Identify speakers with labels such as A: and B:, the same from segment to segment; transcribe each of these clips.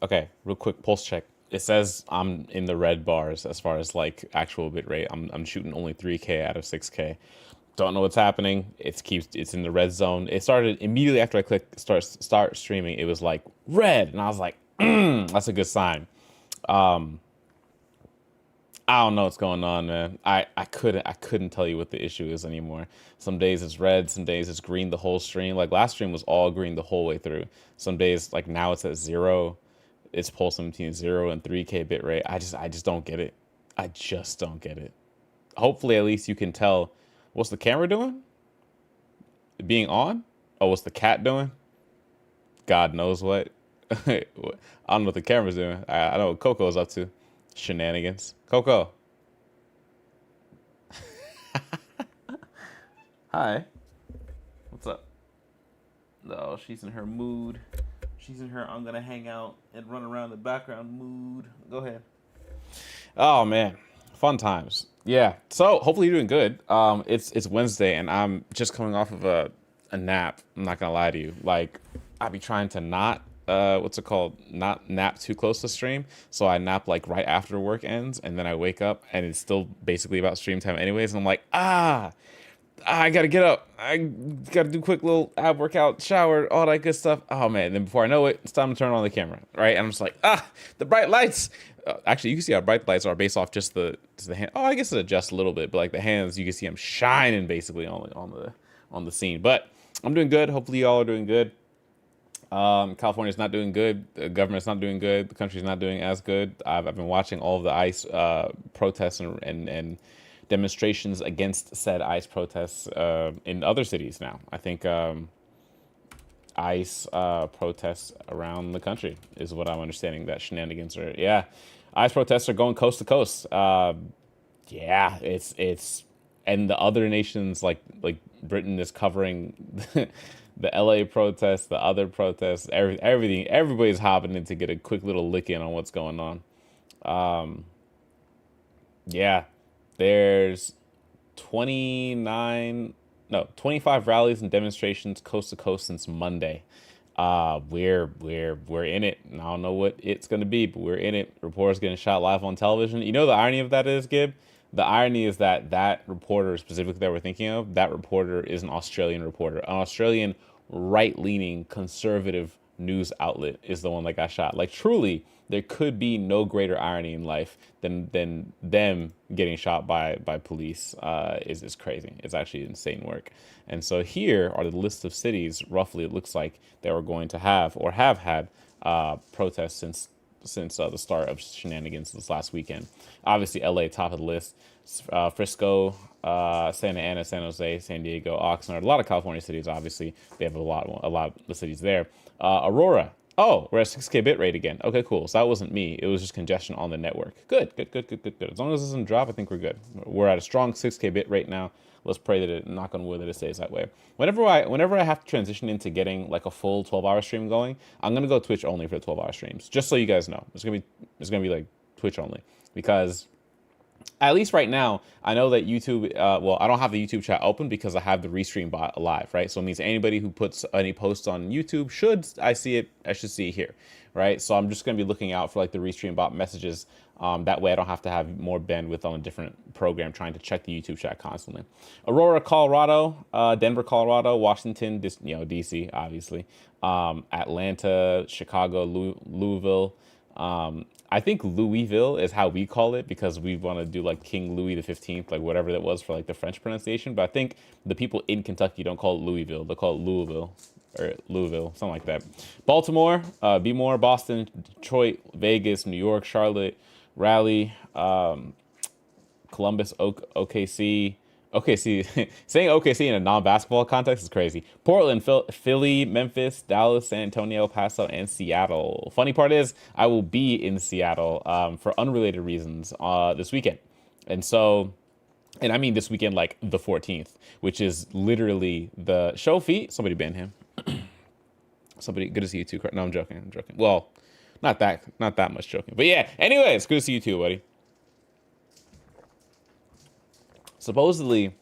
A: Okay, real quick pulse check. It says I'm in the red bars as far as like actual bit rate. I'm shooting only 3K out of 6K. Don't know what's happening. It's in the red zone. It started immediately after I clicked start streaming. It was like red, and I was like, that's a good sign. I don't know what's going on, man. I couldn't tell you what the issue is anymore. Some days it's red, some days it's green the whole stream. Like last stream was all green the whole way through. Some days like now it's at zero. It's pulsing between 0 and 3K bit rate. I just don't get it. I just don't get it. Hopefully at least you can tell what's the camera doing? Being on? Oh, what's the cat doing? God knows what. I don't know what the camera's doing. I know what Coco's up to. Shenanigans. Coco. Hi. What's up? No, she's in her mood. She's in her I'm gonna hang out and run around the background mood. Go ahead. Oh man, fun times. Yeah. So hopefully you're doing good. It's Wednesday and I'm just coming off of a nap. I'm not gonna lie to you. Like I be trying to not what's it called? Not nap too close to stream. So I nap like right after work ends, and then I wake up and it's still basically about stream time anyways. And I'm like, I gotta get up. I gotta do a quick little ab workout, shower, all that good stuff. Oh man! And then before I know it, it's time to turn on the camera, right? And I'm just like, the bright lights. Actually, you can see how bright the lights are based off just the hand. Oh, I guess it adjusts a little bit, but like the hands, you can see them shining basically on the scene. But I'm doing good. Hopefully, y'all are doing good. California's not doing good. The government's not doing good. The country's not doing as good. I've been watching all of the ICE protests and demonstrations against said ICE protests in other cities now. I think ICE protests around the country is what I'm understanding that shenanigans are. Yeah, ICE protests are going coast to coast. Yeah, it's and the other nations like Britain is covering the LA protests, the other protests, everything. Everybody's hopping in to get a quick little lick in on what's going on. Yeah, there's 29, no, 25 rallies and demonstrations coast to coast since Monday. We're in it. I don't know what it's gonna be, but we're in it. Reporters getting shot live on television. You know the irony of that is, Gib? The irony is that that reporter specifically that we're thinking of, that reporter is an Australian reporter. An Australian right-leaning conservative news outlet is the one that got shot. Like truly, there could be no greater irony in life than them getting shot by police. Is crazy. It's actually insane work. And so here are the list of cities. Roughly, it looks like they were going to have or have had protests since the start of shenanigans this last weekend. Obviously, LA top of the list. Frisco, Santa Ana, San Jose, San Diego, Oxnard, a lot of California cities. Obviously, they have a lot of cities there. Aurora. Oh, we're at 6K bit rate again. Okay, cool. So that wasn't me. It was just congestion on the network. Good. As long as it doesn't drop, I think we're good. We're at a strong 6K bit rate now. Let's pray that knock on wood, that it stays that way. Whenever I have to transition into getting like a full 12-hour stream going, I'm gonna go Twitch only for the 12-hour streams. Just so you guys know, it's gonna be like Twitch only because at least right now, I know that YouTube, well, I don't have the YouTube chat open because I have the Restream bot live, right? So it means anybody who puts any posts on YouTube, I should see it here, right? So I'm just going to be looking out for like the Restream bot messages. That way I don't have to have more bandwidth on a different program trying to check the YouTube chat constantly. Aurora, Colorado, Denver, Colorado, Washington, DC, obviously, Atlanta, Chicago, Louisville, I think Louisville is how we call it because we want to do like King Louis the 15th, like whatever that was for like the French pronunciation. But I think the people in Kentucky don't call it Louisville. They call it Louisville or Louisville, something like that. Baltimore, Be More, Boston, Detroit, Vegas, New York, Charlotte, Raleigh, Columbus, OKC. OKC, saying OKC in a non-basketball context is crazy. Portland, Philly, Memphis, Dallas, San Antonio, El Paso, and Seattle. Funny part is I will be in Seattle for unrelated reasons this weekend. And so, and I mean this weekend like the 14th, which is literally the show feet. Somebody ban him. Somebody, good to see you too. No, I'm joking. Well, not that much joking. But yeah, anyways, good to see you too, buddy. Supposedly,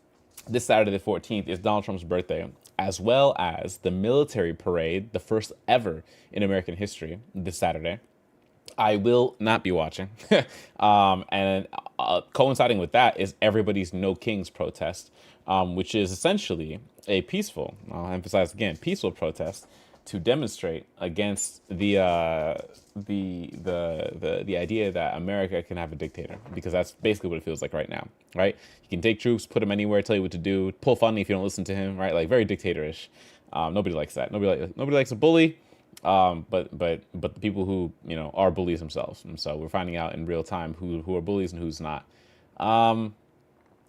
A: this Saturday the 14th is Donald Trump's birthday, as well as the military parade, the first ever in American history, this Saturday. I will not be watching. And coinciding with that is everybody's No Kings protest, which is essentially a peaceful, I'll emphasize again, peaceful protest to demonstrate against the idea that America can have a dictator, because that's basically what it feels like right now, right? He can take troops, put them anywhere, tell you what to do, pull funding if you don't listen to him, right? Like very dictatorish. Nobody likes that. Nobody likes a bully. But the people who are bullies themselves, and so we're finding out in real time who are bullies and who's not.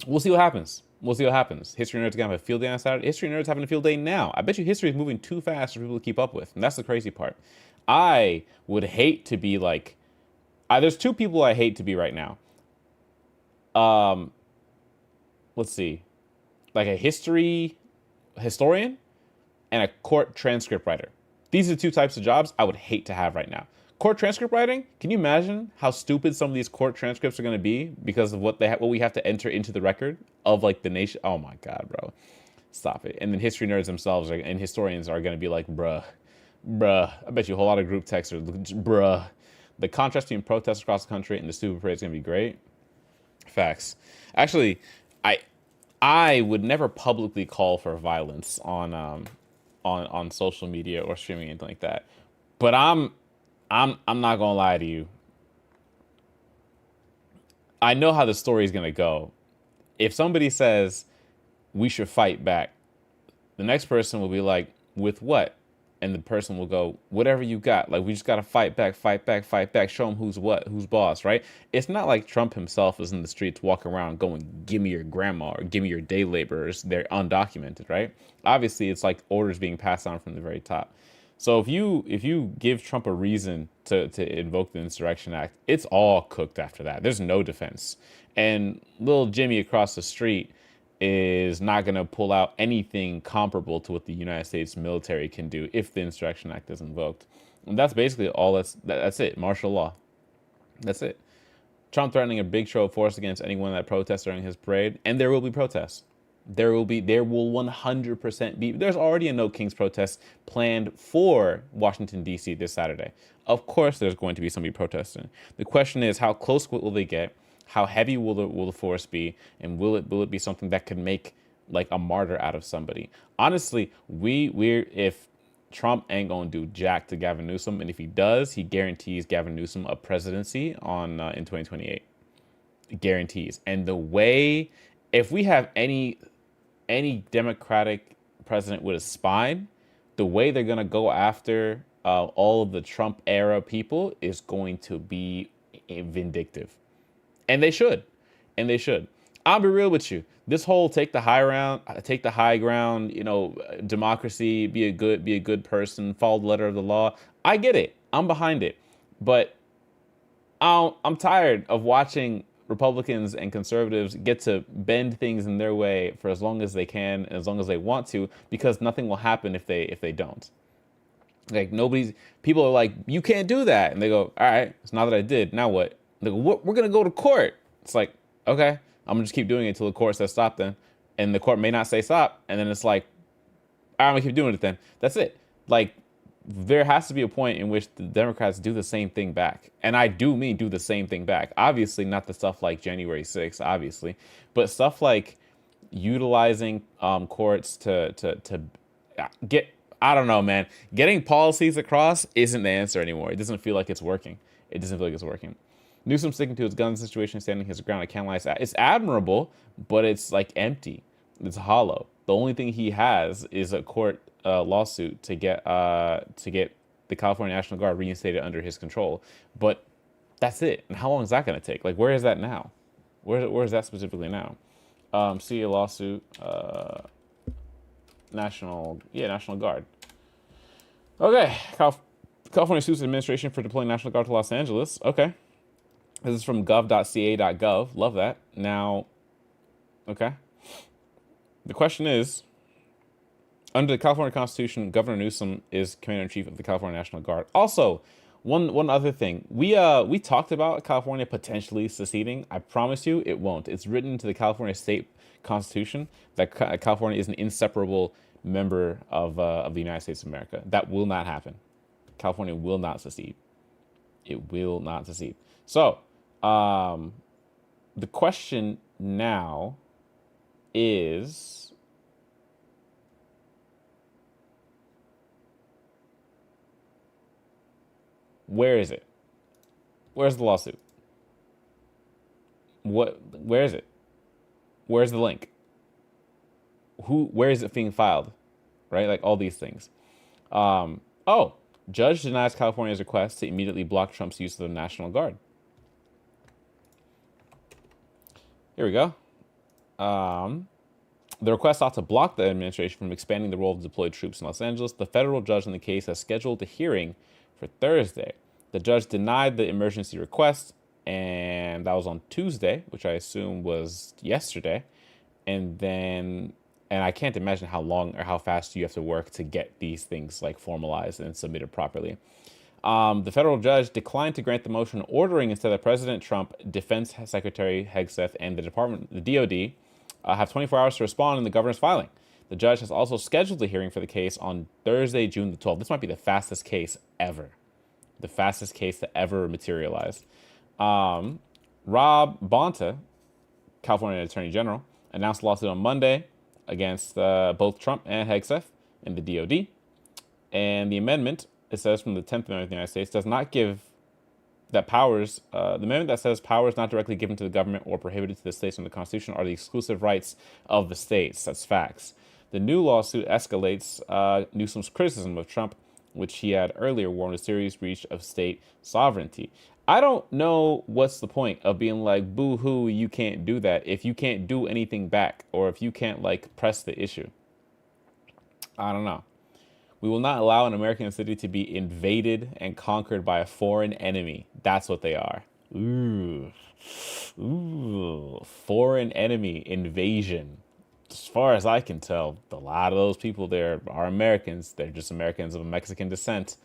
A: We'll see what happens. We'll see what happens. History nerds gonna have a field day on Saturday. History nerds having a field day now. I bet you history is moving too fast for people to keep up with, and that's the crazy part. I would hate to be like, there's two people I hate to be right now. Let's see, like a historian and a court transcript writer. These are the two types of jobs I would hate to have right now. Court transcript writing, can you imagine how stupid some of these court transcripts are going to be because of what we have to enter into the record of like the nation? Oh my God, bro. Stop it. And then history nerds themselves and historians are going to be like, bruh. I bet you a whole lot of group texts are, bruh. The contrast between protests across the country and the stupid parade is going to be great. Facts. Actually, I would never publicly call for violence on social media or streaming, anything like that. But I'm not gonna lie to you. I know how the story is gonna go. If somebody says we should fight back, the next person will be like, with what? And the person will go, whatever you got. Like, we just gotta fight back. Show them who's what, who's boss, right? It's not like Trump himself is in the streets walking around going, give me your grandma or give me your day laborers. They're undocumented, right? Obviously, it's like orders being passed on from the very top. So if you give Trump a reason to invoke the Insurrection Act, it's all cooked after that. There's no defense. And little Jimmy across the street is not going to pull out anything comparable to what the United States military can do if the Insurrection Act is invoked. And that's basically all that's it. Martial law. That's it. Trump threatening a big show of force against anyone that protests during his parade, and there will be protests. There will 100% be. There's already a No Kings protest planned for Washington, D.C. this Saturday. Of course, there's going to be somebody protesting. The question is, how close will they get? How heavy will the force be? And will it be something that could make like a martyr out of somebody? Honestly, if Trump ain't gonna do jack to Gavin Newsom, and if he does, he guarantees Gavin Newsom a presidency in 2028. Guarantees. And the way, if we have any Democratic president with a spine, the way they're going to go after all of the Trump era people is going to be vindictive. And they should. I'll be real with you. This whole take the high ground, democracy, be a good person, follow the letter of the law. I get it. I'm behind it. But I'm tired of watching Republicans and conservatives get to bend things in their way for as long as they can and as long as they want to, because nothing will happen if they don't. Like people are like, you can't do that. And they go, all right, it's not that I did. Now what? They go, we're going to go to court. It's like, okay, I'm going to just keep doing it until the court says stop then. And the court may not say stop. And then it's like, all right, I'm going to keep doing it then. That's it. Like, there has to be a point in which the Democrats do the same thing back. And I do mean do the same thing back. Obviously, not the stuff like January 6th, obviously, but stuff like utilizing courts to get, I don't know, man. Getting policies across isn't the answer anymore. It doesn't feel like it's working. Newsom sticking to his gun situation, standing his ground. I can't lie. It's admirable, but it's like empty. It's hollow. The only thing he has is a court lawsuit to get the California National Guard reinstated under his control. But that's it. And how long is that going to take? Like, where is that now? Where is that specifically now? See a lawsuit. National Guard. Okay. California sues the administration for deploying National Guard to Los Angeles. Okay. This is from gov.ca.gov. Love that. Now, okay. The question is, under the California Constitution, Governor Newsom is Commander-in-Chief of the California National Guard. Also, one other thing. We talked about California potentially seceding. I promise you it won't. It's written into the California state constitution that California is an inseparable member of the United States of America. That will not happen. California will not secede. It will not secede. So, the question now is, where is it? Where's the lawsuit? Where is it? Where's the link? Where is it being filed? Right? Like all these things. Oh, judge denies California's request to immediately block Trump's use of the National Guard. Here we go. The request sought to block the administration from expanding the role of deployed troops in Los Angeles. The federal judge in the case has scheduled a hearing for Thursday. The judge denied the emergency request, and that was on Tuesday, which I assume was yesterday. And I can't imagine how long or how fast you have to work to get these things like formalized and submitted properly. The federal judge declined to grant the motion, ordering instead that President Trump, Defense Secretary Hegseth, and the DOD, have 24 hours to respond in the governor's filing. The judge has also scheduled a hearing for the case on Thursday, June the 12th. This might be the fastest case ever. The fastest case to ever materialize. Rob Bonta, California Attorney General, announced a lawsuit on Monday against both Trump and Hegseth and the DOD. And the amendment, it says from the 10th Amendment of the United States, does not give that powers, the amendment that says powers not directly given to the government or prohibited to the states under the Constitution are the exclusive rights of the states. That's facts. The new lawsuit escalates Newsom's criticism of Trump, which he had earlier warned a serious breach of state sovereignty. I don't know what's the point of being like, boo-hoo, you can't do that if you can't do anything back or if you can't, like, press the issue. I don't know. We will not allow an American city to be invaded and conquered by a foreign enemy. That's what they are. Ooh. Foreign enemy invasion. As far as I can tell, a lot of those people there are Americans. They're just Americans of Mexican descent.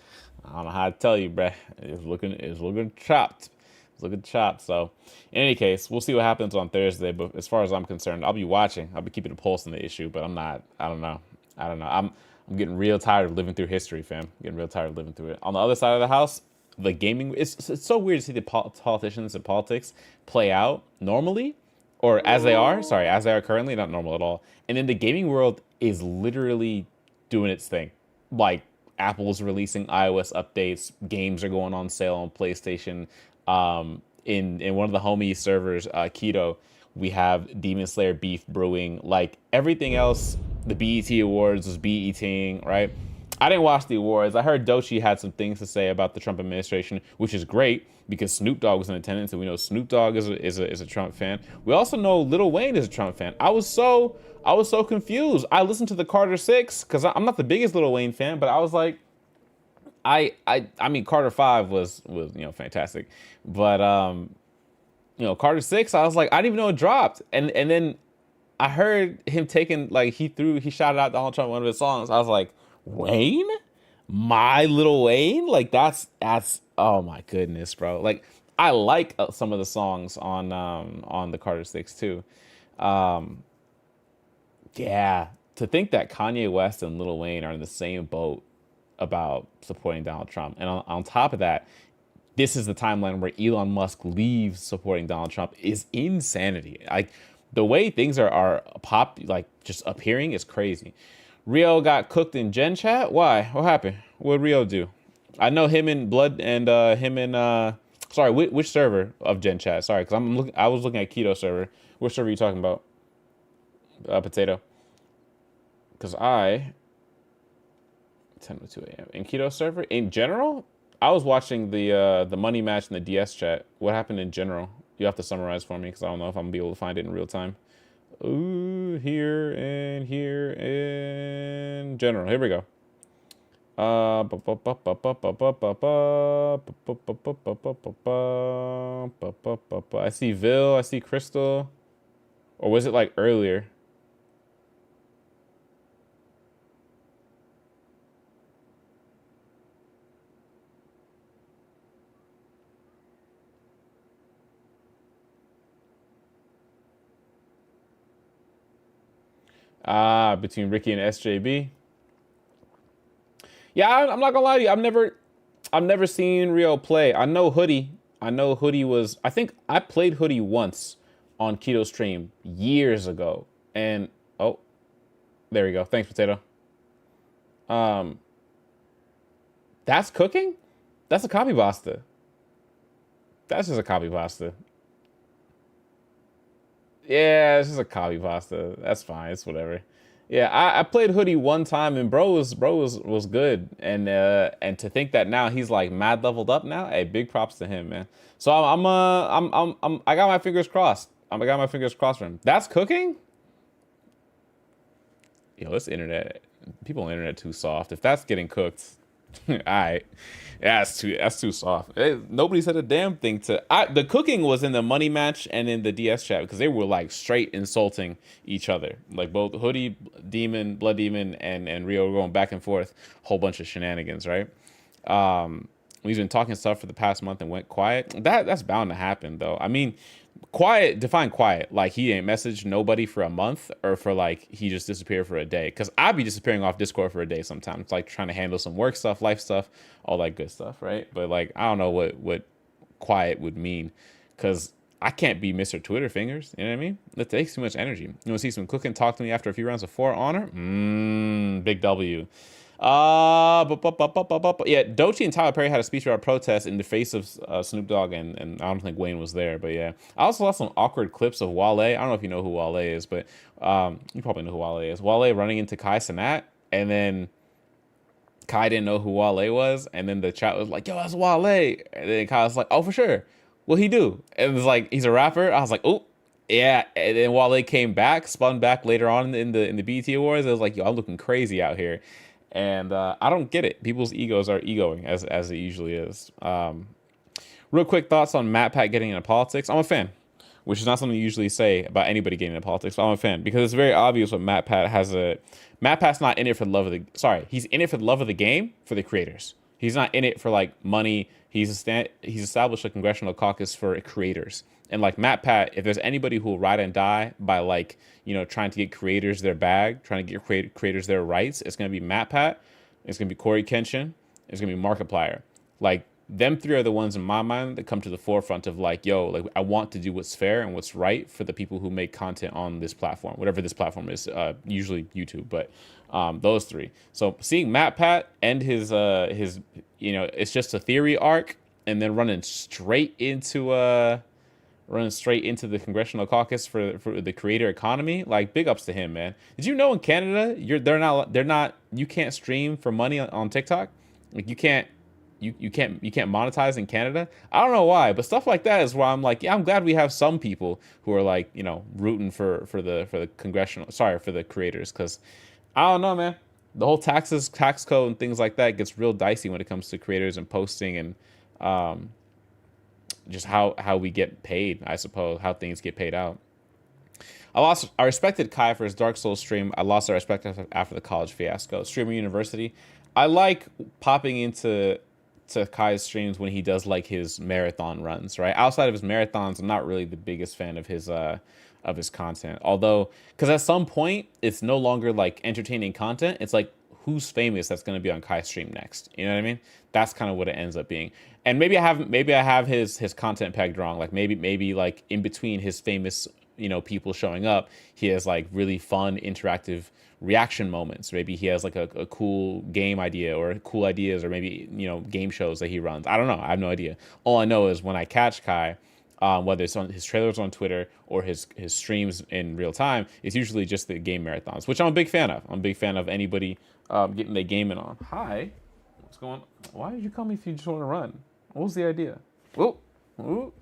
A: I don't know how to tell you, bruh. It's looking chopped. It's looking chopped. So, in any case, we'll see what happens on Thursday. But as far as I'm concerned, I'll be watching. I'll be keeping a pulse on the issue. But I'm not. I don't know. I'm getting real tired of living through history, fam. Getting real tired of living through it. On the other side of the house, the gaming. It's so weird to see the politicians and politics play out normally, or as they are. Sorry, as they are currently, not normal at all. And then the gaming world is literally doing its thing. Like Apple's releasing iOS updates. Games are going on sale on PlayStation. In one of the homie servers, Keto, we have Demon Slayer beef brewing. Like everything else, the BET Awards was BETing, right? I didn't watch the awards. I heard Doechii had some things to say about the Trump administration, which is great because Snoop Dogg was in attendance, and we know Snoop Dogg is a Trump fan. We also know Lil Wayne is a Trump fan. I was so confused. I listened to the Carter 6 because I'm not the biggest Lil Wayne fan, but I was like, I mean Carter 5 was fantastic, but Carter 6, I was like, I didn't even know it dropped, and then I heard him taking, like, he shouted out Donald Trump in one of his songs. I was like, Wayne? My Little Wayne? Like, that's, oh my goodness, bro. Like, I like some of the songs on the Carter 6 too. Yeah, to think that Kanye West and Lil Wayne are in the same boat about supporting Donald Trump. And on top of that, this is the timeline where Elon Musk leaves supporting Donald Trump is insanity. Like, the way things are just appearing is crazy. Rio got cooked in Gen Chat. Why? What happened? What did Rio do? I know him and Blood and sorry, which server of Gen Chat? Sorry, because I was looking at Keto server. Which server are you talking about? Potato. Because 10:02 a.m. in Keto server in general. I was watching the money match in the DS chat. What happened in general? You have to summarize for me because I don't know if I'm gonna be able to find it in real time. Ooh, here in general. Here we go. I see Vil. I see Crystal. Or was it like earlier? Between Ricky and SJB. Yeah, I'm not gonna lie to you. I've never seen Rio play. I know Hoodie. I know Hoodie was. I think I played Hoodie once on Keto Stream years ago. And oh, there we go. Thanks, Potato. Um, that's cooking. That's a copy pasta. That's just a copy pasta. Yeah, it's just a copy pasta. That's fine. It's whatever. Yeah, I played Hoodie one time and bro was good. And to think that now he's like mad leveled up now, hey, big props to him, man. So I got my fingers crossed. I got my fingers crossed for him. That's cooking? Yo, this internet, people on the internet too soft. If that's getting cooked, all right. Yeah, that's too soft. Nobody said a damn thing the cooking was in the money match and in the DS chat because they were like straight insulting each other. Like both Hoodie Demon, Blood Demon, and Rio were going back and forth, whole bunch of shenanigans, right? We've been talking stuff for the past month and went quiet. That's bound to happen though. I mean, quiet, define quiet. Like he ain't messaged nobody for a month or for like he just disappeared for a day. Cause I'd be disappearing off Discord for a day sometimes, like trying to handle some work stuff, life stuff, all that good stuff, right? But like I don't know what quiet would mean. Cause I can't be Mr. Twitter fingers. You know what I mean? That takes too much energy. You want to see some cooking? Talk to me after a few rounds of For Honor? Big W. Yeah, Doechii and Tyler Perry had a speech about protest in the face of Snoop Dogg, and I don't think Wayne was there, but yeah. I also saw some awkward clips of Wale. I don't know if you know who Wale is, but you probably know who Wale is. Wale running into Kai Cenat, and then Kai didn't know who Wale was, and then the chat was like, yo, that's Wale. And then Kai was like, oh, for sure. What'd he do? And it was like, he's a rapper. I was like, oh, yeah. And then Wale came back, spun back later on in the BET Awards. It was like, yo, I'm looking crazy out here. And I don't get it. People's egos are egoing as it usually is. Real quick thoughts on Matt Pat getting into politics. I'm a fan, which is not something you usually say about anybody getting into politics. But I'm a fan because it's very obvious what Matt Pat has Matt Pat's not in it for the love of the. Sorry, he's in it for the love of the game for the creators. He's not in it for like money. He's established a congressional caucus for creators. And like Matt Pat, if there's anybody who will ride and die by like, trying to get creators their bag, trying to get creators their rights, it's going to be Matt Pat. It's going to be Corey Kenshin. It's going to be Markiplier. Like them three are the ones in my mind that come to the forefront of like, yo, like I want to do what's fair and what's right for the people who make content on this platform, whatever this platform is, usually YouTube, but those three. So seeing Matt Pat end his it's just a theory arc and then running straight into the congressional caucus for the creator economy, like big ups to him, man. Did you know in Canada you can't stream for money on TikTok? Like you can't monetize in Canada. I don't know why, but stuff like that is why I'm like, yeah, I'm glad we have some people who are like, rooting for the creators, because I don't know, man. The whole tax code and things like that gets real dicey when it comes to creators and posting and just how we get paid, I suppose, how things get paid out. I respected Kai for his Dark Souls stream. I lost our respect after the college fiasco. Streamer University. I like popping into Kai's streams when he does like his marathon runs, right? Outside of his marathons, I'm not really the biggest fan of his content. Although, because at some point, it's no longer like entertaining content. It's like, who's famous that's going to be on Kai's stream next? You know what I mean? That's kind of what it ends up being. And maybe I have his content pegged wrong. Like maybe like in between his famous, people showing up, he has like really fun interactive reaction moments. Maybe he has like a cool game idea or cool ideas, or maybe, game shows that he runs. I don't know. I have no idea. All I know is when I catch Kai, whether it's on his trailers on Twitter or his streams in real time, it's usually just the game marathons, which I'm a big fan of. I'm a big fan of anybody getting their gaming on. Hi. What's going on? Why did you call me if you just want to run? What was the idea? Whoa. Whoa.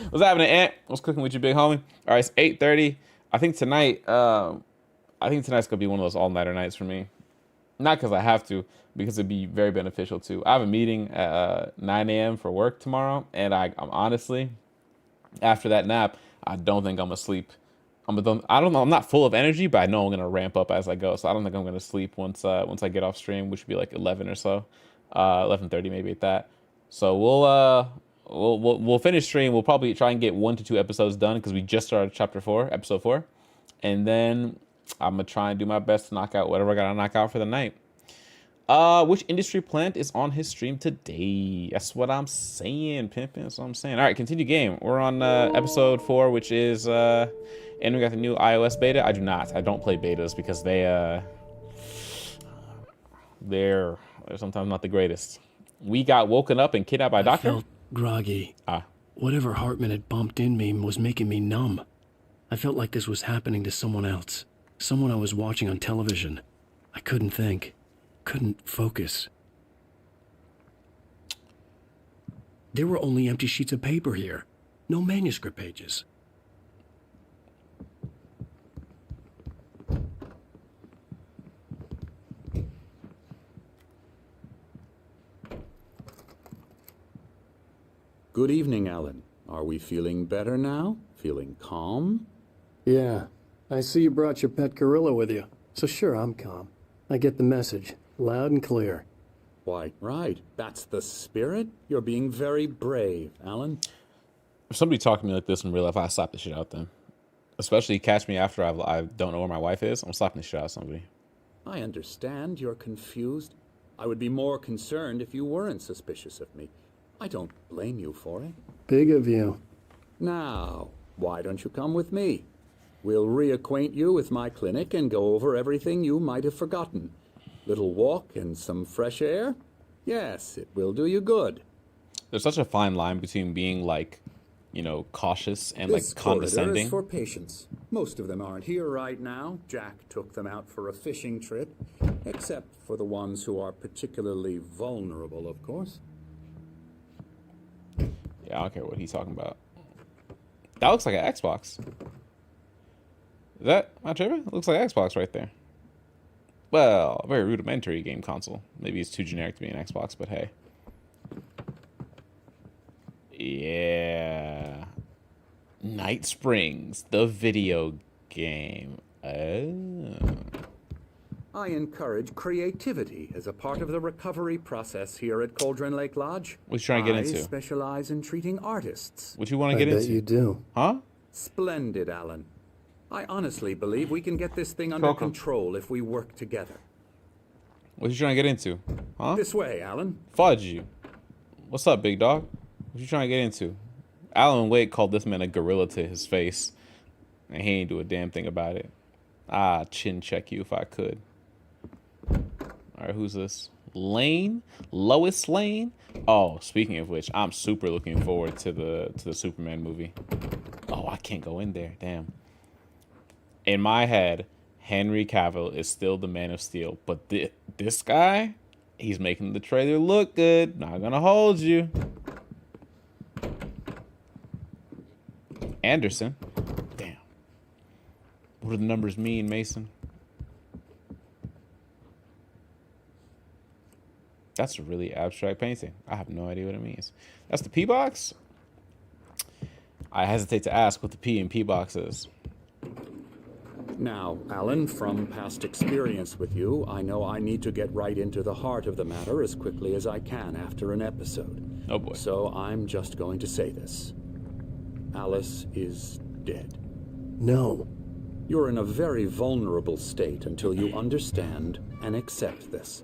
A: What's happening, Ant? What's cooking with you, big homie? All right, it's 8:30. I think tonight's gonna be one of those all-nighter nights for me. Not because I have to, because it'd be very beneficial too. I have a meeting at 9 a.m. for work tomorrow, and I'm honestly, after that nap, I don't think I'm gonna sleep. I don't know. I'm not full of energy, but I know I'm gonna ramp up as I go. So I don't think I'm gonna sleep once I get off stream, which would be like 11 or so, 11:30 maybe at that. So we'll finish stream. We'll probably try and get 1 to 2 episodes done because we just started episode 4, and then I'm gonna try and do my best to knock out whatever I gotta knock out for the night. Which industry plant is on his stream today? That's what I'm saying, pimpin'. That's what I'm saying. All right, continue game. We're on episode 4, which is and we got the new iOS beta. I do not. I don't play betas because they're sometimes not the greatest. We got woken up and kidnapped by a
B: I
A: doctor.
B: felt groggy. Whatever Hartman had bumped in me was making me numb. I felt like this was happening to someone else. Someone I was watching on television. I couldn't think. Couldn't focus. There were only empty sheets of paper here. No manuscript pages.
C: Good evening, Alan. Are we feeling better now? Feeling calm?
B: Yeah. I see you brought your pet gorilla with you. So sure, I'm calm. I get the message. Loud and clear.
C: Why, right. That's the spirit. You're being very brave, Alan.
A: If somebody talked to me like this in real life, I slap the shit out of them. Especially catch me after I don't know where my wife is. I'm slapping the shit out of somebody.
C: I understand you're confused. I would be more concerned if you weren't suspicious of me. I don't blame you for it.
B: Big of you.
C: Now, why don't you come with me? We'll reacquaint you with my clinic and go over everything you might have forgotten. Little walk and some fresh air? Yes, it will do you good.
A: There's such a fine line between being like, you know, cautious and
C: This
A: like condescending.
C: corridor is for patients. Most of them aren't here right now. Jack took them out for a fishing trip, except for the ones who are particularly vulnerable, of course.
A: Yeah, I don't care what he's talking about. That looks like an Xbox. Is that my tripping? It looks like Xbox right there. Well, a very rudimentary game console. Maybe it's too generic to be an Xbox, but hey. Yeah. Night Springs, the video game. Oh.
C: I encourage creativity as a part of the recovery process here at Cauldron Lake Lodge.
A: What you trying to get into?
C: I specialize in treating artists.
A: What you want to get
B: I bet
A: into?
B: you do.
A: Huh?
C: Splendid, Alan. I honestly believe we can get this thing under control if we work together.
A: What you trying to get into? Huh?
C: This way, Alan.
A: Fudge you. What's up, big dog? What you trying to get into? Alan Wake called this man a gorilla to his face, and he ain't do a damn thing about it. Chin check you if I could. All right, who's this? Lane? Lois Lane? Oh, speaking of which, I'm super looking forward to the Superman movie. Oh, I can't go in there. Damn. In my head, Henry Cavill is still the Man of Steel, but this guy, he's making the trailer look good. Not gonna hold you. Anderson? Damn. What do the numbers mean, Mason? That's a really abstract painting. I have no idea what it means. That's the P box? I hesitate to ask what the P in P box is.
C: Now, Alan, from past experience with you, I know I need to get right into the heart of the matter as quickly as I can after an episode.
A: Oh boy.
C: So I'm just going to say this. Alice is dead.
B: No.
C: You're in a very vulnerable state until you understand and accept this.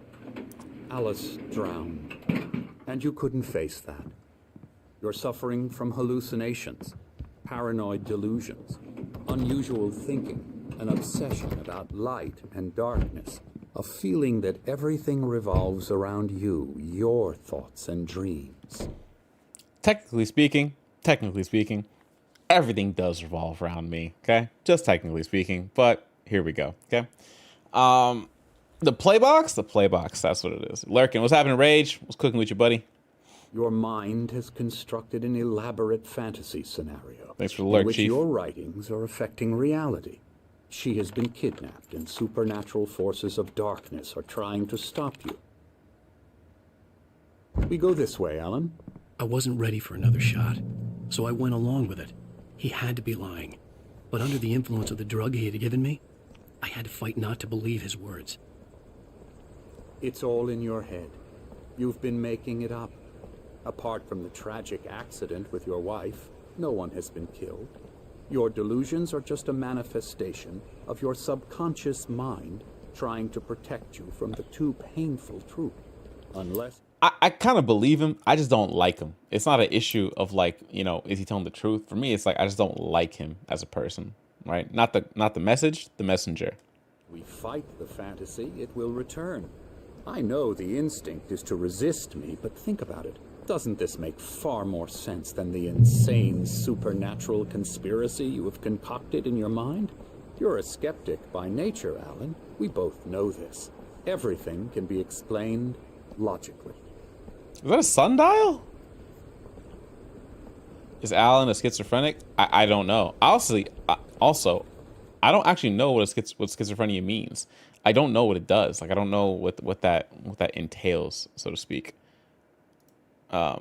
C: Alice drowned, and you couldn't face that. You're suffering from hallucinations, paranoid delusions, unusual thinking, an obsession about light and darkness, a feeling that everything revolves around you, your thoughts and dreams.
A: Technically speaking, everything does revolve around me, okay? Just technically speaking, but here we go, okay? The playbox, that's what it is. Lurkin, what's happening, Rage? What's cooking with you, buddy?
C: Your mind has constructed an elaborate fantasy scenario.
A: Thanks for the lurk,
C: in which
A: Chief.
C: your writings are affecting reality. She has been kidnapped, and supernatural forces of darkness are trying to stop you. We go this way, Alan.
B: I wasn't ready for another shot, so I went along with it. He had to be lying. But under the influence of the drug he had given me, I had to fight not to believe his words.
C: It's all in your head. You've been making it up. Apart from the tragic accident with your wife, no one has been killed. Your delusions are just a manifestation of your subconscious mind trying to protect you from the too painful truth. Unless...
A: I kind of believe him. I just don't like him. It's not an issue of like, is he telling the truth? For me, it's like I just don't like him as a person, right? Not the message, the messenger.
C: We fight the fantasy, it will return. I know the instinct is to resist me, but think about it. Doesn't this make far more sense than the insane supernatural conspiracy you have concocted in your mind? You're a skeptic by nature, Alan. We both know this. Everything can be explained logically.
A: Is that a sundial? Is Alan a schizophrenic? I don't know. Also, I don't actually know what schizophrenia means. I don't know what it does. Like, I don't know what that entails, so to speak. Yeah,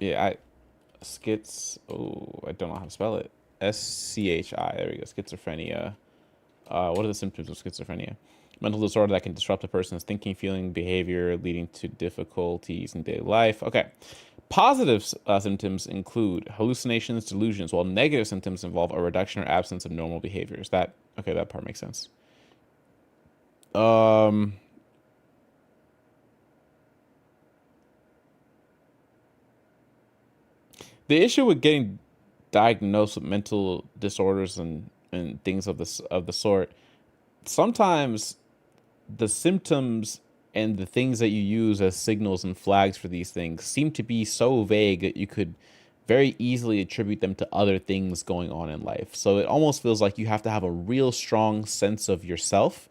A: I don't know how to spell it. SCHI. There we go. Schizophrenia. What are the symptoms of schizophrenia? Mental disorder that can disrupt a person's thinking, feeling, behavior, leading to difficulties in daily life. Okay. Positive symptoms include hallucinations, delusions, while negative symptoms involve a reduction or absence of normal behaviors. That part makes sense. The issue with getting diagnosed with mental disorders and things of the sort, sometimes the symptoms and the things that you use as signals and flags for these things seem to be so vague that you could very easily attribute them to other things going on in life. So it almost feels like you have to have a real strong sense of yourself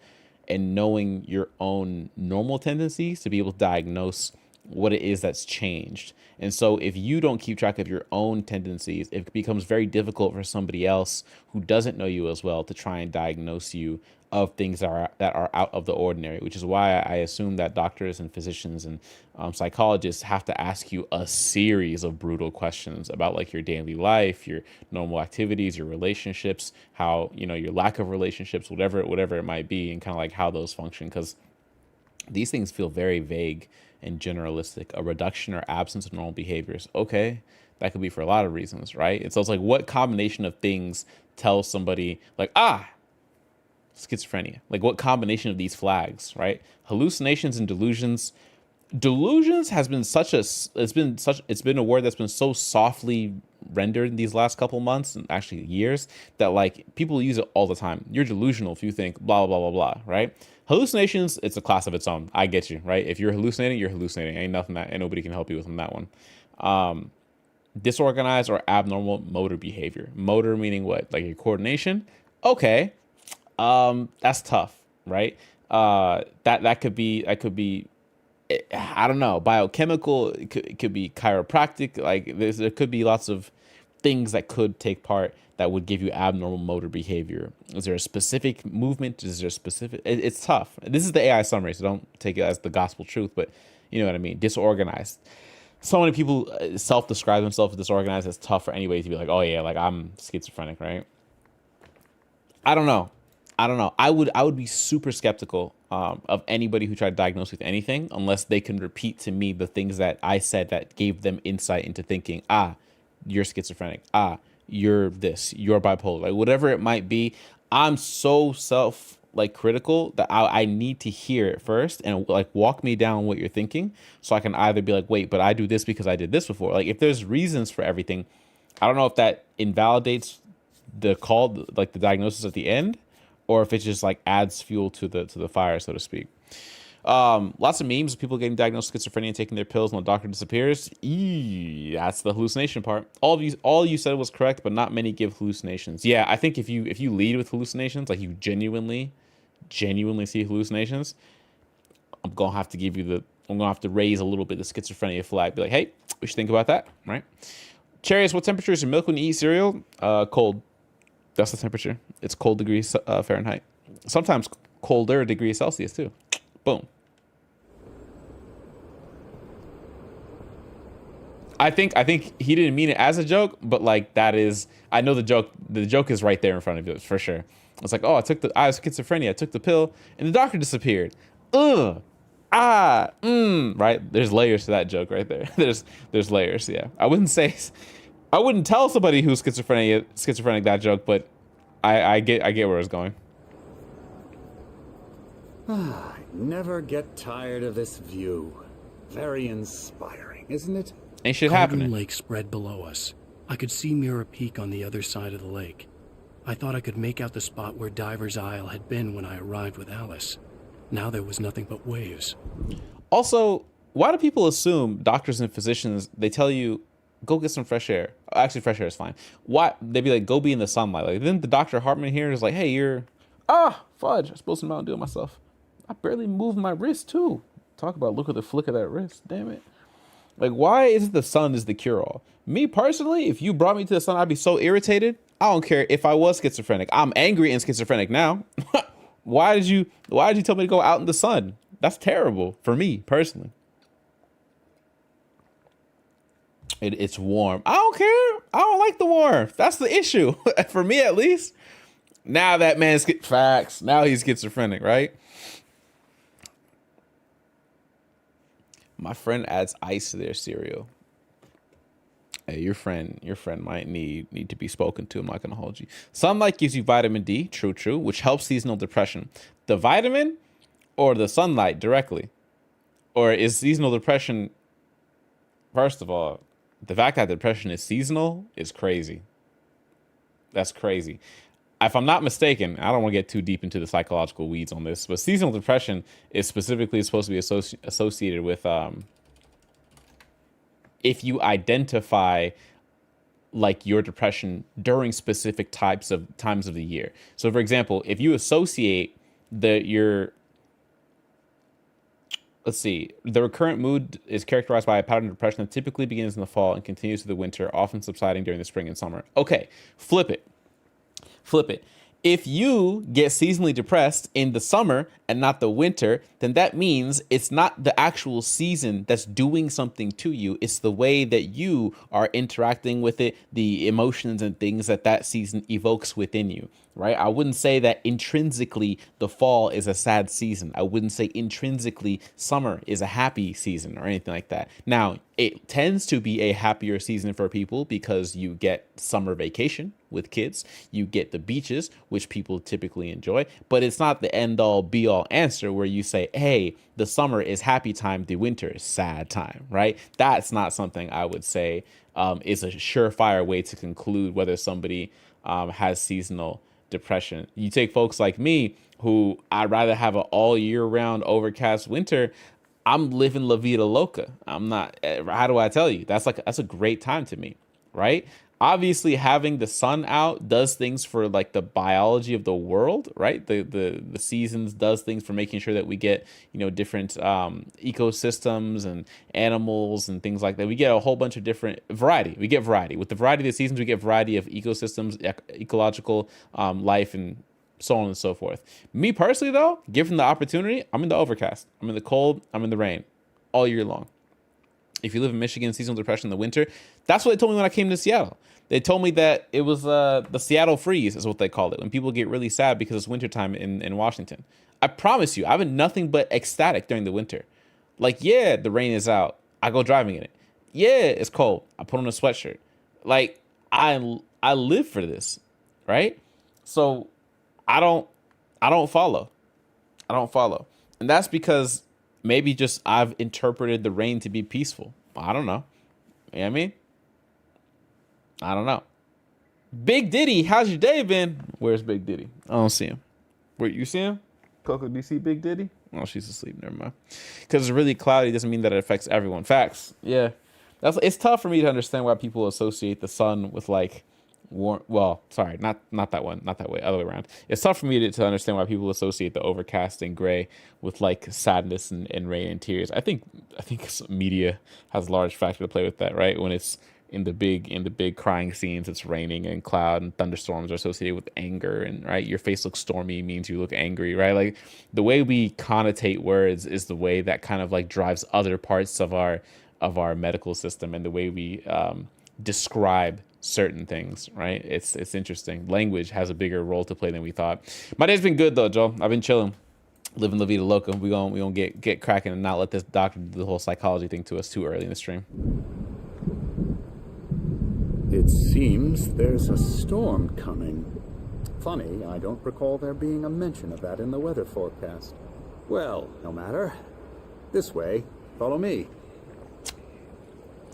A: and knowing your own normal tendencies to be able to diagnose what it is that's changed. And so if you don't keep track of your own tendencies, it becomes very difficult for somebody else who doesn't know you as well to try and diagnose you of things that are out of the ordinary, which is why I assume that doctors and physicians and psychologists have to ask you a series of brutal questions about like your daily life, your normal activities, your relationships, how, your lack of relationships, whatever it might be, and kind of like how those function, because these things feel very vague and generalistic. A reduction or absence of normal behaviors. Okay, that could be for a lot of reasons, right? So it's like, what combination of things tells somebody like, schizophrenia? Like, what combination of these flags, right? Hallucinations and delusions. Delusions has been it's been a word that's been so softly rendered in these last couple months and actually years that like people use it all the time. You're delusional if you think blah blah blah blah blah, right? Hallucinations, it's a class of its own. I get you, right? If you're hallucinating, you're hallucinating. Ain't nothing that, and nobody can help you with on that one. Disorganized or abnormal motor behavior. Motor meaning what? Like your coordination. Okay, that's tough, right? That could be. I don't know, biochemical. It could be chiropractic. Like there could be lots of things that could take part that would give you abnormal motor behavior. Is there a specific movement? Is there a specific? It's tough. This is the AI summary, so don't take it as the gospel truth, but you know what I mean. Disorganized. So many people self-describe themselves as disorganized. It's tough for anybody to be like, oh yeah, like I'm schizophrenic, right? I don't know. I would be super skeptical of anybody who tried to diagnose with anything unless they can repeat to me the things that I said that gave them insight into thinking, you're schizophrenic. You're this, you're bipolar, like whatever it might be. I'm so critical that I need to hear it first and like walk me down what you're thinking so I can either be like, wait, but I do this because I did this before. Like if there's reasons for everything, I don't know if that invalidates the call, like the diagnosis at the end, or if it just like adds fuel to the fire, so to speak. Lots of memes of people getting diagnosed with schizophrenia and taking their pills and the doctor disappears. That's the hallucination part. All you said was correct, but not many give hallucinations. Yeah, I think if you lead with hallucinations, like you genuinely see hallucinations, I'm gonna have to raise a little bit the schizophrenia flag. Be like, hey, we should think about that, right? Charius, what temperature is your milk when you eat cereal? Cold. That's the temperature. It's cold degrees Fahrenheit. Sometimes colder degrees Celsius too. Boom. I think he didn't mean it as a joke, but like that is, I know the joke is right there in front of you for sure. It's like, oh, I have schizophrenia. I took the pill and the doctor disappeared. Right? There's layers to that joke right there. There's layers. Yeah. I wouldn't tell somebody who's schizophrenic that joke, but I get where it's going.
C: I never get tired of this view. Very inspiring, isn't it?
A: Ain't shit
B: Cauldron
A: happening.
B: Lake spread below us. I could see Mirror Peak on the other side of the lake. I thought I could make out the spot where Diver's Isle had been when I arrived with Alice. Now there was nothing but waves.
A: Also, why do people assume doctors and physicians, they tell you, go get some fresh air? Actually, fresh air is fine. Why? They'd be like, go be in the sunlight. Like, then the Dr. Hartman here is like, hey, fudge, I spilled some Mountain Dew on myself. I barely moved my wrist, too. Talk about look at the flick of that wrist. Damn it. Like, why is it the sun is the cure-all? Me, personally, if you brought me to the sun, I'd be so irritated. I don't care if I was schizophrenic. I'm angry and schizophrenic now. Why did you tell me to go out in the sun? That's terrible for me, personally. It's warm. I don't care. I don't like the warmth. That's the issue. For me, at least. Now that man's facts. Now he's schizophrenic, right? My friend adds ice to their cereal. Hey, your friend might need to be spoken to. I'm not gonna hold you. Sunlight gives you vitamin D, true, which helps seasonal depression. The vitamin or the sunlight directly? Or is seasonal depression, first of all, the fact that depression is seasonal is crazy. That's crazy. If I'm not mistaken, I don't want to get too deep into the psychological weeds on this, but seasonal depression is specifically supposed to be associated with if you identify like your depression during specific times of the year. So for example, if you associate the recurrent mood is characterized by a pattern of depression that typically begins in the fall and continues through the winter, often subsiding during the spring and summer. Okay, flip it. If you get seasonally depressed in the summer and not the winter, then that means it's not the actual season that's doing something to you. It's the way that you are interacting with it, the emotions and things that season evokes within you, right? I wouldn't say that intrinsically the fall is a sad season. I wouldn't say intrinsically summer is a happy season or anything like that. Now, it tends to be a happier season for people because you get summer vacation with kids, you get the beaches, which people typically enjoy, but it's not the end all be all answer where you say, hey, the summer is happy time, the winter is sad time, right? That's not something I would say is a surefire way to conclude whether somebody has seasonal depression. You take folks like me who I'd rather have an all year round overcast winter. I'm living La Vida Loca. I'm not, how do I tell you? That's a great time to me, right? Obviously having the sun out does things for like the biology of the world, right? The seasons does things for making sure that we get, different ecosystems and animals and things like that. We get a whole bunch of different variety. We get variety. With the variety of the seasons, we get variety of ecosystems, ecological life, and so on and so forth. Me personally, though, given the opportunity, I'm in the overcast. I'm in the cold. I'm in the rain all year long. If you live in Michigan, seasonal depression in the winter, that's what they told me when I came to Seattle. They told me that it was the Seattle freeze is what they called it, when people get really sad because it's wintertime in Washington. I promise you, I've been nothing but ecstatic during the winter. Like, yeah, the rain is out. I go driving in it. Yeah, it's cold. I put on a sweatshirt. Like, I live for this, right? So I don't follow. And that's because maybe just I've interpreted the rain to be peaceful. I don't know. You know what I mean? I don't know. Big Diddy, how's your day been? Where's Big Diddy? I don't see him. Wait, you see him? Coco, do you see Big Diddy? Oh, she's asleep. Never mind. Because it's really cloudy doesn't mean that it affects everyone. Facts. Yeah. It's tough for me to understand why people associate the sun with like warm. Well, sorry, not that one, not that way, other way around. It's tough for me to understand why people associate the overcast and gray with like sadness and rain and tears. I think media has a large factor to play with that, right? When it's in the big crying scenes, it's raining and cloud and thunderstorms are associated with anger, and right, your face looks stormy means you look angry, right? Like the way we connotate words is the way that kind of like drives other parts of our medical system and the way we describe certain things, right? It's interesting. Language has a bigger role to play than we thought. My day's been good though, Joe. I've been chilling, living La Vida Loca. We gonna get cracking and not let this doctor do the whole psychology thing to us too early in the stream.
C: It seems there's a storm coming. Funny, I don't recall there being a mention of that in the weather forecast. Well, no matter. This way. Follow me.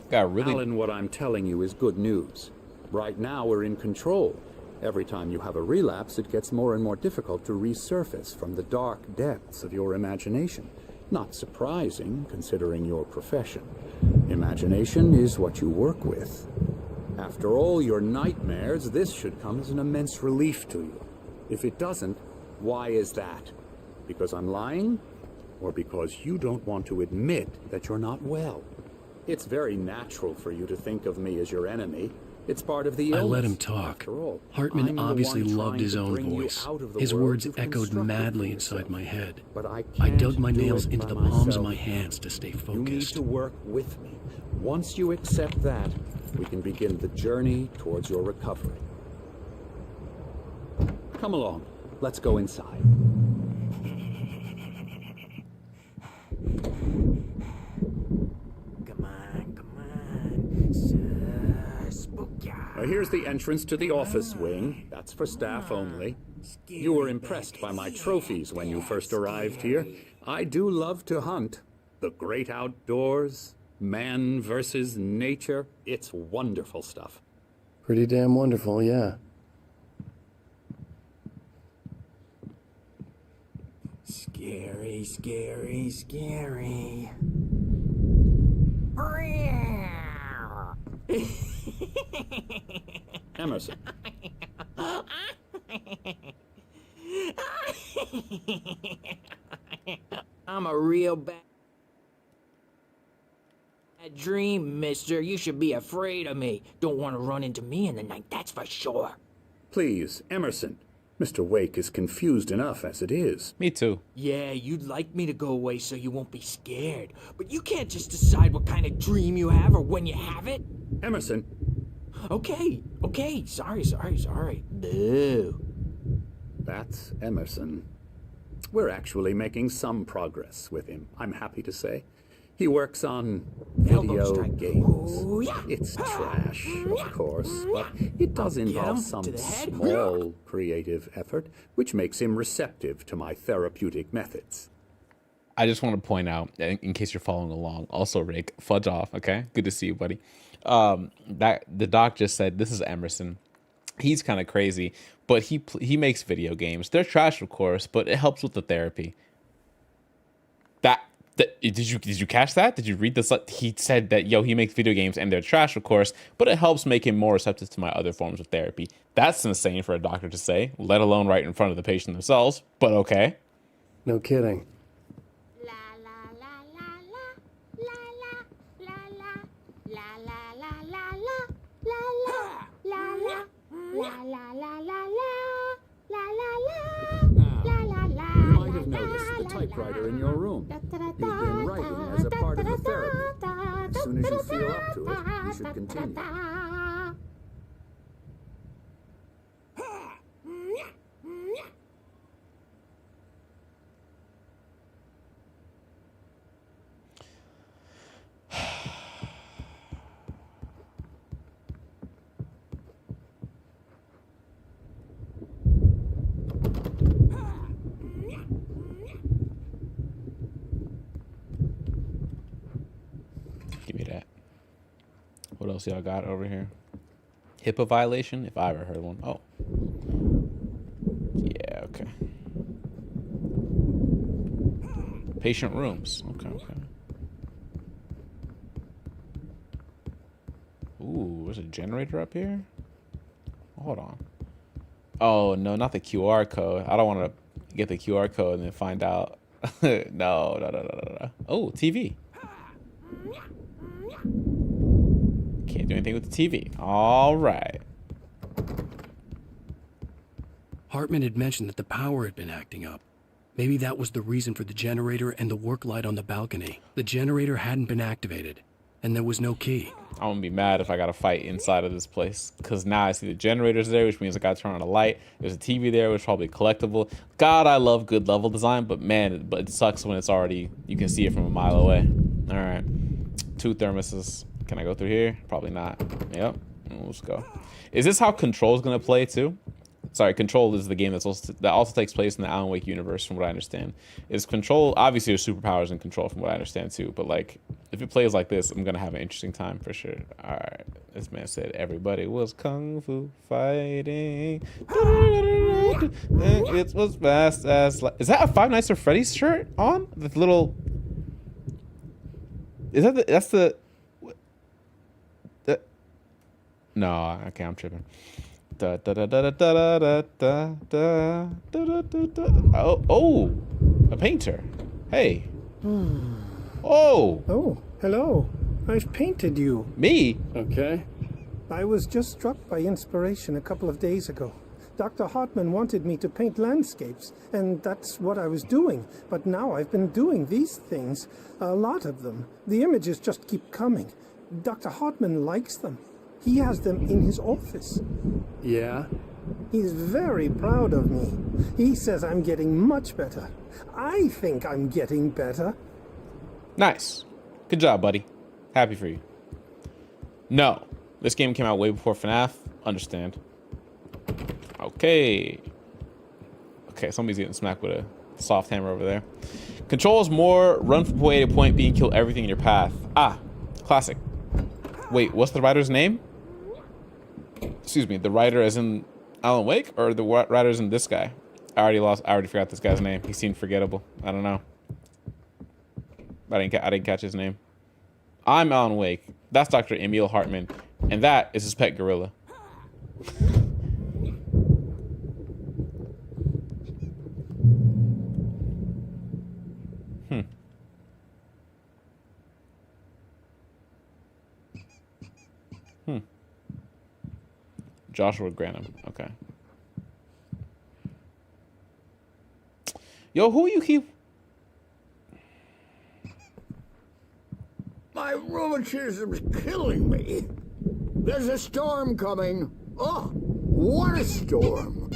A: Got really.
C: Alan, what I'm telling you is good news. Right now, we're in control. Every time you have a relapse, it gets more and more difficult to resurface from the dark depths of your imagination. Not surprising, considering your profession. Imagination is what you work with. After all your nightmares, this should come as an immense relief to you. If it doesn't, why is that? Because I'm lying? Or because you don't want to admit that you're not well? It's very natural for you to think of me as your enemy. It's part of the illness.
B: I let him talk.
C: After all,
B: Hartman
C: I'm the
B: obviously
C: one
B: loved
C: trying
B: his
C: to
B: own
C: bring you
B: voice.
C: out of the
B: His
C: world
B: words
C: you've
B: echoed
C: constructed
B: madly
C: for
B: inside
C: yourself.
B: my head.
C: But I
B: I
C: can't
B: dug my
C: do
B: nails
C: it
B: into
C: by
B: the palms
C: myself.
B: of my hands to stay
C: You need
B: focused.
C: to work with me. Once you accept that, we can begin the journey towards your recovery. Come along. Let's go inside.
D: Come on.
C: Now, here's the entrance to the office wing. That's for staff only. You were impressed by my trophies when you first arrived here. I do love to hunt. The great outdoors, man versus nature. It's wonderful stuff.
B: Pretty damn wonderful, yeah.
D: Scary.
C: Emerson.
D: I'm a real bad dream, mister. You should be afraid of me. Don't want to run into me in the night, that's for sure.
C: Please, Emerson. Mr. Wake is confused enough as it is.
A: Me too.
D: Yeah, you'd like me to go away so you won't be scared. But you can't just decide what kind of dream you have or when you have it.
C: Emerson.
D: Okay. Sorry. Boo.
C: That's Emerson. We're actually making some progress with him, I'm happy to say. He works on
D: Elbow
C: video
D: strike.
C: games.
D: Oh, yeah.
C: It's trash, of course, but it does involve
D: him
C: some
D: to the head.
C: small creative effort, which makes him receptive to my therapeutic methods.
A: I just want to point out, in case you're following along, also Rick, fudge off, okay? Good to see you, buddy. That the doc just said this is Emerson. He's kind of crazy, but he makes video games. They're trash, of course, but it helps with the therapy. Did you catch that? Did you read this? He said that he makes video games and they're trash, of course, but it helps make him more receptive to my other forms of therapy. That's insane for a doctor to say, let alone right in front of the patient themselves. But okay.
B: No kidding.
C: You might have noticed the typewriter in your room. You've been writing as a part of the therapy. As soon as you feel up to it, you should continue.
A: Give me that. What else y'all got over here? HIPAA violation, if I ever heard one. Oh. Yeah, okay. Patient rooms. Okay. Ooh, there's a generator up here? Hold on. Oh, no, not the QR code. I don't want to get the QR code and then find out. No. Oh, TV. Can't do anything with the TV. All right.
B: Hartman had mentioned that the power had been acting up. Maybe that was the reason for the generator and the work light on the balcony. The generator hadn't been activated, and there was no key.
A: I'm gonna be mad if I gotta fight inside of this place, because now I see the generators there, which means I gotta turn on a light. There's a TV there, which is probably collectible. God, I love good level design, but man, it sucks when it's already, you can see it from a mile away. All right, 2 thermoses. Can I go through here? Probably not. Yep, let's go. Is this how Control's gonna play too? sorry, Control is the game that also takes place in the Alan Wake universe, from what I understand. Is Control, obviously there's superpowers in Control from what I understand too, but like, if it plays like this, I'm gonna have an interesting time for sure. All right, this man said everybody was kung fu fighting. It was fast as is that a Five Nights at Freddy's shirt on? The little, is that that's the no, okay, I'm tripping. Oh, a painter. Hey. Oh.
E: Oh, hello. I've painted you.
A: Me?
B: Okay.
E: I was just struck by inspiration a couple of days ago. Dr. Hartman wanted me to paint landscapes, and that's what I was doing. But now I've been doing these things, a lot of them. The images just keep coming. Dr. Hartman likes them. He has them in his office.
B: Yeah?
E: He's very proud of me. He says I'm getting much better. I think I'm getting better.
A: Nice. Good job, buddy. Happy for you. No. This game came out way before FNAF. Understand. Okay. Okay, somebody's getting smacked with a soft hammer over there. Control is more run from point A to point B and kill everything in your path. Ah, classic. Wait, what's the writer's name? Excuse me, the writer as in Alan Wake, or the writer as in this guy? I already forgot this guy's name. He seemed forgettable. I don't know. I didn't catch his name. I'm Alan Wake. That's Dr. Emil Hartman, and that is his pet gorilla. Joshua Granum. Okay. Yo, who you keep?
F: My rheumatism's killing me. There's a storm coming. Oh, what a storm.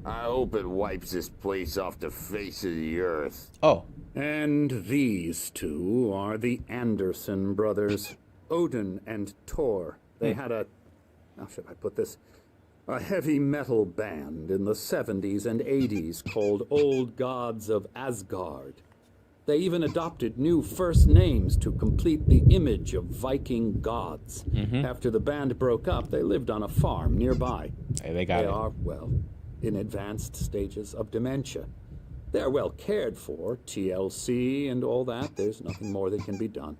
F: I hope it wipes this place off the face of the earth.
A: Oh.
C: And these two are the Anderson brothers, Odin and Thor. They had a, how should I put this? A heavy metal band in the 70s and 80s called Old Gods of Asgard. They even adopted new first names to complete the image of Viking gods. After the band broke up, they lived on a farm nearby.
A: Hey, they got it.
C: They are, well, in advanced stages of dementia. They're well cared for, TLC and all that. There's nothing more that can be done.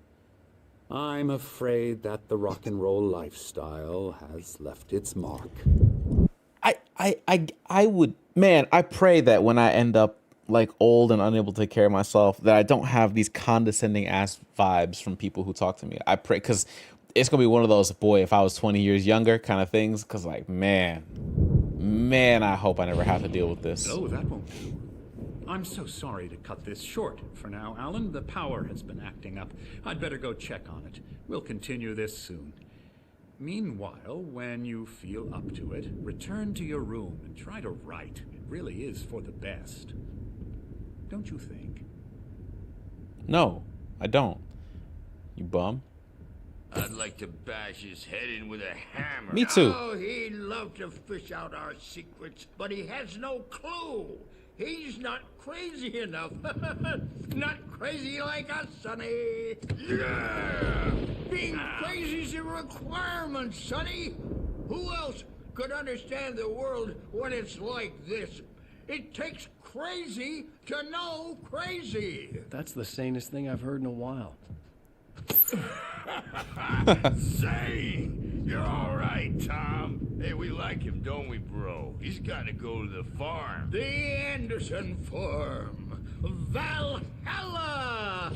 C: I'm afraid that the rock and roll lifestyle has left its mark.
A: I would, man, I pray that when I end up like old and unable to take care of myself, that I don't have these condescending ass vibes from people who talk to me. I pray, because it's gonna be one of those, boy, if I was 20 years younger kind of things. Because like, man, I hope I never have to deal with this.
G: No, that won't do. I'm so sorry to cut this short for now, Alan. The power has been acting up. I'd better go check on it. We'll continue this soon. Meanwhile, when you feel up to it, return to your room and try to write. It really is for the best. Don't you think?
A: No, I don't. You bum.
F: I'd like to bash his head in with a hammer.
A: Me too.
F: Oh, he'd love to fish out our secrets, but he has no clue. He's not crazy enough. Not crazy like us, Sonny. Yeah! Being crazy's a requirement, Sonny. Who else could understand the world when it's like this? It takes crazy to know crazy.
B: That's the sanest thing I've heard in a while.
F: Say, you're all right, Tom. Hey, we like him, don't we, bro? He's got to go to the farm. The Anderson farm. Valhalla!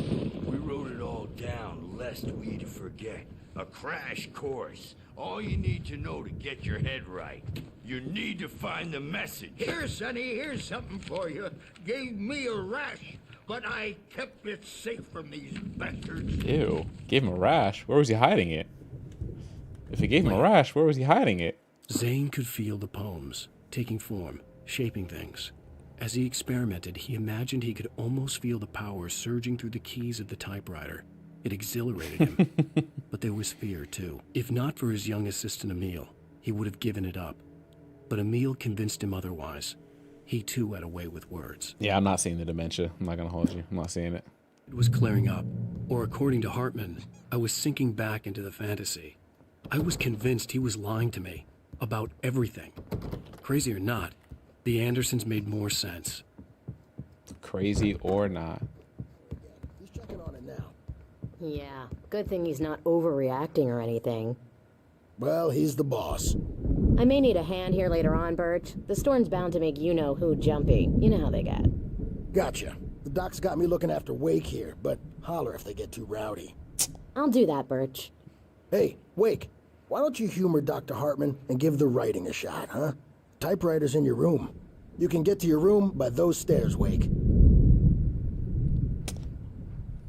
F: We wrote it all down, lest we forget. A crash course. All you need to know to get your head right. You need to find the message. Here, Sonny, here's something for you. Gave me a rash, but I kept it safe from these bastards.
A: Ew. Gave him a rash. Where was he hiding it? If he gave him a rash, where was he hiding it?
B: Zane could feel the poems, taking form, shaping things. As he experimented, he imagined he could almost feel the power surging through the keys of the typewriter. It exhilarated him. But there was fear, too. If not for his young assistant Emil, he would have given it up. but Emil convinced him otherwise. He too had a way with words.
A: Yeah, I'm not seeing the dementia. I'm not gonna hold you. I'm not seeing it.
B: It was clearing up, or according to Hartman, I was sinking back into the fantasy. I was convinced he was lying to me about everything. Crazy or not, the Andersons made more sense.
A: Crazy or not.
H: He's checking on it now.
I: Yeah, good thing he's not overreacting or anything.
H: Well, he's the boss.
I: I may need a hand here later on, Birch. The storm's bound to make you-know-who jumpy. You know how they get.
H: Gotcha. The doc's got me looking after Wake here, but holler if they get too rowdy.
I: I'll do that, Birch.
H: Hey, Wake, why don't you humor Dr. Hartman and give the writing a shot, huh? Typewriter's in your room. You can get to your room by those stairs, Wake.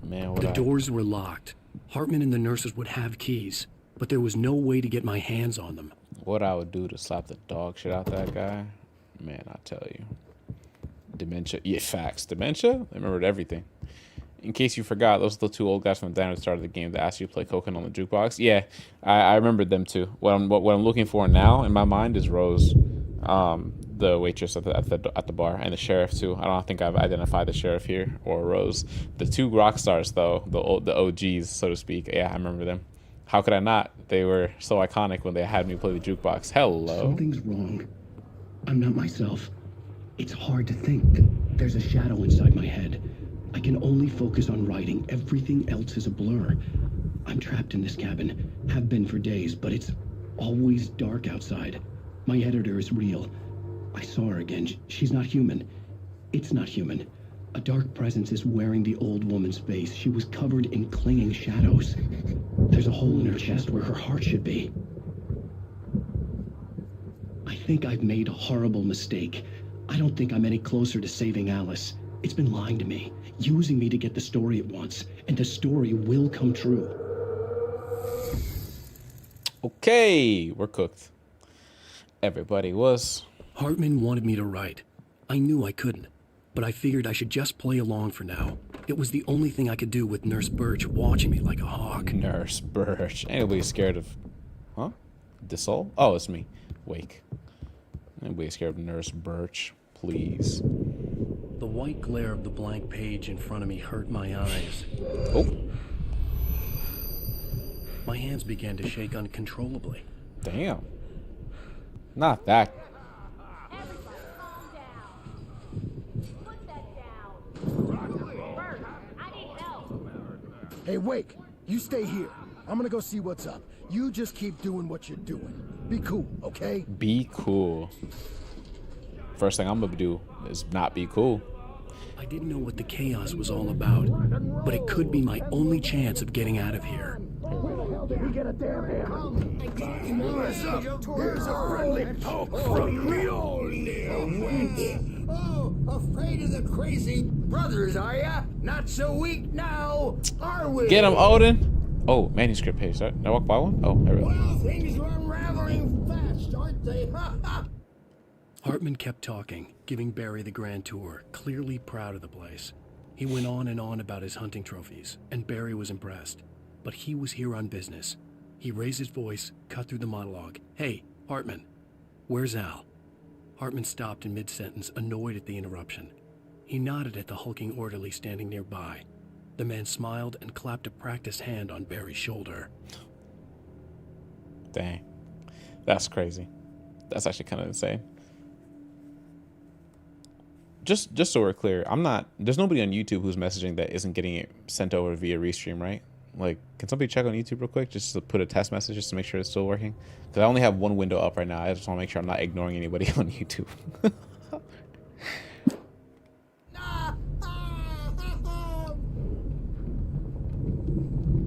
A: Man,
B: The doors were locked. Hartman and the nurses would have keys, but there was no way to get my hands on them.
A: what I would do to slap the dog shit out that guy, man, I tell you. Dementia. Yeah, facts. Dementia? I remembered everything. In case you forgot, those are the two old guys from the start of the game that asked you to play Coconut on the jukebox. Yeah, I remembered them too. What I'm looking for now in my mind is Rose, the waitress at the bar, and the sheriff too. I don't think I've identified the sheriff here or Rose. The two rock stars though, the OGs so to speak. Yeah, I remember them. How could I not? They were so iconic when they had me play the jukebox. Hello.
B: Something's wrong. I'm not myself. It's hard to think. There's a shadow inside my head. I can only focus on writing. Everything else is a blur. I'm trapped in this cabin. Have been for days, but it's always dark outside. My editor is real. I saw her again. She's not human. It's not human. A dark presence is wearing the old woman's face. She was covered in clinging shadows. There's a hole in her chest where her heart should be. I think I've made a horrible mistake. I don't think I'm any closer to saving Alice. It's been lying to me, using me to get the story it wants, and the story will come true.
A: Okay, we're cooked. Everybody was.
B: Hartman wanted me to write. I knew I couldn't, but I figured I should just play along for now. It was the only thing I could do with Nurse Birch watching me like a hawk.
A: Nurse Birch. Anybody scared of... Huh? Dissol? Oh, it's me. Wake. Anybody scared of Nurse Birch? Please.
B: The white glare of the blank page in front of me hurt my eyes.
A: Oh.
B: My hands began to shake uncontrollably.
A: Damn. Not that.
I: Everybody calm down. Put that down. Bert, I need help.
H: Hey, Wake, you stay here. I'm gonna go see what's up. You just keep doing what you're doing. Be cool, okay?
A: Be cool. First thing I'm gonna do is not be cool.
B: I didn't know what the chaos was all about, but it could be my only chance of getting out of here.
H: Where the hell did we get a damn hammer?
F: Here's a friendly poke from Mjolnir. Oh, afraid of the crazy brothers, are ya? Not so weak now, are we?
A: Get him, Odin. Oh, manuscript page. Did I walk by one? Oh, there we go.
F: Well, things are unraveling fast, aren't they? Ha ha!
B: Hartman kept talking, giving Barry the grand tour, clearly proud of the place. He went on and on about his hunting trophies, and Barry was impressed. But he was here on business. He raised his voice, cut through the monologue. Hey, Hartman, where's Al? Hartman stopped in mid-sentence, annoyed at the interruption. He nodded at the hulking orderly standing nearby. The man smiled and clapped a practiced hand on Barry's shoulder.
A: Dang. That's crazy. That's actually kind of insane. Just so we're clear, there's nobody on YouTube who's messaging that isn't getting it sent over via Restream, right? Like, can somebody check on YouTube real quick just to put a test message just to make sure it's still working? Because I only have one window up right now. I just want to make sure I'm not ignoring anybody on YouTube.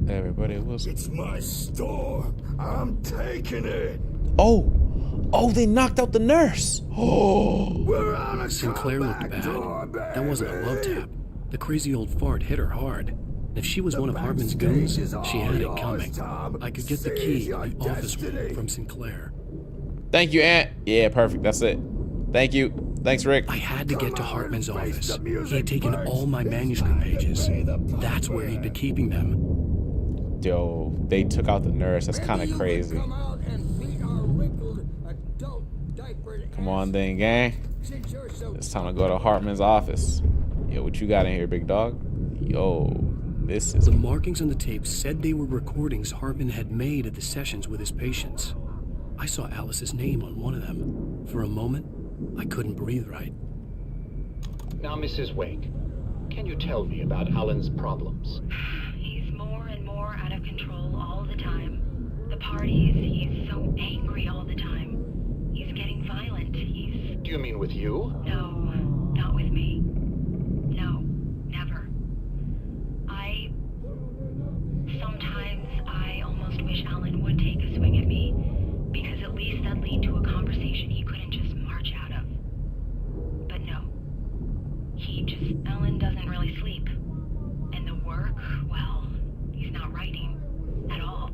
A: Everybody was...
F: It's my store. I'm taking it.
A: Oh, they knocked out the nurse. Oh,
F: We're on a
B: Sinclair looked
F: comeback
B: bad.
F: tour,
B: That wasn't a love
F: baby.
B: tap. The crazy old fart hit her hard. If she was one of Hartman's goons, she had it coming. I could get the key to the office room from Sinclair.
A: thank you, Aunt. Yeah, perfect. That's it. Thank you. Thanks, Rick.
B: I had to get to Hartman's office. He had taken all my manuscript pages. That's where he'd been keeping them.
A: Yo, they took out the nurse. That's kind of
F: Maybe you
A: crazy.
F: could come out and meet our wrinkled, adult, diapered
A: Come on then, gang. It's time to go to Hartman's office. Yo, what you got in here, big dog? Yo, this is...
B: The markings on the tape said they were recordings Hartman had made at the sessions with his patients. I saw Alice's name on one of them. For a moment, I couldn't breathe right.
C: Now, Mrs. Wake, can you tell me about Alan's problems?
J: He's more and more out of control all the time. The parties, he's so angry all the time. He's getting violent.
C: Do you mean with you?
J: No, not with me. No, never. Sometimes I almost wish Alan would take a swing at me, because at least that'd lead to a conversation he couldn't just march out of. But no. Alan doesn't really sleep. And the work, well, he's not writing at all.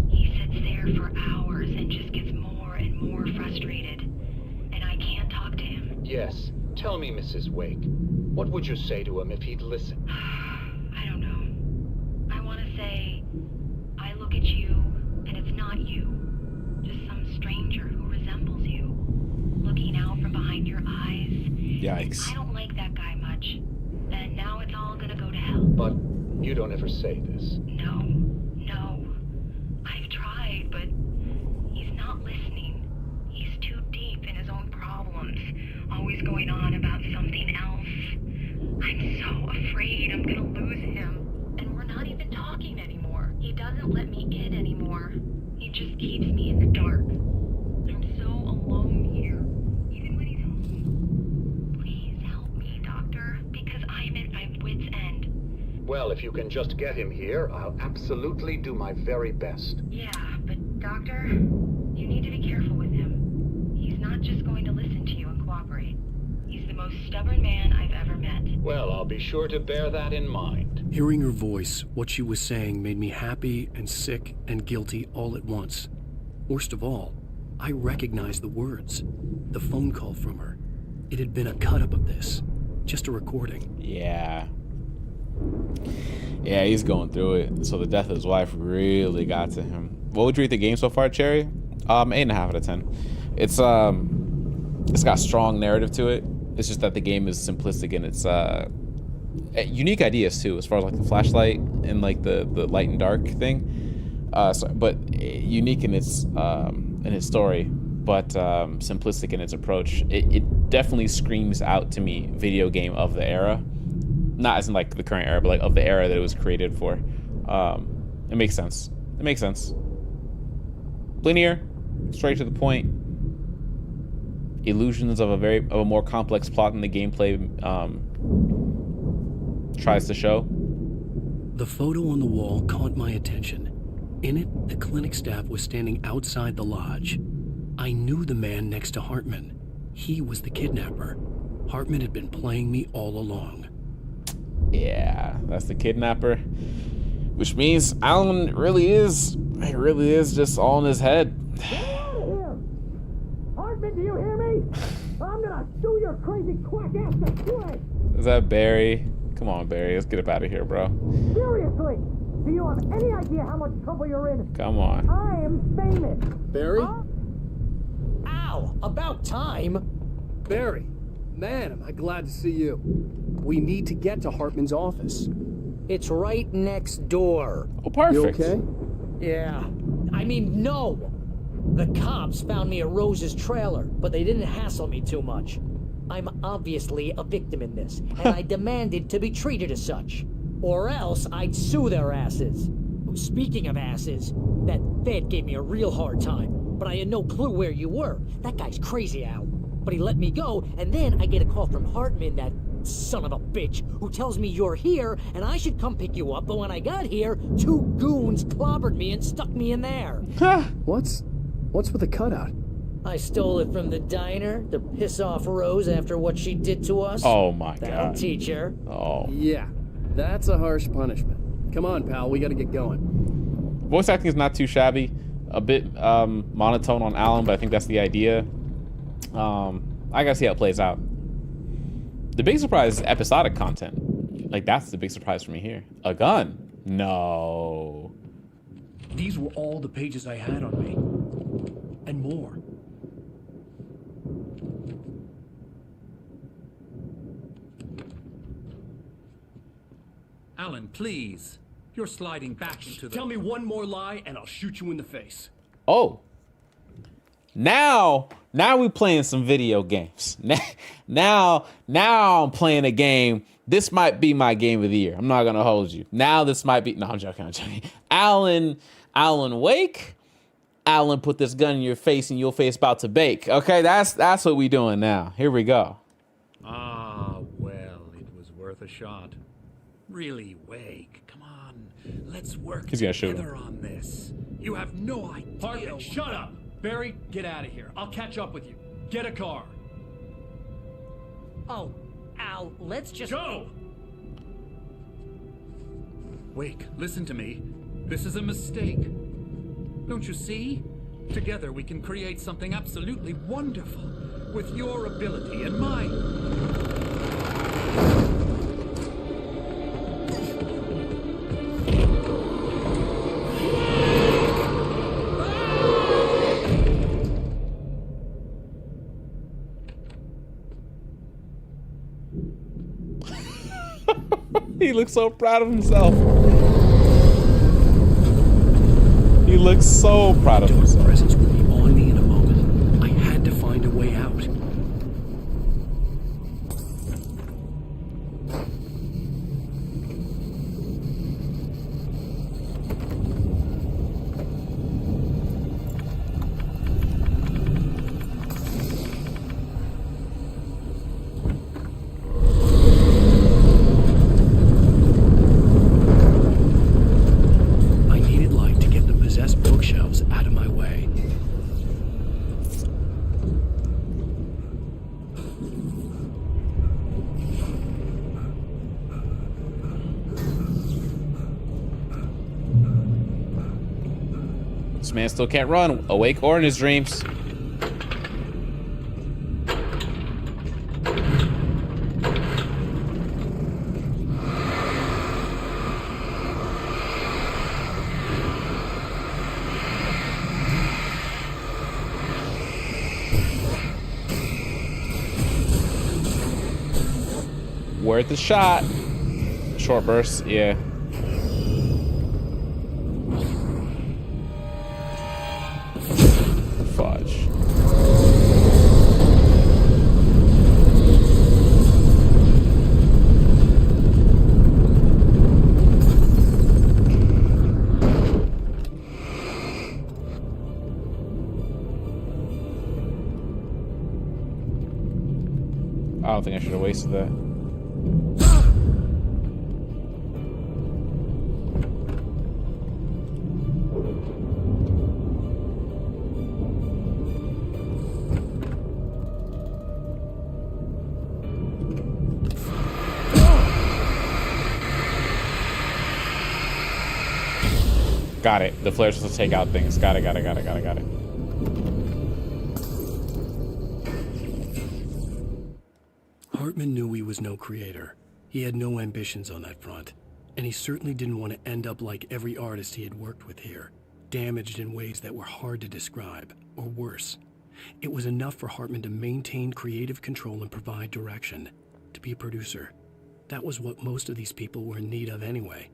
J: He sits there for hours and just gets more and more frustrated. And I can't talk to him.
C: Yes. Tell me, Mrs. Wake, what would you say to him if he'd listen?
J: I don't know. I want to say, I look at you, and it's not you. Just some stranger who resembles you. Looking out from behind your eyes.
A: Yikes.
J: I don't like that guy much. And now it's all gonna go to hell.
C: But you don't ever say this.
J: No. I've tried, but he's not listening. He's too deep in his own problems. Always going on about something else. I'm so afraid I'm gonna lose him. And we're not even talking anymore. He doesn't let me in anymore. He just keeps me in the dark. I'm so alone here, even when he's home. Please help me, Doctor, because I'm at my wit's end.
C: Well, if you can just get him here, I'll absolutely do my very best.
J: Yeah, but Doctor, you need to be careful with him. He's not just going to listen to you and cooperate. He's the most stubborn man I've ever met.
C: Well, I'll be sure to bear that in mind.
B: Hearing her voice, what she was saying made me happy and sick and guilty all at once. Worst of all, I recognized the words. The phone call from her. It had been a cut-up of this. Just a recording.
A: Yeah, he's going through it. So the death of his wife really got to him. What would you rate the game so far, Cherry? 8.5 out of 10. It's got strong narrative to it. It's just that the game is simplistic and it's unique ideas too, as far as like the flashlight and like the light and dark thing. But unique in its story, but simplistic in its approach. It definitely screams out to me video game of the era. Not as in like the current era, but like of the era that it was created for. It makes sense. Linear, straight to the point. Illusions of a more complex plot than the gameplay tries to show.
B: The photo on the wall caught my attention. In it, the clinic staff was standing outside the lodge. I knew the man next to Hartman. He was the kidnapper. Hartman had been playing me all along.
A: Yeah, that's the kidnapper. Which means Alan really is just all in his head.
D: Hartman, do you hear me? I'm gonna sue your crazy quack ass to play.
A: Is that Barry? Come on, Barry, let's get up out of here, bro.
D: Seriously, do you have any idea how much trouble you're in?
A: Come on.
D: I am famous.
H: Barry?
D: Ow, about time.
K: Barry, man, am I glad to see you. We need to get to Hartman's office.
D: It's right next door.
A: Oh, perfect.
K: You okay?
D: Yeah. I mean, no. The cops found me at Rose's trailer, but they didn't hassle me too much. I'm obviously a victim in this, and I demanded to be treated as such. Or else I'd sue their asses. Speaking of asses, that Fed gave me a real hard time, but I had no clue where you were. That guy's crazy, Al. But he let me go, and then I get a call from Hartman, that son of a bitch, who tells me you're here, and I should come pick you up, but when I got here, 2 goons clobbered me and stuck me in there.
K: What's with the cutout?
D: I stole it from the diner to piss off Rose after what she did to us.
A: Oh my
D: That'll
A: god.
D: teach her.
A: Oh.
K: Yeah, that's a harsh punishment. Come on, pal, we gotta get going.
A: Voice acting is not too shabby. A bit monotone on Alan, but I think that's the idea. I gotta see how it plays out. The big surprise is episodic content. Like, that's the big surprise for me here. A gun? No.
B: These were all the pages I had on me. And more.
G: Alan, please. You're sliding back into the...
K: Tell me one more lie and I'll shoot you in the face.
A: Oh. Now we playing some video games. Now I'm playing a game. This might be my game of the year. I'm not gonna hold you. Now this might be. No, I'm joking. Alan Wake. Alan put this gun in your face and your face about to bake. Okay, that's what we doing now. Here we go.
G: Ah, well, it was worth a shot. Really, Wake. Come on, let's work
A: He's gonna shoot
G: together
A: him.
G: on this. You have no idea.
K: Hartman, shut up! Barry, get out of here. I'll catch up with you. Get a car.
D: Oh, Al, let's just...
K: Go!
G: Wake, listen to me. This is a mistake. Don't you see? Together we can create something absolutely wonderful. With your ability and mine.
A: He looks so proud of himself. He looks so proud of himself.
B: Dark presence would be on me in a moment. I had to find a way out. I needed light to get the possessed bookshelves out of my way.
A: This man still can't run, awake or in his dreams. Worth a shot. Short burst, yeah. Fudge. I don't think I should have wasted that. Got it. The flare's supposed to take out things. Got it.
B: Hartman knew he was no creator. He had no ambitions on that front. And he certainly didn't want to end up like every artist he had worked with here, damaged in ways that were hard to describe, or worse. It was enough for Hartman to maintain creative control and provide direction, to be a producer. That was what most of these people were in need of anyway.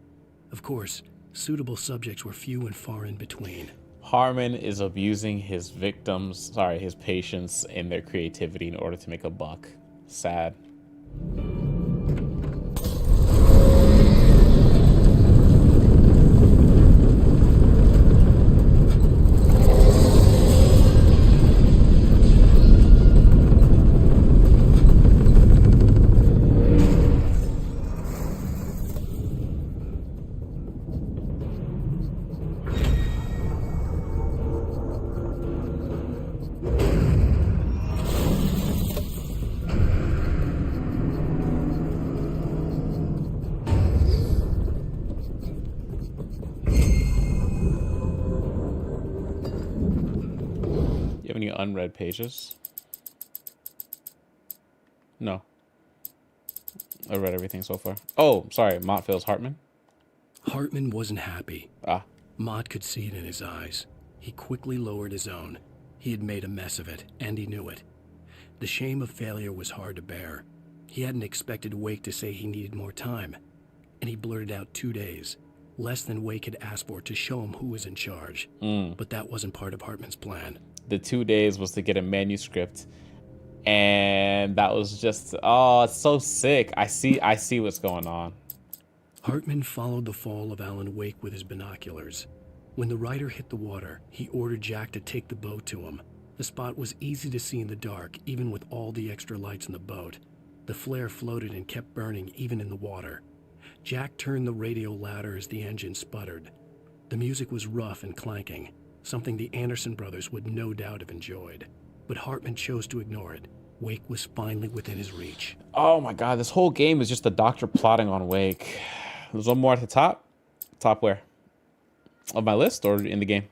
B: Of course, suitable subjects were few and far in between.
A: Harmon is abusing his his patients and their creativity in order to make a buck. Sad. Any unread pages? No. I read everything so far. Oh, sorry. Mott feels Hartman.
B: Hartman wasn't happy.
A: Ah.
B: Mott could see it in his eyes. He quickly lowered his own. He had made a mess of it, and he knew it. The shame of failure was hard to bear. He hadn't expected Wake to say he needed more time. and he blurted out 2 days, less than Wake had asked for to show him who was in charge. But that wasn't part of Hartman's plan.
A: The 2 days was to get a manuscript, and that was just, oh, it's so sick. I see what's going on.
B: Hartman followed the fall of Alan Wake with his binoculars. When the rider hit the water, he ordered Jack to take the boat to him. The spot was easy to see in the dark, even with all the extra lights in the boat. The flare floated and kept burning even in the water. Jack turned the radio louder as the engine sputtered. The music was rough and clanking, something the Anderson brothers would no doubt have enjoyed. But Hartman chose to ignore it. Wake was finally within his reach.
A: Oh my god, this whole game is just the doctor plotting on Wake. There's one more at the top. Top where? Of my list or in the game?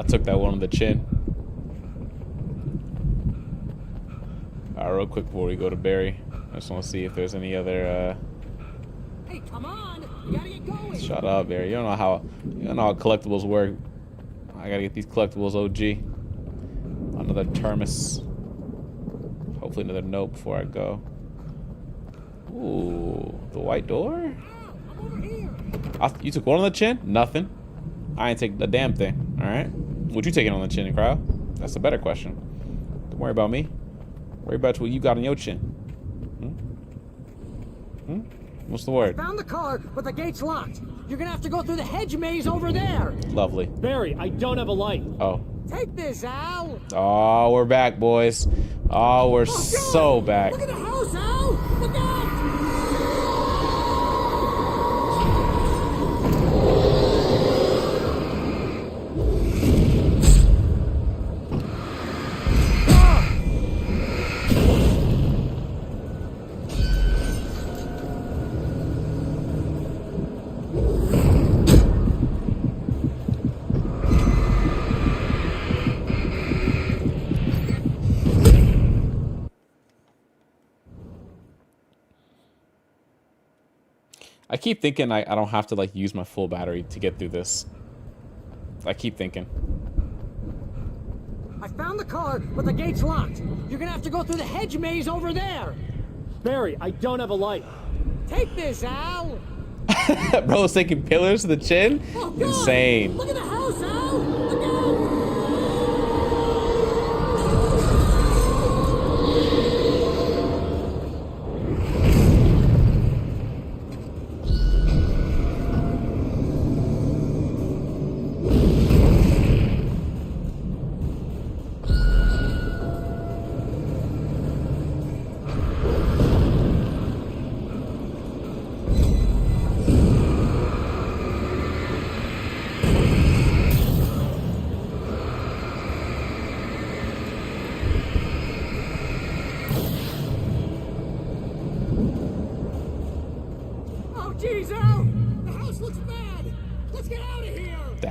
A: Took that one on the chin. Alright, real quick before we go to Barry, I just want to see if there's any other
D: Hey, come on! You gotta get going!
A: Shut up, Barry. You don't know how collectibles work. I gotta get these collectibles OG. Another Terminus. Hopefully another note before I go. Ooh, the white door?
D: I'm over here!
A: You took one on the chin? Nothing. I ain't take the damn thing. Alright. What you taking on the chin, crowd? That's a better question. Don't worry about me. Worry about what you got on your chin. What's the word?
D: Found the car, but the gate's locked. You're gonna have to go through the hedge maze over there.
A: Lovely.
K: Barry, I don't have a light.
A: Oh.
D: Take this, Al.
A: Oh, we're back, boys. Oh, we're so back.
D: Look at the house, Al. Look out!
A: I keep thinking I don't have to like use my full battery to get through this. I keep thinking.
D: I found the car, but the gate's locked. You're gonna have to go through the hedge maze over there.
K: Barry, I don't have a light.
D: Take this, Al.
A: Bro's taking pillars to the chin?
D: Oh,
A: insane.
D: Look at the house, Al. Look out.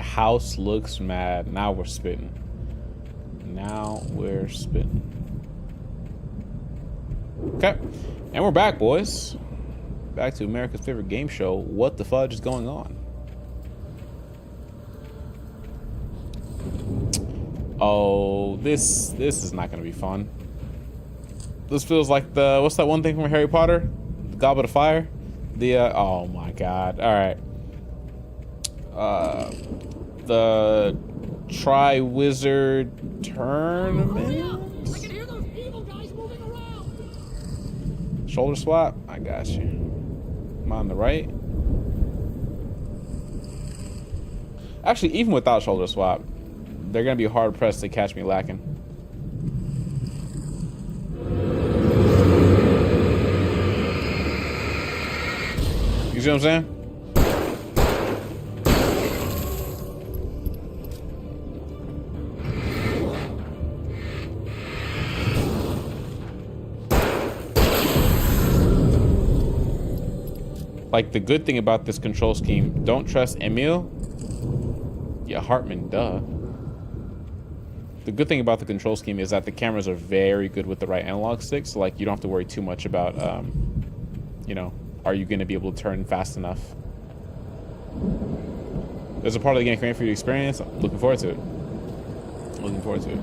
A: House looks mad. Now we're spitting. Now we're spitting. Okay. And we're back, boys. Back to America's favorite game show. What the fudge is going on? Oh, this is not gonna be fun. This feels like the what's that one thing from Harry Potter? The Goblet of Fire? The oh my god. Alright. The Tri-Wizard Tournament?
D: I can hear those evil guys moving around.
A: Shoulder swap? I got you. Am I on the right? Actually, even without shoulder swap, they're gonna be hard pressed to catch me lacking. You see what I'm saying? Like, the good thing about this control scheme, don't trust Emil. Yeah, Hartman, duh. The good thing about the control scheme is that the cameras are very good with the right analog stick, so like you don't have to worry too much about, you know, are you going to be able to turn fast enough? There's a part of the game coming for you to experience. I'm looking forward to it. Looking forward to it.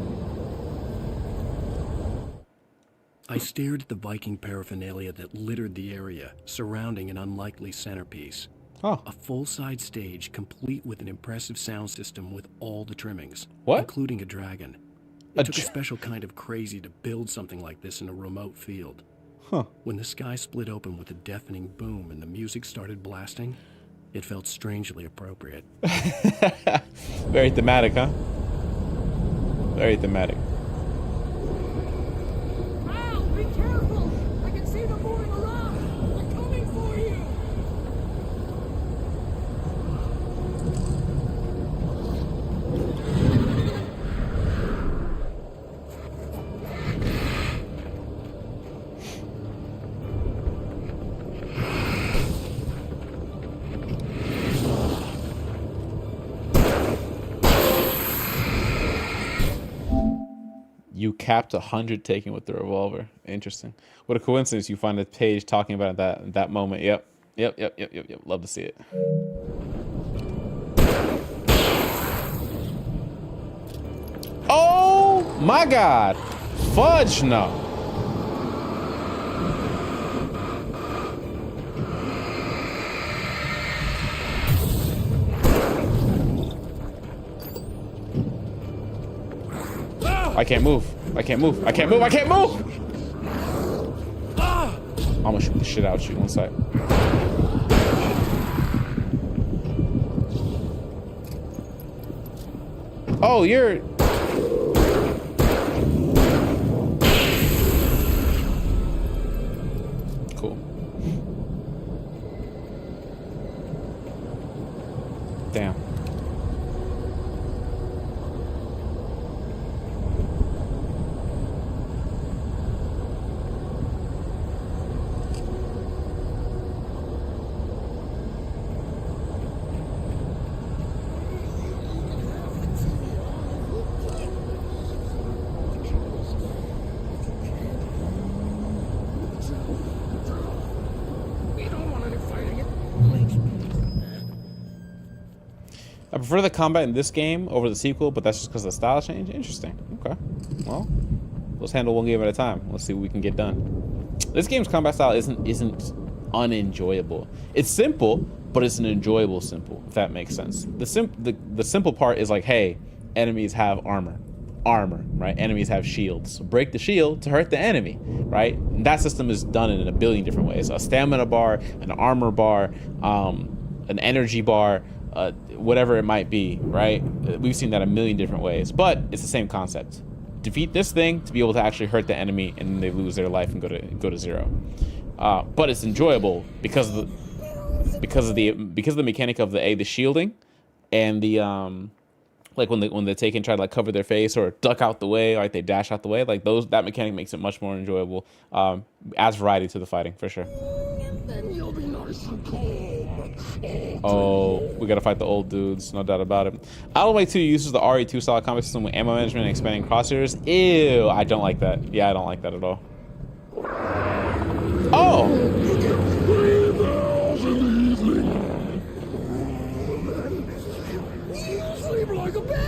B: I stared at the Viking paraphernalia that littered the area, surrounding an unlikely centerpiece.
A: Oh.
B: A full-size stage complete with an impressive sound system with all the trimmings.
A: What?
B: Including a dragon. It took a special kind of crazy to build something like this in a remote field.
A: Huh.
B: When the sky split open with a deafening boom and the music started blasting, it felt strangely appropriate.
A: Very thematic, huh? Very thematic.
L: Al, be careful! I can see them moving around! They're coming for you!
A: You capped 100 taken with the revolver. Interesting. What a coincidence you find a page talking about that moment. Yep. Love to see it. Oh my God. Fudge no. I can't move. I can't move. I can't move. I can't move. I'm gonna shoot the shit out you. One sec. Oh, you're. Cool. Damn. I prefer the combat in this game over the sequel, but that's just because of the style change. Interesting. Okay. Well, let's handle one game at a time. Let's see what we can get done. This game's combat style isn't unenjoyable. It's simple, but it's an enjoyable simple, if that makes sense. The simple part is like, hey, enemies have armor, right? Enemies have shields. So break the shield to hurt the enemy, right? And that system is done in a billion different ways. A stamina bar, an armor bar, an energy bar, whatever it might be, right? We've seen that a million different ways, but it's the same concept. Defeat this thing to be able to actually hurt the enemy, and then they lose their life and go to zero. But it's enjoyable because of the mechanic of the shielding and the like when they take and try to like cover their face or duck out the way, like they dash out the way, like that mechanic makes it much more enjoyable. Adds variety to the fighting for sure.
L: Then you'll be nice and cold.
A: Oh, we gotta fight the old dudes, no doubt about it. Alan Wake 2 uses the RE2 style combat system with ammo management and expanding crosshairs. Ew, I don't like that. Yeah, I don't like that at all. Oh!
L: You sleep like a baby!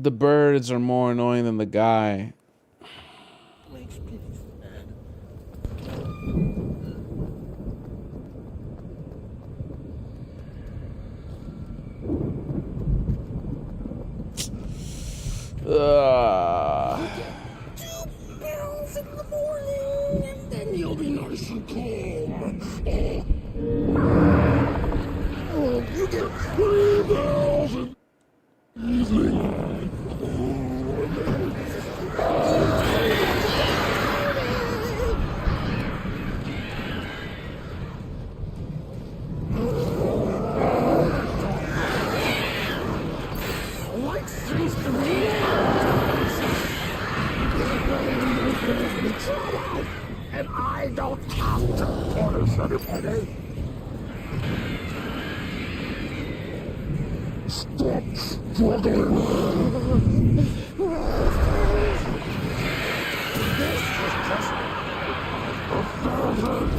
A: The birds are more annoying than the guy.
H: Makes me sad. $2 in the morning, and then you'll be nice and calm. Oh, you get $3 evening. Like seems to me. And I don't have to punish anybody. Stop struggling. This is just a thousand.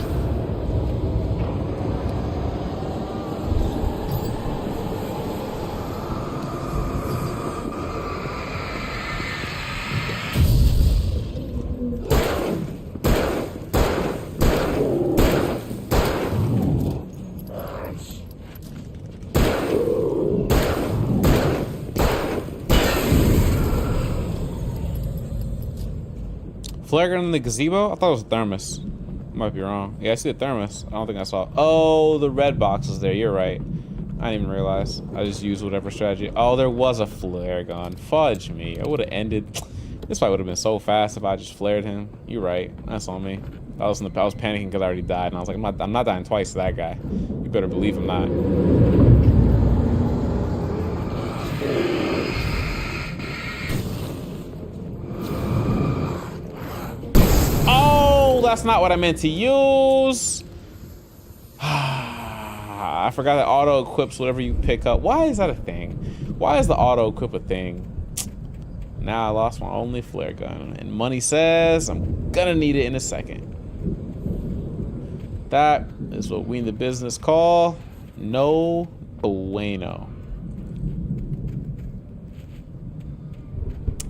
A: Flare gun in the gazebo? I thought it was a thermos. Might be wrong. Yeah, I see the thermos. I don't think I saw. Oh, the red box is there. You're right. I didn't even realize. I just used whatever strategy. Oh, there was a flare gun. Fudge me. I would have ended. This fight would have been so fast if I just flared him. You're right. That's on me. I was panicking because I already died, and I was like, I'm not dying twice to that guy. You better believe I'm not. Oh, that's not what I meant to use. I forgot that auto equips whatever you pick up. Why is that a thing? Why is the auto equip a thing? Now I lost my only flare gun, and money says I'm gonna need it in a second. That is what we in the business call no bueno.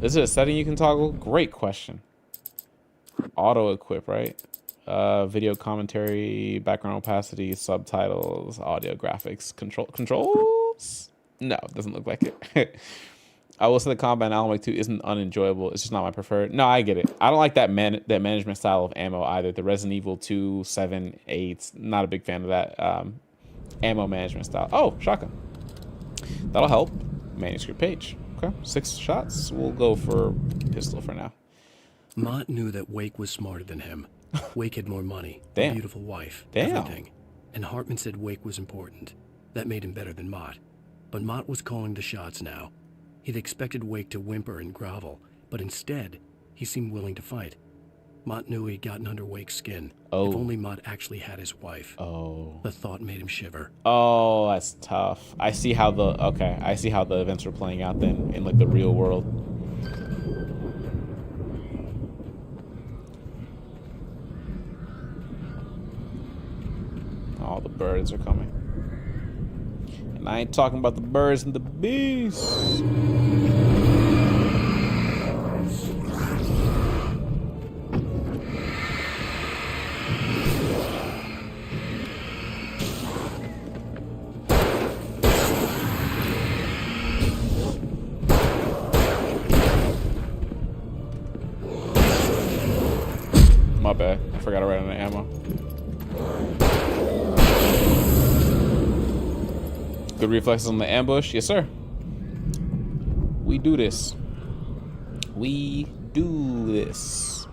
A: Is it a setting you can toggle? Great question. Auto equip, right? Video commentary, background opacity, subtitles, audio graphics, controls? No, it doesn't look like it. I will say the combat in Alan Wake 2 isn't unenjoyable. It's just not my preferred. No, I get it. I don't like that management style of ammo either. The Resident Evil 2, 7, 8, not a big fan of that ammo management style. Oh, shotgun. That'll help. Manuscript page. Okay, 6 shots. We'll go for pistol for now.
B: Mott knew that Wake was smarter than him. Wake had more money, a
A: Damn.
B: beautiful wife,
A: Damn.
B: everything. And Hartman said Wake was important. That made him better than Mott. But Mott was calling the shots now. He'd expected Wake to whimper and grovel, but instead, he seemed willing to fight. Mott knew he'd gotten under Wake's skin.
A: Oh.
B: If only Mott actually had his wife.
A: Oh.
B: The thought made him shiver.
A: Oh, that's tough. I see how the events are playing out then in like the real world. All the birds are coming. And I ain't talking about the birds and the bees. My bad. I forgot to write on the ammo. Good reflexes on the ambush. Yes, sir. We do this. We do this.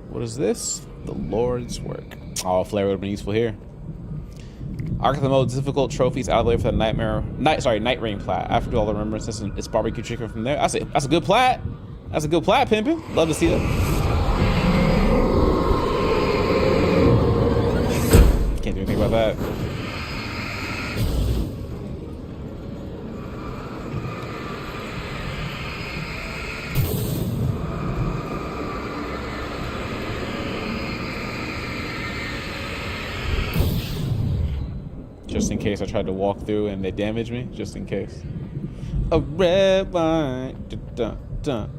A: What is this? The Lord's work. Oh, flare would have been useful here. Arkham mode difficult trophies out of the way for the night rain plat. After all the remembrances, it's barbecue chicken from there. That's a good plat. That's a good plat, pimpin'. Love to see that. Can't do anything about that. Just in case I tried to walk through and they damaged me, just in case. A red wine. Dun, dun, dun.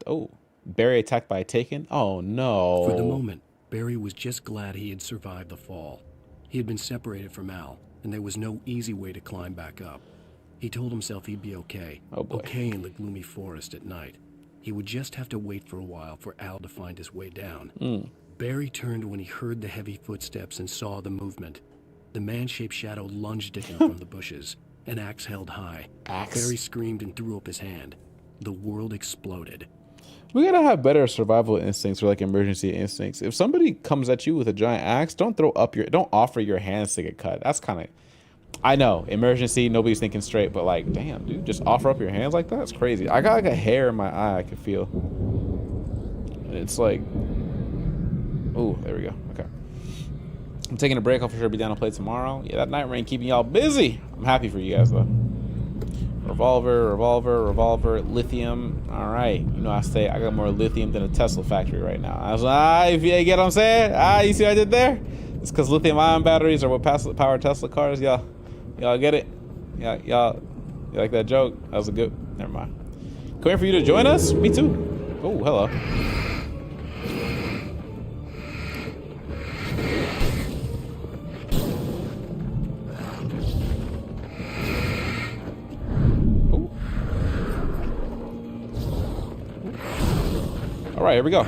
A: Oh, Barry attacked by a Taken? Oh, no.
B: For the moment, Barry was just glad he had survived the fall. He had been separated from Al, and there was no easy way to climb back up. He told himself he'd be okay.
A: Oh, boy.
B: Okay in the gloomy forest at night. He would just have to wait for a while for Al to find his way down. Barry turned when he heard the heavy footsteps and saw the movement. The man-shaped shadow lunged at him from the bushes, an axe held high.
A: Axe?
B: Barry screamed and threw up his hand. The world exploded.
A: We gotta have better survival instincts or like emergency instincts. If somebody comes at you with a giant axe, don't offer your hands to get cut. That's kind of, I know, emergency, nobody's thinking straight, but like, damn, dude, just offer up your hands like that? It's crazy. I got like a hair in my eye I can feel. And it's like, oh, there we go. Okay. I'm taking a break. I'll for sure be down to play tomorrow. Yeah, that night rain keeping y'all busy. I'm happy for you guys though. Revolver, lithium. All right. You know, I got more lithium than a Tesla factory right now. I was like, if you get what I'm saying? You see what I did there? It's because lithium ion batteries are what power Tesla cars. Y'all get it? Y'all like that joke? That was a good, never mind. Come here for you to join us? Me too. Oh, hello. All right, here we go.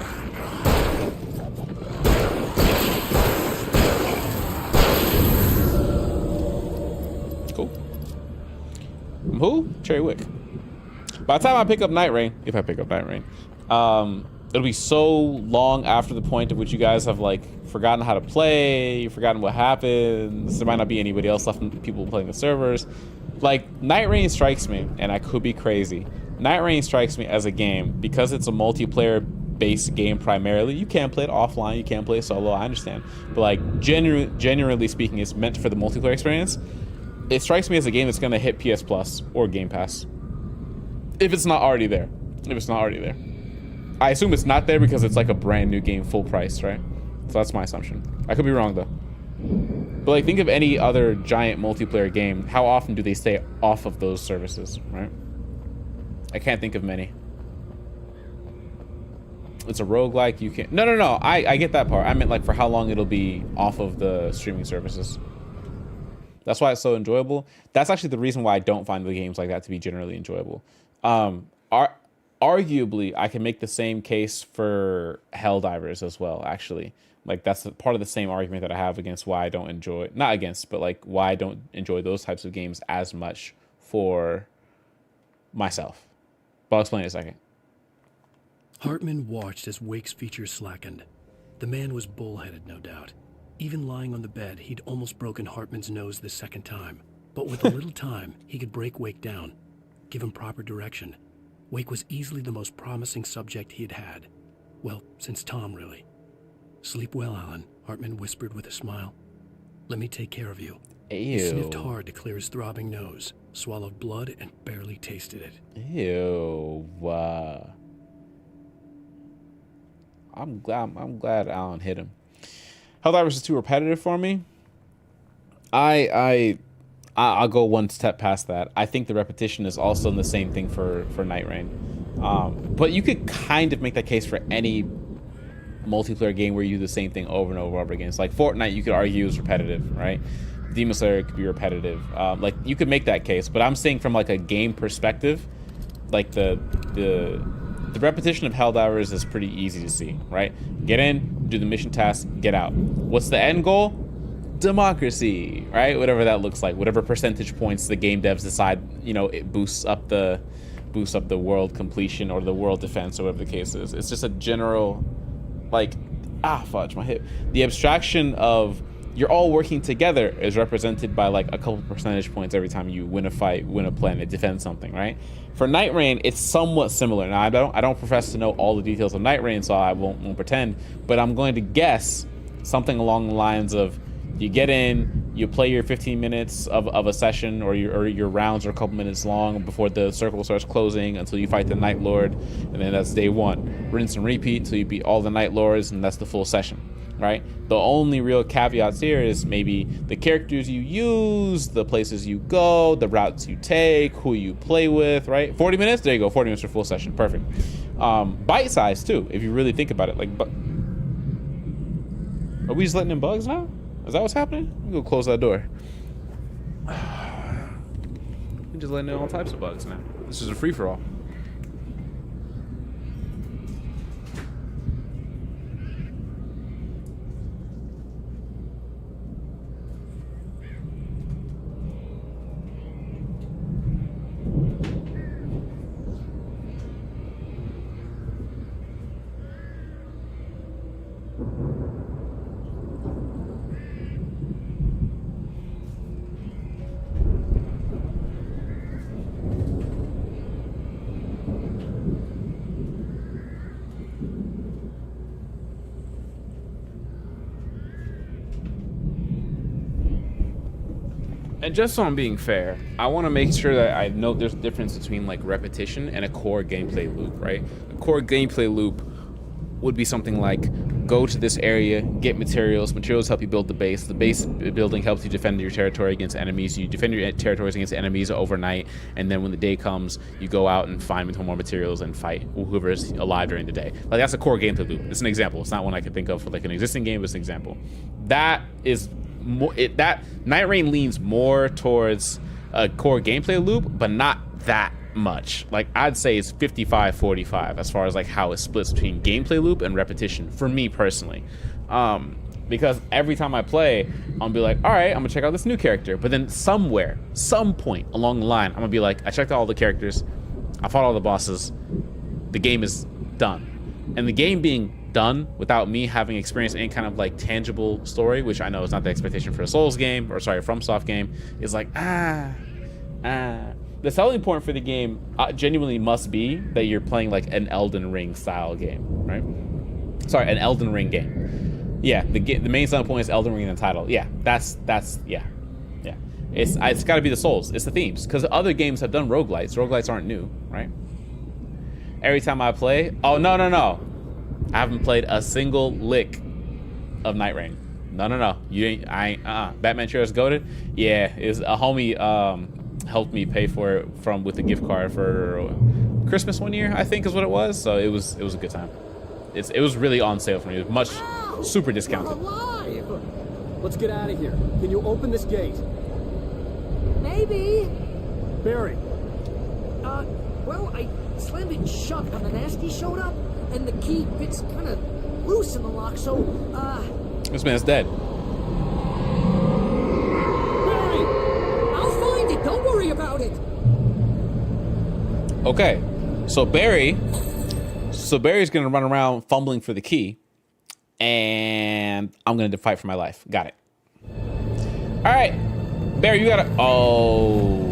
A: Cool. I'm who? Cherry Wick. By the time I pick up Night Rain, if I pick up Night Rain, it'll be so long after the point at which you guys have like forgotten how to play, forgotten what happens. There might not be anybody else left, people playing the servers. Like, Night Rain strikes me, and I could be crazy. Night Rain strikes me as a game because it's a multiplayer based game primarily. You can play it offline, you can play it solo, I understand, but like genuinely speaking, it's meant for the multiplayer experience. It strikes me as a game that's going to hit PS Plus or Game Pass if it's not already there. I assume it's not there because it's like a brand new game, full price, right? So that's my assumption. I could be wrong though. But like, think of any other giant multiplayer game. How often do they stay off of those services, right? I can't think of many. It's a roguelike. You can't. No. I get that part. I meant like for how long it'll be off of the streaming services. That's why it's so enjoyable. That's actually the reason why I don't find the games like that to be generally enjoyable. Arguably, I can make the same case for Helldivers as well, actually. Like, that's part of the same argument that I have against why I don't enjoy, not against, but like why I don't enjoy those types of games as much for myself. But I'll explain in a second.
B: Hartman watched as Wake's features slackened. The man was bullheaded, no doubt. Even lying on the bed, he'd almost broken Hartman's nose the second time. But with a little time, he could break Wake down, give him proper direction. Wake was easily the most promising subject he had had. Well, since Tom, really. Sleep well, Alan, Hartman whispered with a smile. Let me take care of you.
A: Ew.
B: He sniffed hard to clear his throbbing nose, swallowed blood, and barely tasted it.
A: Ew. I'm glad Alan hit him. Helldivers is too repetitive for me. I'll go one step past that. I think the repetition is also the same thing for Night Rain. But you could kind of make that case for any multiplayer game where you do the same thing over and over again. It's like Fortnite, you could argue is repetitive, right? Demon Slayer could be repetitive. Like, you could make that case, but I'm saying from like a game perspective, like the repetition of Helldivers is pretty easy to see, right? Get in, do the mission task, get out. What's the end goal? Democracy, right? Whatever that looks like, whatever percentage points the game devs decide, you know, it boosts up the world completion or the world defense or whatever the case is. It's just a general, like, fudge, my hip. The abstraction of you're all working together is represented by like a couple percentage points every time you win a fight, win a planet, defend something, right? For Night Rain, it's somewhat similar. Now, I don't profess to know all the details of Night Rain, so I won't pretend, but I'm going to guess something along the lines of you get in, you play your 15 minutes of a session, or your rounds are a couple minutes long before the circle starts closing until you fight the Night Lord, and then that's day one. Rinse and repeat until you beat all the Night Lords, and that's the full session. right? The only real caveats here is maybe the characters you use, the places you go, the routes you take, who you play with, right? 40 minutes, there you go, 40 minutes for full session, perfect. Bite size too, if you really think about it. Like, but are we just letting in bugs now? Is that what's happening? Let me go close that door. We're just letting in all types of bugs now. This is a free-for-all. And just so I'm being fair, I want to make sure that I know there's a difference between like repetition and a core gameplay loop, right? A core gameplay loop would be something like go to this area, get materials. Materials help you build the base. The base building helps you defend your territory against enemies. You defend your territories against enemies overnight, and then when the day comes, you go out and find more materials and fight whoever's alive during the day. Like that's a core gameplay loop. It's an example. It's not one I could think of for like an existing game, but it's an example. That is more, that Night Rain leans more towards a core gameplay loop, but not that much. Like I'd say it's 55-45 as far as like how it splits between gameplay loop and repetition for me personally. Because every time I play, I'll be like, all right, I'm gonna check out this new character, but then somewhere, some point along the line, I'm gonna be like, I checked out all the characters, I fought all the bosses, the game is done. And the game being done without me having experienced any kind of like tangible story, which I know is not the expectation for a Souls game, or sorry, a FromSoft game, is like, the selling point for the game genuinely must be that you're playing like an Elden Ring style game, right? Sorry, an Elden Ring game. Yeah, the main selling point is Elden Ring in the title. Yeah, that's yeah. It's got to be the Souls. It's the themes, because other games have done roguelites. Roguelites aren't new, right? Every time I play, oh no, I haven't played a single lick of Night Rain. No, you ain't. Batman Cheers goated. Yeah, is a homie helped me pay for it with a gift card for Christmas one year, I think is what it was. So it was a good time. It was really on sale for me. It was super discounted.
K: Alive! Let's get out of here. Can you open this gate?
D: Maybe.
K: Barry.
D: Well, I slammed it shut when the nasty showed up, and the key fits kind of loose in the lock, so,
A: This man's dead.
D: Barry! I'll find it, don't worry about it!
A: Okay, so Barry's gonna run around fumbling for the key, and I'm gonna fight for my life. Got it. All right, Barry, you gotta. Oh.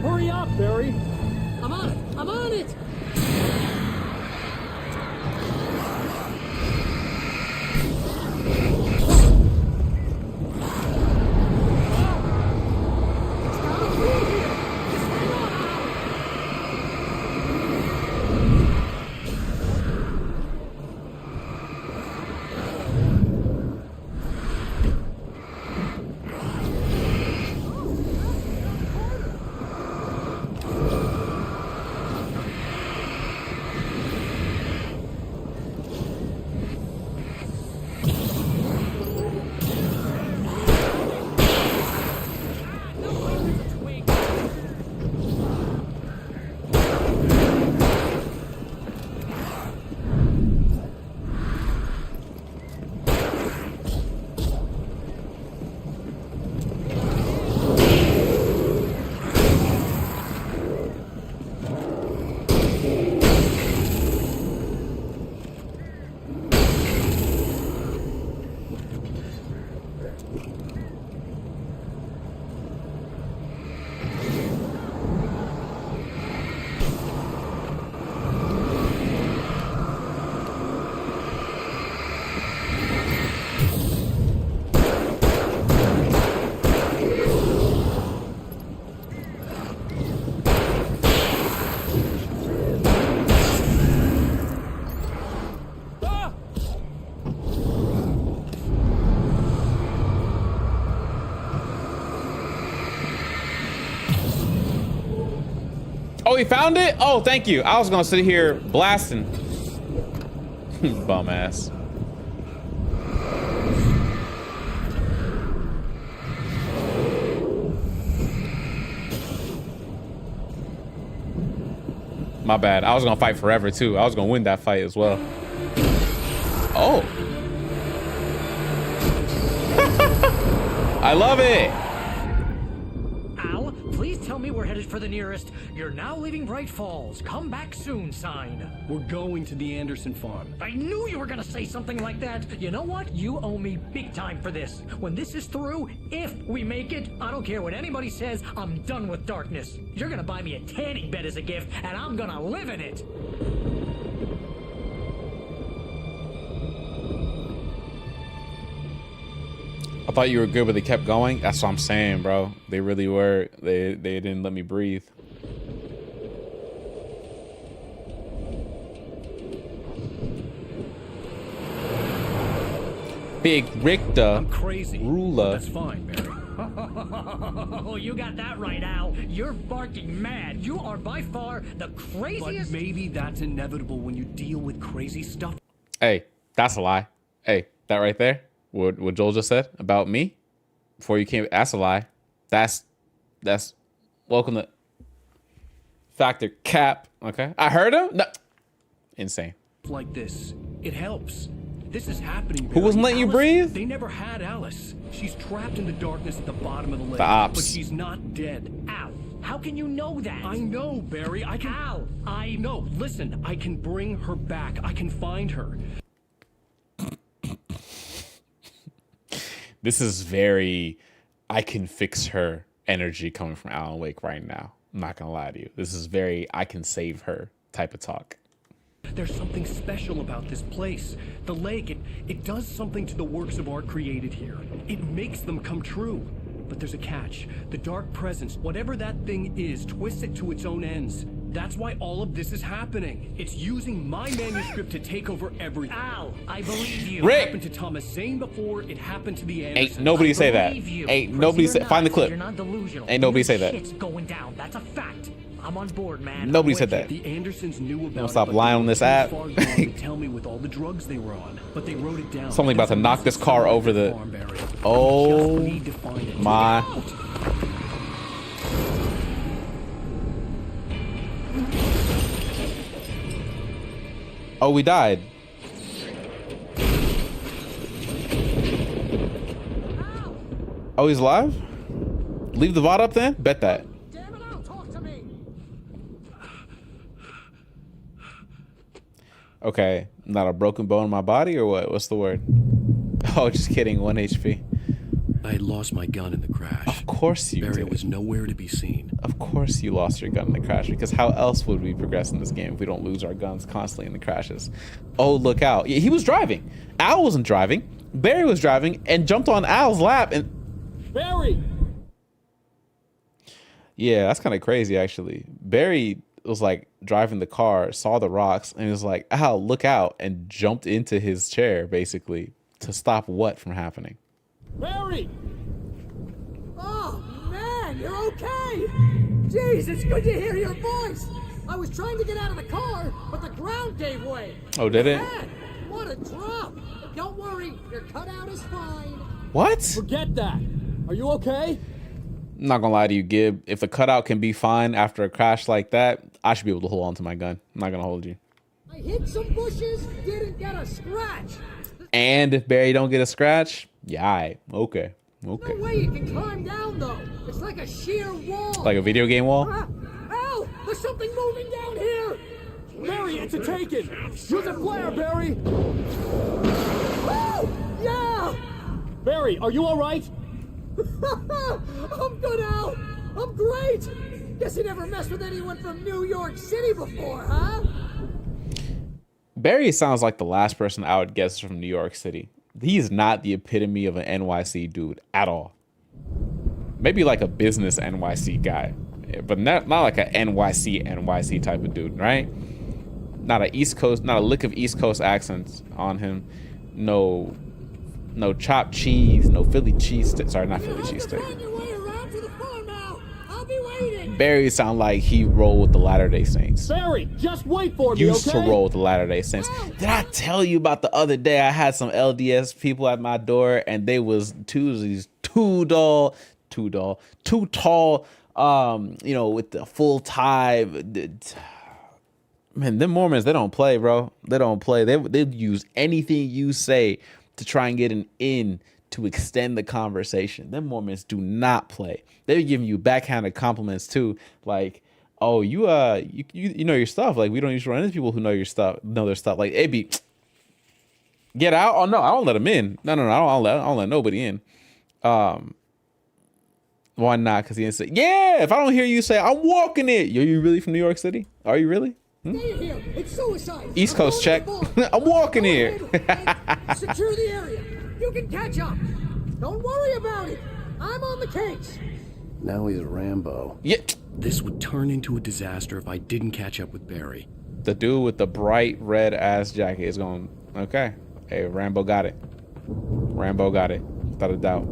K: Hurry up, Barry.
D: I'm on it!
A: Oh, he found it? Oh, thank you. I was gonna sit here blasting. Bum ass. My bad. I was gonna fight forever too. I was gonna win that fight as well. Oh. I love it.
D: Al, please tell me we're headed for the nearest "You're now leaving Bright Falls. Come back soon" sign.
K: We're going to the Anderson farm.
D: I knew you were gonna say something like that. You know what? You owe me big time for this. When this is through, if we make it, I don't care what anybody says, I'm done with darkness. You're gonna buy me a tanning bed as a gift, and I'm gonna live in it.
A: I thought you were good, but they kept going. That's what I'm saying, bro. They really were. They didn't let me breathe. Big Richter.
K: I'm crazy.
A: Ruler.
K: That's fine, Barry.
D: Oh, you got that right, Al. You're barking mad. You are by far the craziest.
K: But maybe that's inevitable when you deal with crazy stuff.
A: Hey, that's a lie. Hey, that right there. What Joel just said about me before you came. That's a lie. That's welcome to Factor Cap. Okay, I heard him. No. Insane.
K: Like this, it helps. This is happening, Barry.
A: Who wasn't letting you breathe?
K: They never had Alice. She's trapped in the darkness at the bottom of the lake.
A: The ops.
K: But she's not dead.
D: Al, how can you know that?
K: I know, Barry. I can.
D: Al,
K: I know. Listen, I can bring her back. I can find her.
A: This is very I can fix her energy coming from Alan Wake right now. I'm not gonna lie to you. This is very I can save her type of talk.
K: There's something special about this place. The lake, it does something to the works of art created here. It makes them come true. But there's a catch. The dark presence, whatever that thing is, twists it to its own ends. That's why all of this is happening. It's using my manuscript to take over everything.
D: Al, I believe you.
K: It happened to Thomas Zane before, it happened to the Andersons.
A: Ain't nobody say that. Ain't nobody say. Find the clip.
D: You're not delusional.
A: Ain't nobody say that.
D: Shit's going down. That's a fact. I'm on board, man.
A: Nobody said that.
K: The Andersons knew about
A: Don't stop lying on this
K: it,
A: app.
K: but they went too far gone to tell me with all the drugs they were on, but they wrote it down.
A: Something about to knock this car over the. Oh my. Oh, we died. Oh, he's alive? Leave the VOD up then? Bet that.
L: Damn it, Al, talk to me.
A: Okay, not a broken bone in my body or what? What's the word? Oh, just kidding. 1 HP.
B: I had lost my gun in the crash.
A: Of course you
B: Barry
A: did.
B: was nowhere to be seen.
A: Of course you lost your gun in the crash, because how else would we progress in this game if we don't lose our guns constantly in the crashes? Oh, look out. Yeah, he was driving. Al wasn't driving. Barry was driving and jumped on Al's lap and...
K: Barry!
A: Yeah, that's kind of crazy, actually. Barry was like driving the car, saw the rocks, and was like, Al, look out, and jumped into his chair, basically, to stop what from happening?
L: Barry! Oh, man, you're okay! Jeez, it's good to hear your voice! I was trying to get out of the car, but the ground gave way.
A: Oh, did it?
L: Man, what a drop! Don't worry, your cutout is fine.
A: What?
K: Forget that. Are you okay?
A: I'm not gonna lie to you, Gib. If the cutout can be fine after a crash like that, I should be able to hold on to my gun. I'm not gonna hold you.
L: I hit some bushes, didn't get a scratch.
A: And if Barry don't get a scratch, yeah, aight. Okay. Okay.
L: No way you can climb down, though. It's like a sheer wall.
A: Like a video game wall?
L: Al, there's something moving down here.
K: Barry, it's a taken! Use a flare, Barry!
L: Oh, yeah!
K: Barry, are you alright?
L: I'm good, Al. I'm great. Guess you never messed with anyone from New York City before, huh?
A: Barry sounds like the last person I would guess from New York City. He's not the epitome of an NYC dude at all. Maybe like a business NYC guy, but not like a NYC type of dude, right? Not a East Coast, not a lick of East Coast accents on him. No chopped cheese, no Philly cheese steak. Sorry, not Philly cheese steak.
L: Find your way around to the farm now. I'll be waiting.
A: Barry sound like he rolled with the Latter-day Saints.
L: Barry, just wait for me,
A: Used
L: okay?
A: to roll with the Latter-day Saints. Did I tell you about the other day I had some LDS people at my door and they was too tall, you know, with the full tie. Man, them Mormons, they don't play, bro. They don't play. They use anything you say to try and get an in to extend the conversation. Them Mormons do not play. They're giving you backhanded compliments too, like, "Oh, you know your stuff." Like, we don't usually run into people who know your stuff, know their stuff. Like, "Hey, B, get out!" "Oh no, I don't let them in." No, I don't let nobody in. Why not? Because he didn't say, "Yeah." If I don't hear you say, "I'm walking it," are you really from New York City? Are you really?
L: Stay here. It's suicide.
A: East Coast check. I'm walking here.
L: Secure the area. You can catch up. Don't worry about it. I'm on the case.
B: Now he's Rambo.
A: Yeah.
B: This would turn into a disaster if I didn't catch up with Barry.
A: The dude with the bright red ass jacket is going, okay. Hey, Rambo got it. Rambo got it. Without a doubt.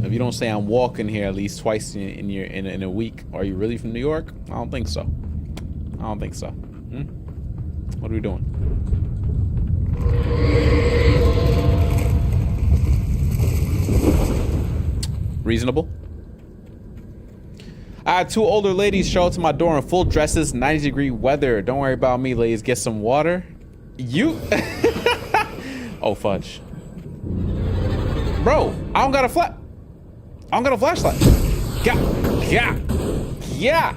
A: If you don't say I'm walking here at least twice in a week, are you really from New York? I don't think so. I don't think so. What are we doing? Reasonable. I had 2 older ladies show up to my door in full dresses, 90-degree weather. Don't worry about me, ladies. Get some water. You. Oh, fudge. Bro, I don't got a flashlight. Yeah.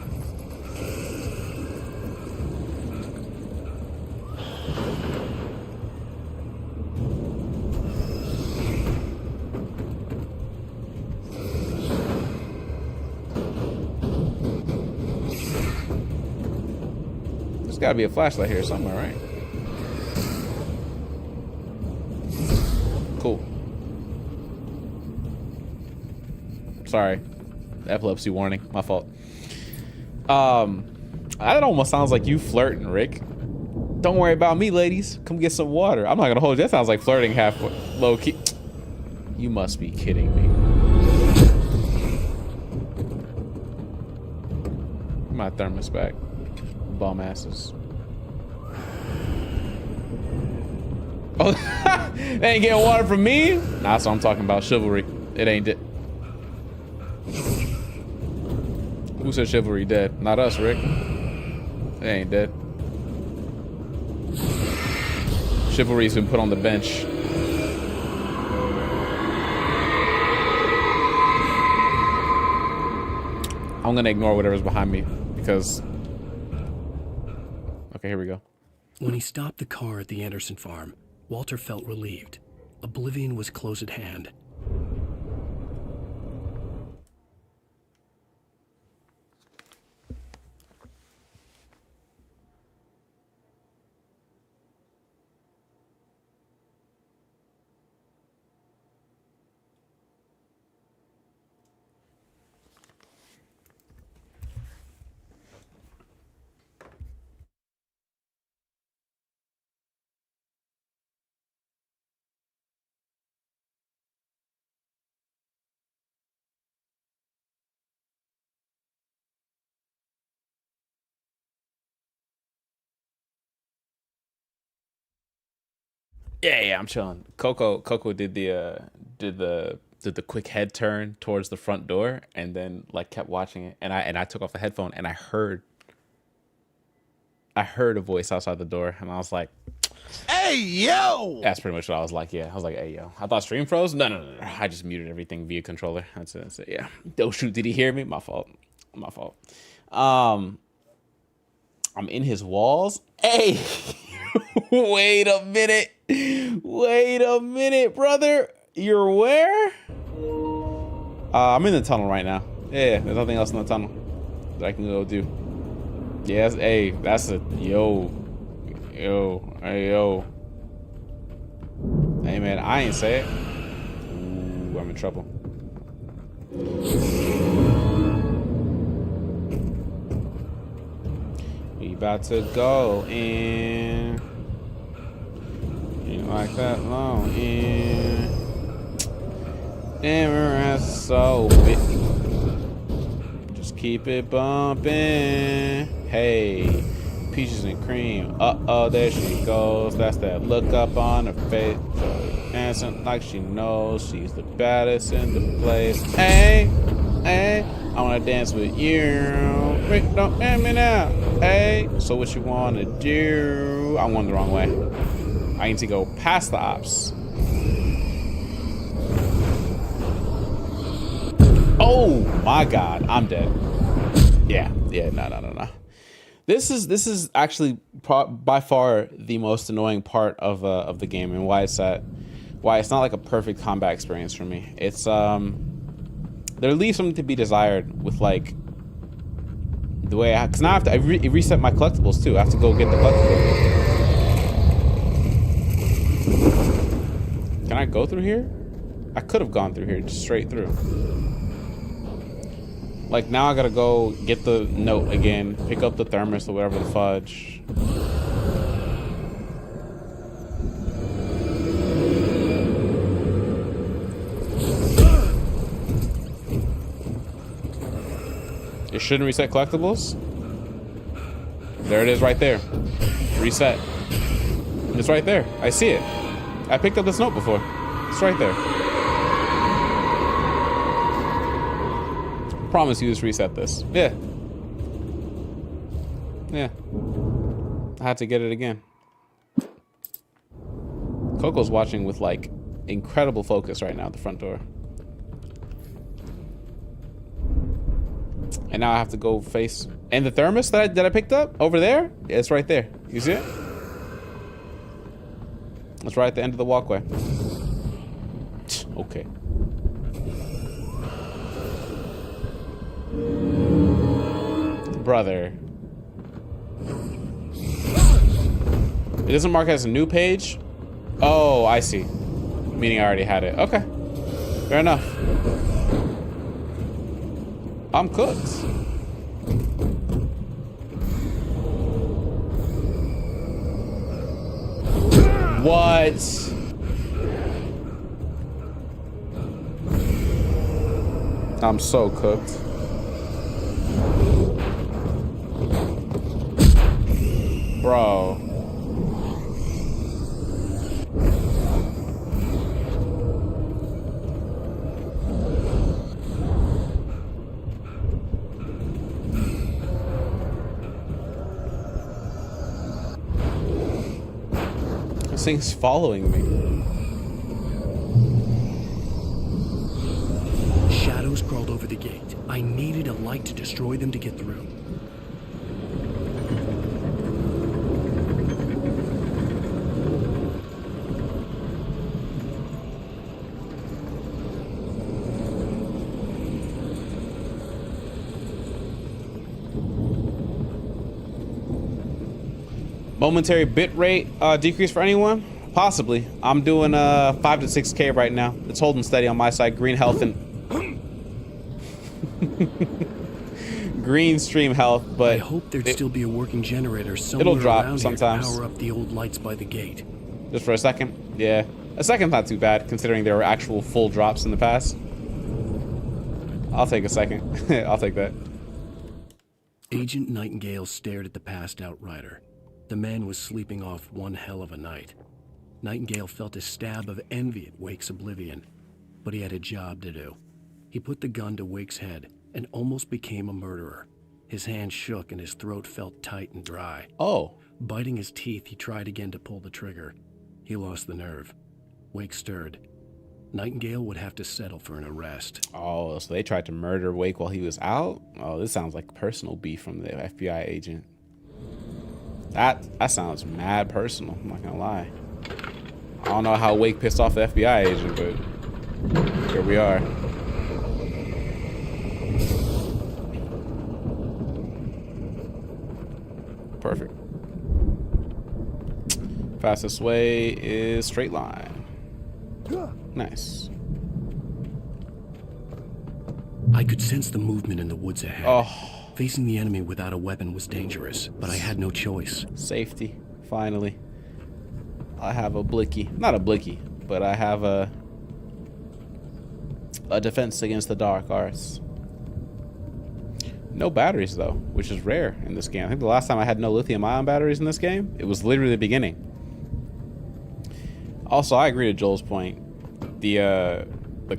A: There's got to be a flashlight here somewhere, right? Cool. Sorry. Epilepsy warning. My fault. That almost sounds like you flirting, Rick. Don't worry about me, ladies. Come get some water. I'm not gonna hold you. That sounds like flirting half low key. You must be kidding me. My thermos back. Bum asses. Oh, they ain't getting water from me? Nah, that's what I'm talking about. Chivalry. It ain't it. Who said chivalry dead? Not us, Rick. It ain't dead. Chivalry's been put on the bench. I'm gonna ignore whatever's behind me because... Okay, here we go.
B: When he stopped the car at the Anderson farm, Walter felt relieved. Oblivion was close at hand.
A: Yeah, I'm chilling. Coco did the quick head turn towards the front door and then like kept watching it, and I took off the headphone and I heard a voice outside the door and I was like, "Hey yo!" That's pretty much what I was like. Yeah, I was like, "Hey yo!" I thought stream froze. No. I just muted everything via controller. That's it. Yeah. Oh shoot, did he hear me? My fault. I'm in his walls. Hey. Wait a minute, brother. You're where? I'm in the tunnel right now. Yeah, there's nothing else in the tunnel that I can go do. Yes, hey, that's a yo. Hey man, I ain't say it. Ooh, I'm in trouble. We about to go in. You like that long in. And we're so big. Just keep it bumping. Hey, peaches and cream. Uh-oh, there she goes. That's that look up on her face. Dancing like she knows she's the baddest in the place. Hey, hey, I wanna dance with you. Wait, don't end me now. Hey, so what you wanna do? I'm going the wrong way. I need to go past the ops. Oh my God, I'm dead. Yeah, no. This is actually by far the most annoying part of the game, and why it's not like a perfect combat experience for me. It's there leaves something to be desired with like the way because now I have to reset my collectibles too. I have to go get the collectibles. Can I go through here? I could have gone through here, just straight through. Like now I gotta go get the note again, pick up the thermos or whatever the fudge. It shouldn't reset collectibles. There it is right there. Reset. It's right there. I see it. I picked up this note before. It's right there. Promise you just reset this. Yeah. I had to get it again. Coco's watching with like incredible focus right now at the front door. And now I have to go face. And the thermos that I picked up over there? Yeah, it's right there. You see it? It's right at the end of the walkway. Okay. Brother. It doesn't mark as a new page? Oh, I see. Meaning I already had it. Okay. Fair enough. I'm cooked. What? I'm so cooked. Bro. This thing's following me.
B: Shadows crawled over the gate. I needed a light to destroy them to get through.
A: Momentary bitrate decrease for anyone? Possibly. I'm doing 5 to 6K right now. It's holding steady on my side. Green health and green stream health, but
B: I hope there'd still be a working generator somewhere
A: it'll drop
B: around
A: sometimes.
B: here to power up the old lights by the gate.
A: Just for a second. Yeah. A second's not too bad considering there were actual full drops in the past. I'll take a second. I'll take that.
B: Agent Nightingale stared at the passed out rider. The man was sleeping off one hell of a night. Nightingale felt a stab of envy at Wake's oblivion, but he had a job to do. He put the gun to Wake's head and almost became a murderer. His hand shook and his throat felt tight and dry.
A: Oh.
B: Biting his teeth, he tried again to pull the trigger. He lost the nerve. Wake stirred. Nightingale would have to settle for an arrest.
A: Oh, so they tried to murder Wake while he was out? Oh, this sounds like personal beef from the FBI agent. That sounds mad personal, I'm not gonna lie. I don't know how Wake pissed off the FBI agent, but here we are. Perfect. Fastest way is straight line. Nice.
B: I could sense the movement in the woods ahead.
A: Oh.
B: Facing the enemy without a weapon was dangerous, but I had no choice.
A: Safety, finally. I have a blicky. Not a blicky, but I have a defense against the dark arts. No batteries though, which is rare in this game. I think the last time I had no lithium-ion batteries in this game, it was literally the beginning. Also, I agree to Joel's point. The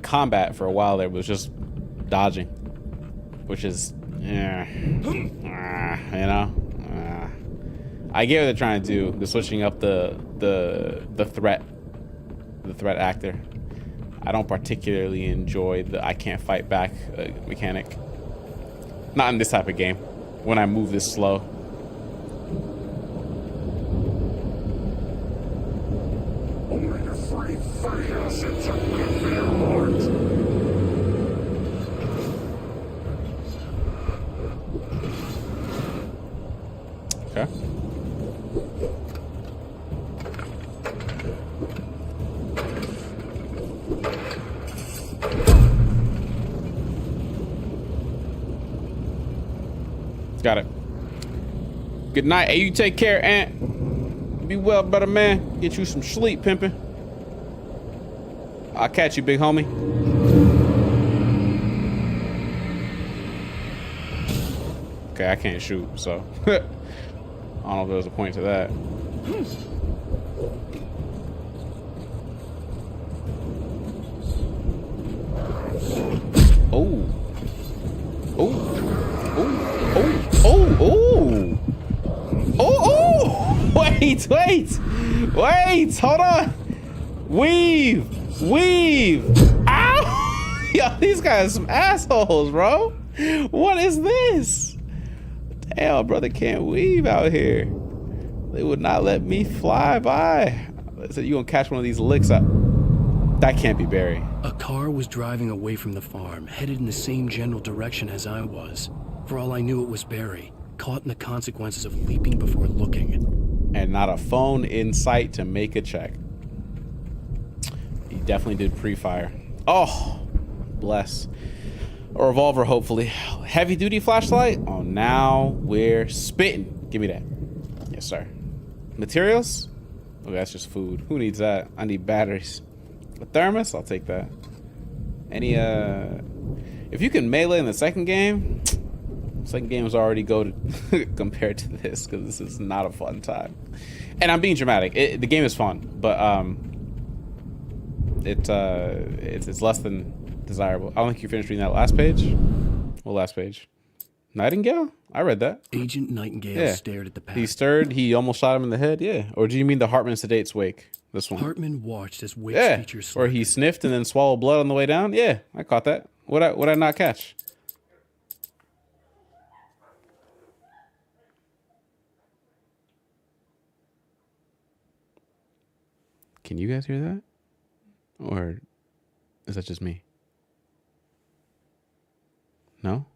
A: combat for a while there was just dodging, which is, you know. I get what they're trying to do. They're switching up the threat actor. I don't particularly enjoy the I can't fight back mechanic. Not in this type of game. When I move this slow.
M: Only the free assassins are good for your heart.
A: Okay. Got it. Good night. Hey, you take care, Aunt. Be well, brother man. Get you some sleep, pimpin'. I'll catch you, big homie. Okay, I can't shoot, so I don't know if there's a point to that. Oh. Oh. Oh. Oh. Wait. Hold on. Weave. Ow. Yo, these guys are some assholes, bro. What is this? Damn, brother can't weave out here. They would not let me fly by. They said you gonna catch one of these licks up. That can't be Barry.
B: A car was driving away from the farm, headed in the same general direction as I was. For all I knew, it was Barry, caught in the consequences of leaping before looking.
A: And not a phone in sight to make a check. He definitely did pre-fire. Oh, bless. A revolver, hopefully. Heavy duty flashlight? Oh, now we're spitting. Give me that. Yes, sir. Materials? Oh, that's just food. Who needs that? I need batteries. A thermos? I'll take that. Any, if you can melee in the second game is already goated compared to this, because this is not a fun time. And I'm being dramatic. The game is fun, but it's less than desirable. I don't think you finished reading that last page. What last page? Nightingale? I read that.
B: Agent Nightingale stared at the path.
A: He stirred. He almost shot him in the head. Yeah. Or do you mean the Hartman sedates Wake? This one.
B: Hartman watched as Wake's features
A: or he sniffed and then swallowed blood on the way down. Yeah, I caught that. What I not catch? Can you guys hear that? Or is that just me? No?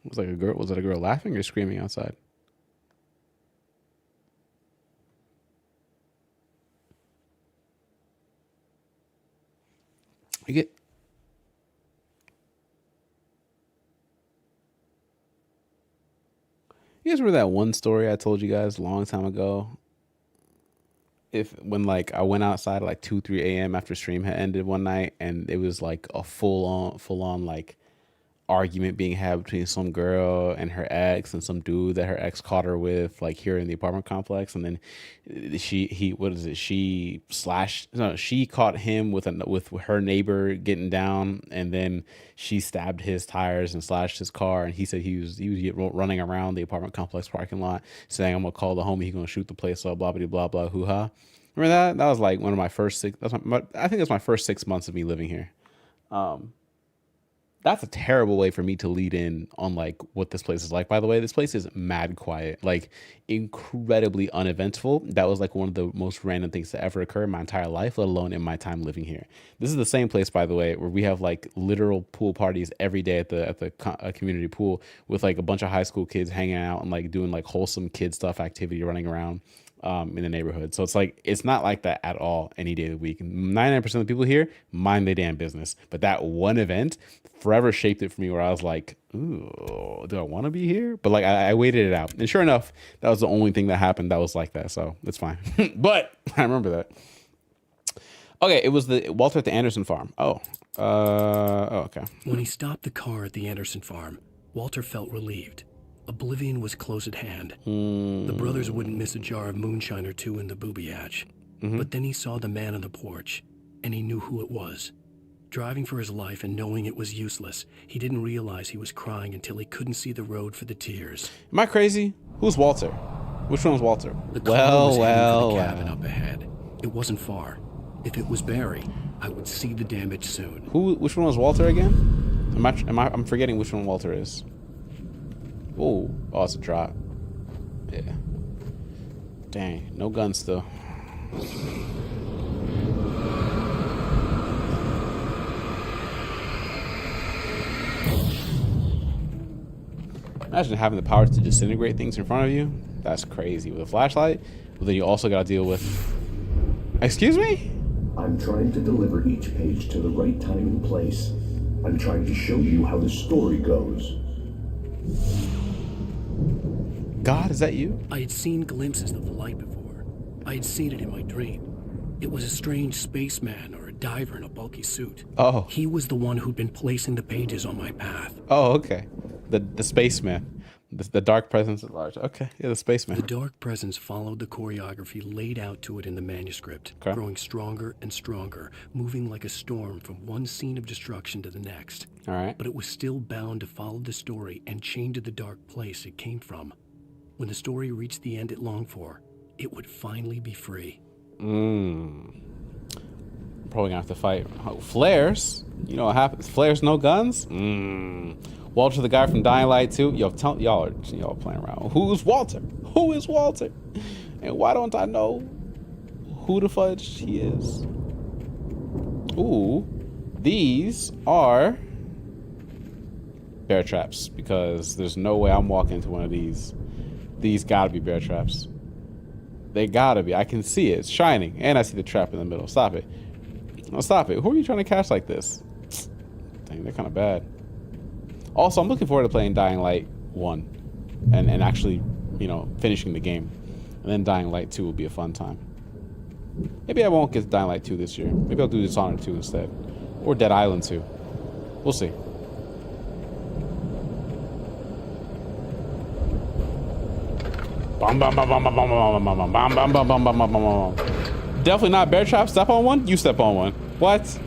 A: Was it a girl laughing or screaming outside? You guys remember that one story I told you guys a long time ago? When like I went outside at like 2-3 a.m. after stream had ended one night, and it was like a full on like argument being had between some girl and her ex and some dude that her ex caught her with, like here in the apartment complex, and then she caught him with her neighbor getting down, and then she stabbed his tires and slashed his car, and he said he was running around the apartment complex parking lot saying, "I'm gonna call the homie, he's gonna shoot the place up, blah blah blah blah hoo ha." Remember that? That was like one of my first I think it's my first 6 months of me living here. That's a terrible way for me to lead in on like what this place is like. By the way, this place is mad quiet, like incredibly uneventful. That was like one of the most random things to ever occur in my entire life, let alone in my time living here. This is the same place, by the way, where we have like literal pool parties every day at the community pool with like a bunch of high school kids hanging out and like doing like wholesome kid stuff activity, running around in the neighborhood. So it's like, it's not like that at all any day of the week. 99% of the people here mind their damn business. But that one event forever shaped it for me, where I was like, ooh, do I want to be here? But like, I waited it out. And sure enough, that was the only thing that happened that was like that. So it's fine. But I remember that. Okay, it was the Walter at the Anderson farm. Oh, okay.
B: When he stopped the car at the Anderson farm, Walter felt relieved. Oblivion was close at hand. The brothers wouldn't miss a jar of moonshine or two in the booby hatch. But then he saw the man on the porch, and he knew who it was. Driving for his life and knowing it was useless, he didn't realize he was crying until he couldn't see the road for the tears.
A: Am I crazy? Who's Walter? Which one was Walter?
B: The car was heading for the cabin up ahead. It wasn't far. If it was Barry, I would see the damage soon.
A: Which one was Walter again? I'm forgetting which one Walter is. Oh, it's a drop. Yeah. Dang, no guns still. Imagine having the power to disintegrate things in front of you. That's crazy. With a flashlight, but then you also got to deal with... Excuse me?
N: I'm trying to deliver each page to the right time and place. I'm trying to show you how the story goes.
A: God, is that you?
B: I had seen glimpses of the light before. I had seen it in my dream. It was a strange spaceman or a diver in a bulky suit.
A: Oh.
B: He was the one who'd been placing the pages on my path.
A: Oh, okay. The spaceman. The dark presence at large. Okay, yeah, the spaceman.
B: The dark presence followed the choreography laid out to it in the manuscript, growing stronger and stronger, moving like a storm from one scene of destruction to the next.
A: All right.
B: But it was still bound to follow the story and chained to the dark place it came from. When the story reached the end it longed for, it would finally be free.
A: Probably gonna have to fight flares. You know what happens? Flares, no guns. Walter, the guy from Dying Light 2. Yo, y'all playing around. Who's Walter? Who is Walter? And why don't I know who the fudge he is? Ooh, these are bear traps, because there's no way I'm walking into one of these. These gotta be bear traps. They gotta be. I can see it. It's shining, and I see the trap in the middle. Stop it. No, stop it. Who are you trying to catch like this? Dang, they're kind of bad. Also, I'm looking forward to playing Dying Light 1 and actually, finishing the game. And then Dying Light 2 will be a fun time. Maybe I won't get to Dying Light 2 this year. Maybe I'll do Dishonored 2 instead. Or Dead Island 2. We'll see. Definitely not bear trap. Step on one? You step on one. What?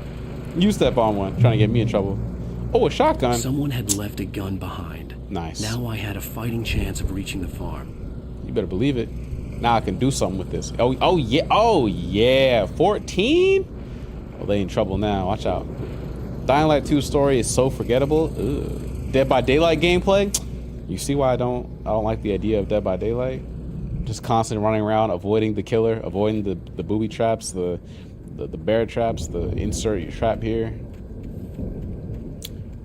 A: You step on one. Trying to get me in trouble. Oh, a shotgun.
B: Someone had left a gun behind.
A: Nice.
B: Now I had a fighting chance of reaching the farm.
A: You better believe it. Now I can do something with this. Oh yeah. 14? Oh, they in trouble now. Watch out. Dying Light 2 story is so forgettable. Ugh. Dead by Daylight gameplay. You see why I don't like the idea of Dead by Daylight? Just constantly running around, avoiding the killer, avoiding the booby traps, the bear traps, the insert your trap here.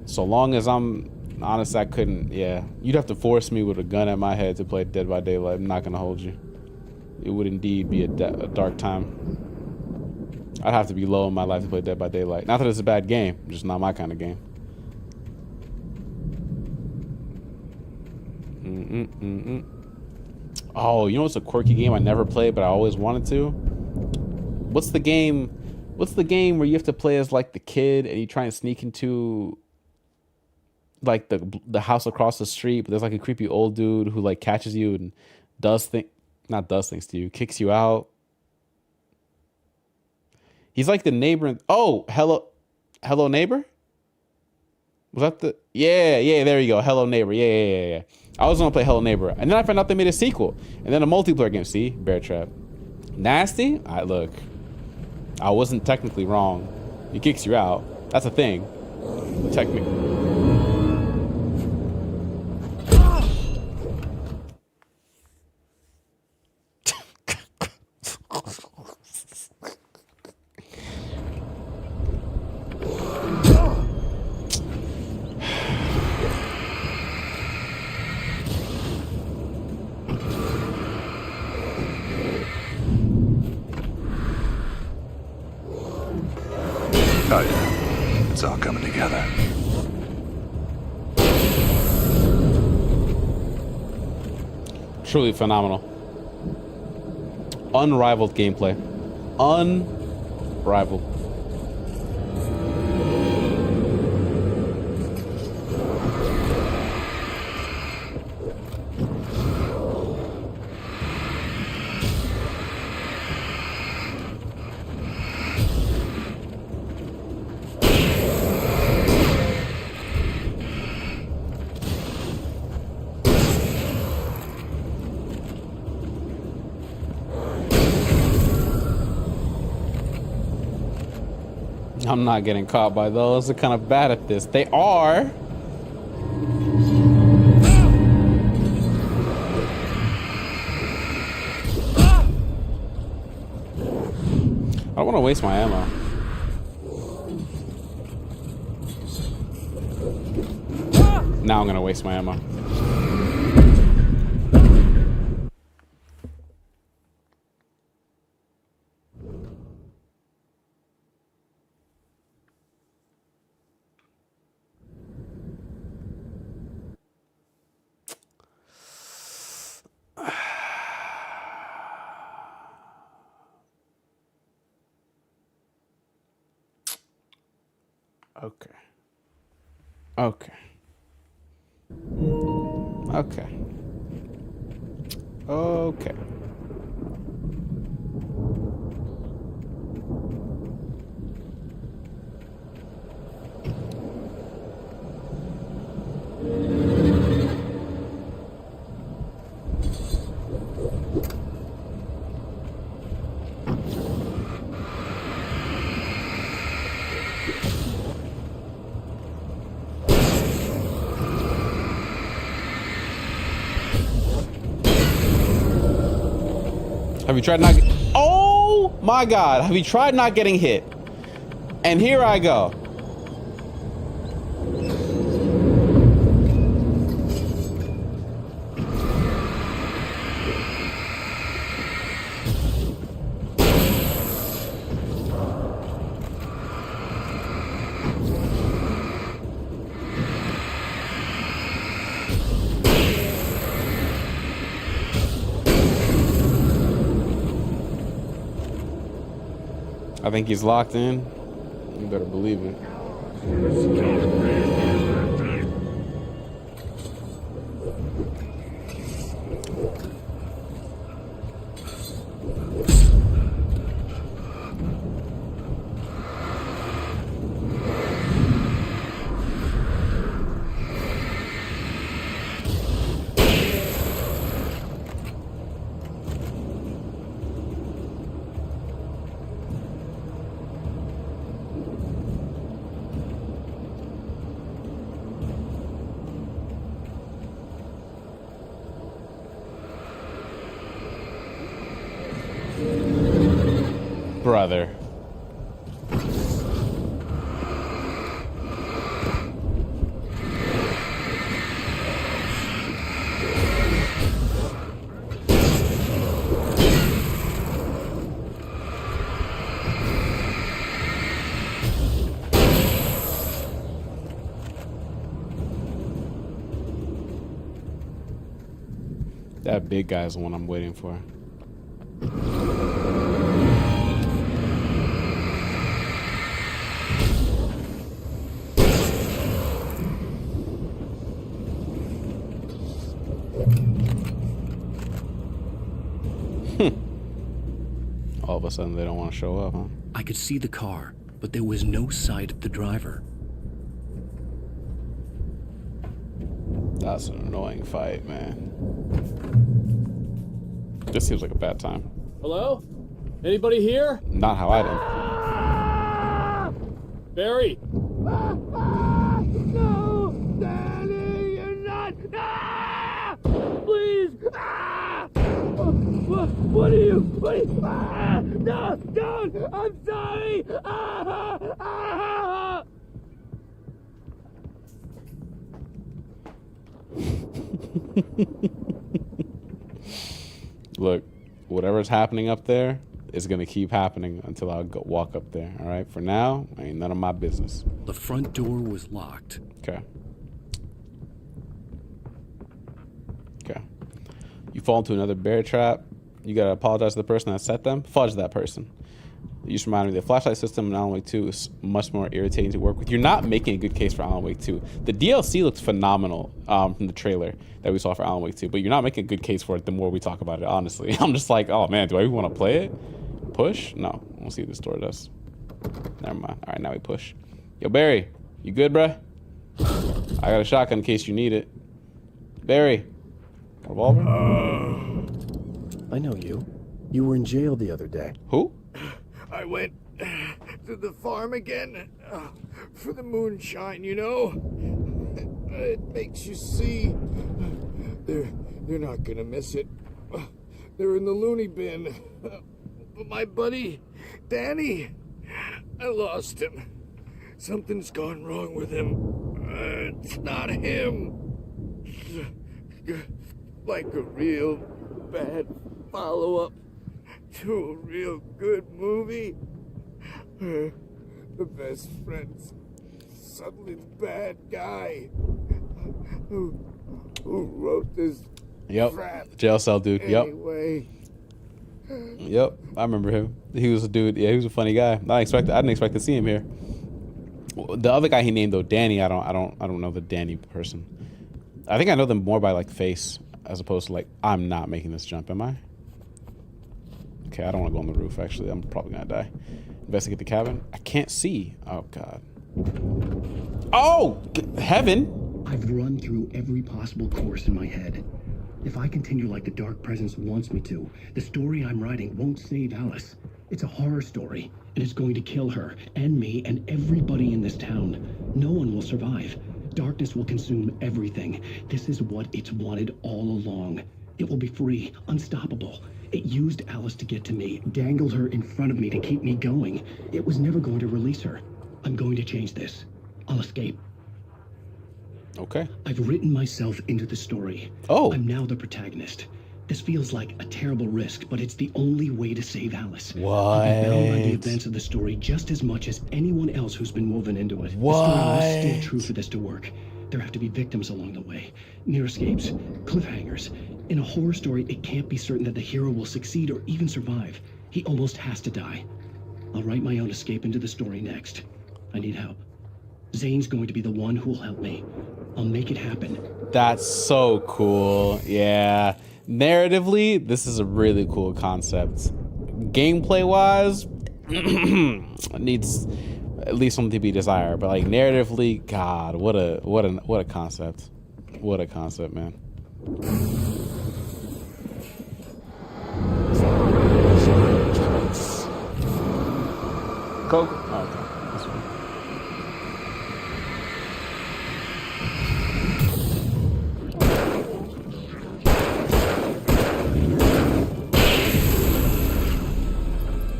A: So long as I'm honest, I couldn't. Yeah, you'd have to force me with a gun at my head to play Dead by Daylight. I'm not gonna hold you. It would indeed be a dark time. I'd have to be low in my life to play Dead by Daylight. Not that it's a bad game, just not my kind of game. Oh, you know what's a quirky game I never played but I always wanted to? What's the game where you have to play as like the kid and you try and sneak into like the house across the street, but there's like a creepy old dude who like catches you and not does things to you, kicks you out. He's like the neighbor. Oh, hello neighbor? Was that the... Yeah, there you go. Hello Neighbor. Yeah. I was gonna play Hello Neighbor. And then I found out they made a sequel. And then a multiplayer game. See? Bear Trap. Nasty? Look. I wasn't technically wrong. He kicks you out. That's a thing. Technically.
M: Oh yeah, it's all coming together.
A: Truly phenomenal. Unrivaled gameplay. rival. I'm not getting caught by those. They're kind of bad at this. They are. I don't want to waste my ammo. Now I'm gonna waste my ammo. Okay. Okay. Okay. Okay. Have you tried not? Oh my God! Have you tried not getting hit? And here I go. I think he's locked in. You better believe it. Brother. That big guy's the one I'm waiting for. All of a sudden, they don't want to show up, huh?
B: I could see the car, but there was no sight of the driver.
A: That's an annoying fight, man. This seems like a bad time.
O: Hello? Anybody here?
A: Not how I did.
O: Barry!
L: No! Danny, you're not! Ah! Please! Ah! What are you? Ah! No! Don't! I'm sorry! Ah! Ah!
A: Look, whatever's happening up there is gonna keep happening until I walk up there. All right. For now, ain't none of my business.
B: The front door was locked.
A: Okay. Okay. You fall into another bear trap. You gotta apologize to the person that set them. Fudge that person. You just reminded me the flashlight system in Alan Wake 2 is much more irritating to work with. You're not making a good case for Alan Wake 2. The DLC looks phenomenal from the trailer that we saw for Alan Wake 2, but you're not making a good case for it the more we talk about it, honestly. I'm just like, oh man, do I even want to play it? Push? No. We'll see what this door does. Never mind. All right, now we push. Yo, Barry, you good, bruh? I got a shotgun in case you need it. Barry, revolver?
B: I know you. You were in jail the other day.
A: Who?
F: I went to the farm again for the moonshine, you know? It makes you see. They're not gonna miss it. They're in the loony bin. But my buddy, Danny, I lost him. Something's gone wrong with him. It's not him. Like a real bad follow-up to a real good movie. The best friend's suddenly the bad guy who wrote this crap.
A: Jail cell dude.
F: Anyway.
A: Yep, I remember him. He was a dude. Yeah, he was a funny guy. I didn't expect to see him here. The other guy he named though, Danny. I don't know the Danny person. I think I know them more by like face as opposed to like I'm not making this jump, am I? Okay, I don't want to go on the roof. Actually, I'm probably gonna die. Investigate the cabin. I can't see. Oh god. Oh, heaven!
B: I've run through every possible course in my head. If I continue like the Dark Presence wants me to, the story I'm writing won't save Alice. It's a horror story, and it's going to kill her, and me, and everybody in this town. No one will survive. Darkness will consume everything. This is what it's wanted all along. It will be free, unstoppable. It used Alice to get to me, dangled her in front of me to keep me going. It was never going to release her. I'm going to change this. I'll escape.
A: Okay.
B: I've written myself into the story.
A: Oh.
B: I'm now the protagonist. This feels like a terrible risk, but it's the only way to save Alice.
A: What?
B: I've been bound by the events of the story just as much as anyone else who's been woven into it.
A: What?
B: The story must stay true for this to work. There have to be victims along the way. Near escapes, cliffhangers. In a horror story, it can't be certain that the hero will succeed or even survive. He almost has to die. I'll write my own escape into the story next. I need help. Zane's going to be the one who will help me. I'll make it happen.
A: That's so cool. Yeah. Narratively, this is a really cool concept. Gameplay wise, needs at least something to be desired. But like narratively, God, what a concept. What a concept, man. Coke? Oh, okay. This one.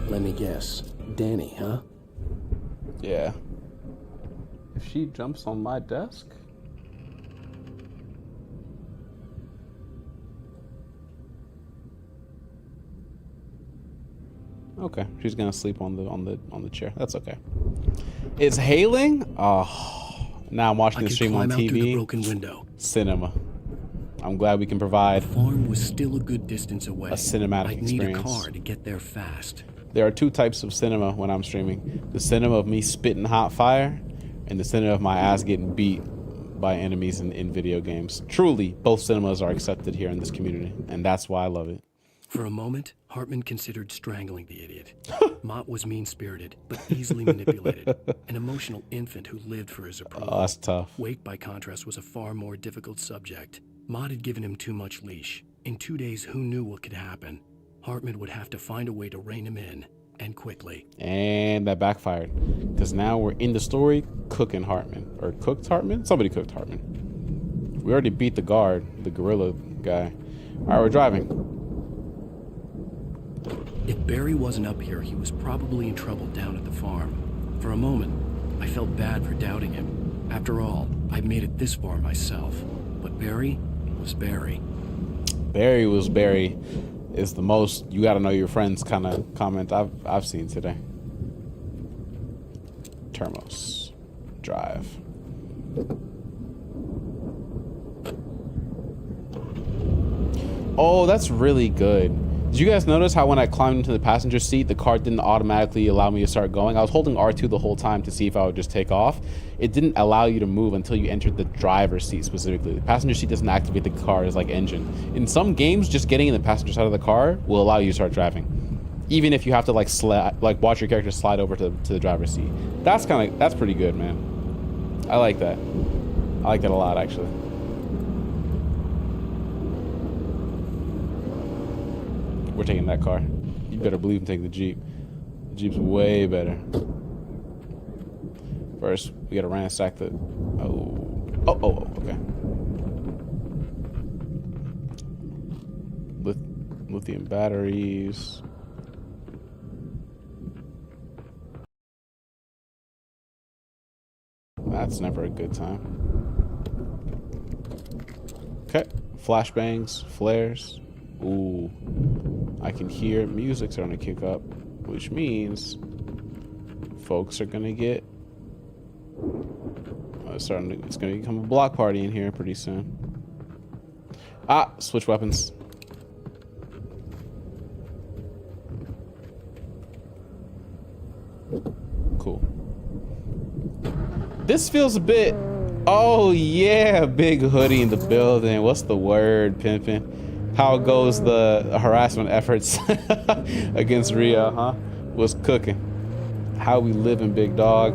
B: Let me guess. Danny, huh?
A: Yeah. If she jumps on my desk? Okay, she's gonna sleep on the chair. That's okay. It's hailing? Oh, now I'm watching the stream on
B: I could climb out through the
A: TV.
B: broken window.
A: Cinema. I'm glad we can provide
B: The farm was still a good distance away.
A: a cinematic
B: I'd need
A: experience.
B: a car to get there fast.
A: There are two types of cinema when I'm streaming. The cinema of me spitting hot fire and the cinema of my ass getting beat by enemies in video games. Truly, both cinemas are accepted here in this community, and that's why I love it.
B: For a moment, Hartman considered strangling the idiot. Mott was mean-spirited, but easily manipulated. An emotional infant who lived for his approval.
A: Oh, that's tough.
B: Wake, by contrast, was a far more difficult subject. Mott had given him too much leash. In 2 days, who knew what could happen? Hartman would have to find a way to rein him in, and quickly.
A: And that backfired, because now we're in the story cooking Hartman. Or cooked Hartman? Somebody cooked Hartman. We already beat the guard, the gorilla guy. All right, we're driving.
B: If Barry wasn't up here, he was probably in trouble down at the farm. For a moment, I felt bad for doubting him. After all, I'd made it this far myself. But Barry was Barry.
A: Barry was Barry is the most you gotta know your friends kind of comment I've seen today. Termos. Drive. Oh, that's really good. Did you guys notice how when I climbed into the passenger seat, the car didn't automatically allow me to start going? I was holding R2 the whole time to see if I would just take off. It didn't allow you to move until you entered the driver's seat specifically. The passenger seat doesn't activate the car's like engine. In some games, just getting in the passenger side of the car will allow you to start driving, even if you have to like watch your character slide over to the driver's seat. That's pretty good, man. I like that. I like that a lot, actually. We're taking that car. You better believe I'm taking the Jeep. The Jeep's way better. First, we gotta ransack the... Oh, okay. Lithium batteries. That's never a good time. Okay. Flashbangs, flares. Ooh. I can hear music starting to kick up, which means folks are gonna get it's gonna become a block party in here pretty soon. Ah, switch weapons. Cool. This feels a bit, oh yeah, big hoodie in the building. What's the word, pimpin'? How goes the harassment efforts against Rio, huh? What's cooking? How we living, big dog?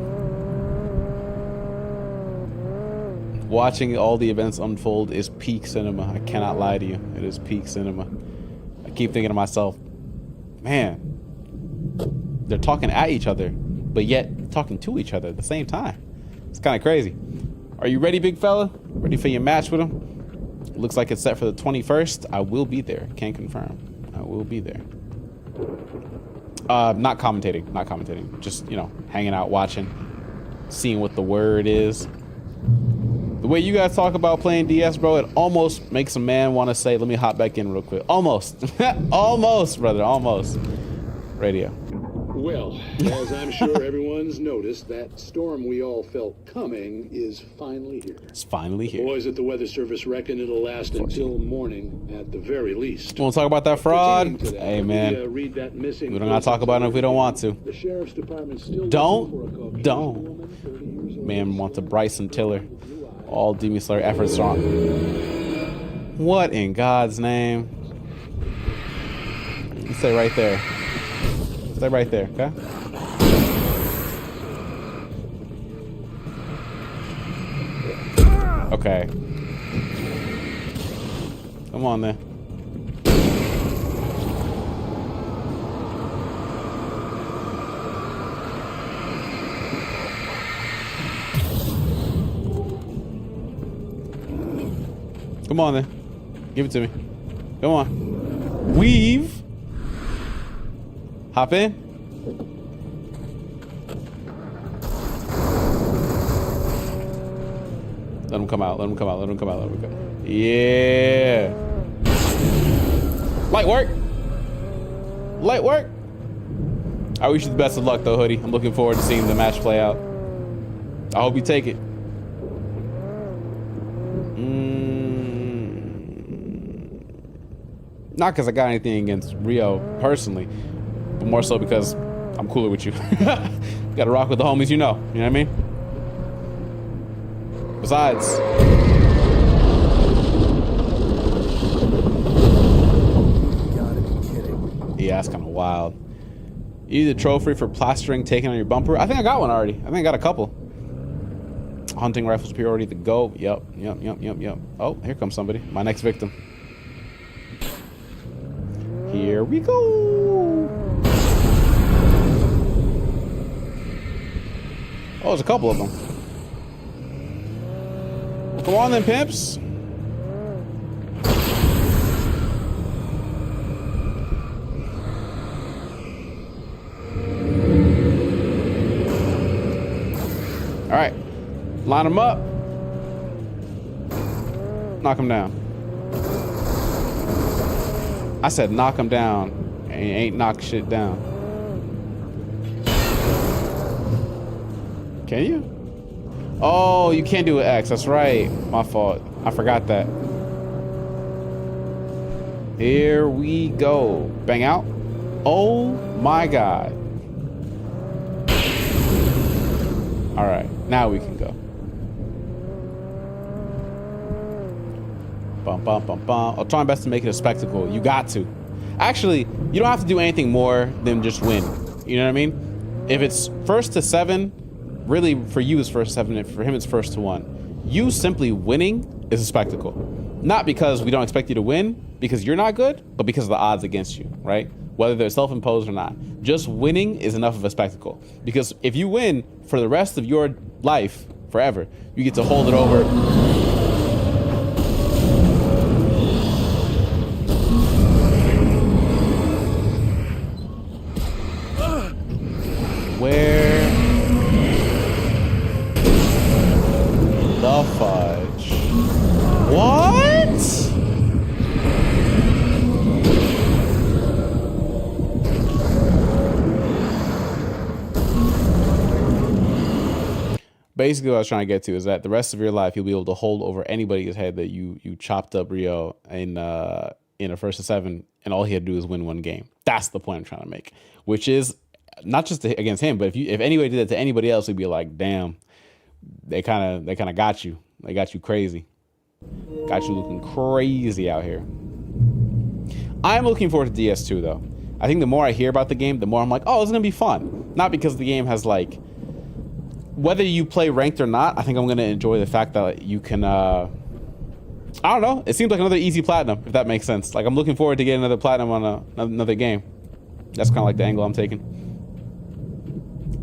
A: Watching all the events unfold is peak cinema. I cannot lie to you. It is peak cinema. I keep thinking to myself, man, they're talking at each other, but yet talking to each other at the same time. It's kind of crazy. Are you ready, big fella? Ready for your match with him? Looks like it's set for the 21st. I will be there. Can confirm. I will be there. Not commentating. Just, you know, hanging out, watching, seeing what the word is. The way you guys talk about playing DS, bro, it almost makes a man want to say, let me hop back in real quick. Almost. Almost, brother. Almost. Radio.
P: Well, as I'm sure everyone's noticed, that storm we all felt coming is finally here.
A: It's finally here.
P: The boys at the Weather Service reckon it'll last until morning at the very least.
A: Want to talk about that fraud? Hey, man. We don't gotta talk about it if we don't want to.
P: The sheriff's department still
A: don't. Man wants to Bryson Tiller. All Demon Slayer efforts are on. What in God's name? You stay right there. Stay right there, okay? Okay. Come on then. Come on then. Give it to me. Come on. Weave. Hop in. Let him come out. Let him come out. Let him come out. Let him come out. Yeah. Light work. Light work. I wish you the best of luck, though, Hoodie. I'm looking forward to seeing the match play out. I hope you take it. Not because I got anything against Rio personally, but more so because I'm cooler with you. Gotta rock with the homies, you know what I mean? Besides, yeah, that's kind of wild. You need a trophy for plastering taken on your bumper. I think I got one already. I think I got a couple. Hunting rifle superiority to go. Yep. Oh, here comes somebody. My next victim. Here we go. Oh, there's a couple of them. Come on then, pimps. All right, line them up. Knock them down. I said knock them down. Ain't knock shit down. Can you? Oh, you can't do an X. That's right. My fault. I forgot that. Here we go. Bang out. Oh my god. All right, now we can go. Bum, bum, bum, bum. I'll try my best to make it a spectacle. You got to. Actually, you don't have to do anything more than just win. You know what I mean? If it's first to 7, really for you it's first to 7, and for him it's first to 1. You simply winning is a spectacle. Not because we don't expect you to win, because you're not good, but because of the odds against you, right? Whether they're self-imposed or not. Just winning is enough of a spectacle. Because if you win for the rest of your life, forever, you get to hold it over. Where the fudge? What? Basically, what I was trying to get to is that the rest of your life you'll be able to hold over anybody's head that you chopped up Rio in a first to 7, and all he had to do is win one game. That's the point I'm trying to make, which is not just against him, but if anybody did that to anybody else, we'd be like, damn, they kind of got you. They got you crazy. Got you looking crazy out here. I'm looking forward to DS2 though. I think the more I hear about the game, the more I'm like, oh, it's gonna be fun. Not because the game has like, whether you play ranked or not, I think I'm gonna enjoy the fact that you can. I don't know. It seems like another easy platinum, if that makes sense. Like I'm looking forward to getting another platinum on another game. That's kind of like the angle I'm taking.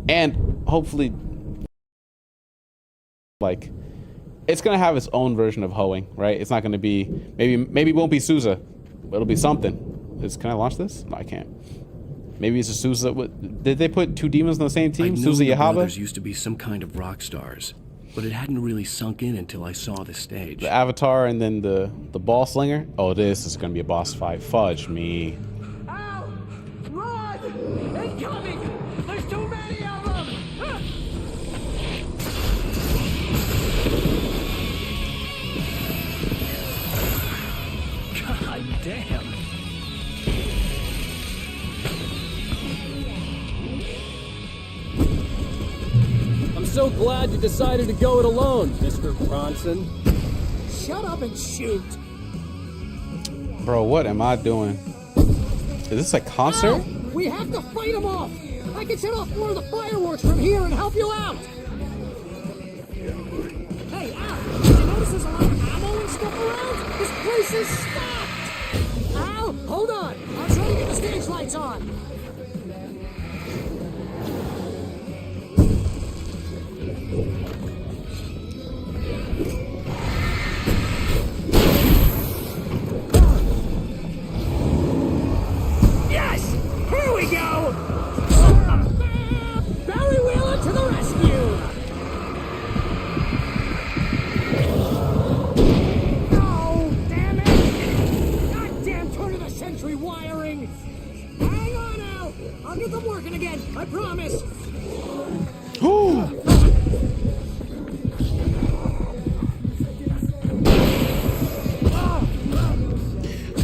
A: And hopefully, like, it's gonna have its own version of hoeing, right? It's not gonna be maybe it won't be Sousa, but it'll be something. Can I launch this? No, I can't. Maybe it's a Sousa. Did they put 2 demons on the same team? Sousa
B: the
A: Yahaba?
B: brothers used to be some kind of rock stars, but it hadn't really sunk in until I saw the stage.
A: The Avatar and then the ball slinger. Oh, this is gonna be a boss fight. Fudge me.
L: Ow! Run! Incoming! There's too many of them!
K: God damn.
O: I'm so glad you decided to go it alone, Mr. Bronson.
L: Shut up and shoot!
A: Bro, what am I doing? Is this a concert?
L: Ow! We have to fight them off! I can set off more of the fireworks from here and help you out! Hey, Al! Did you notice there's a lot of ammo and stuff around? This place is stocked! Al, hold on! I'm trying to get the stage lights on! Yes! Here we go! Barry Wheeler to the rescue! No! Damn it! Goddamn turn of the century wiring! Hang on, Al! I'll get them working again, I promise!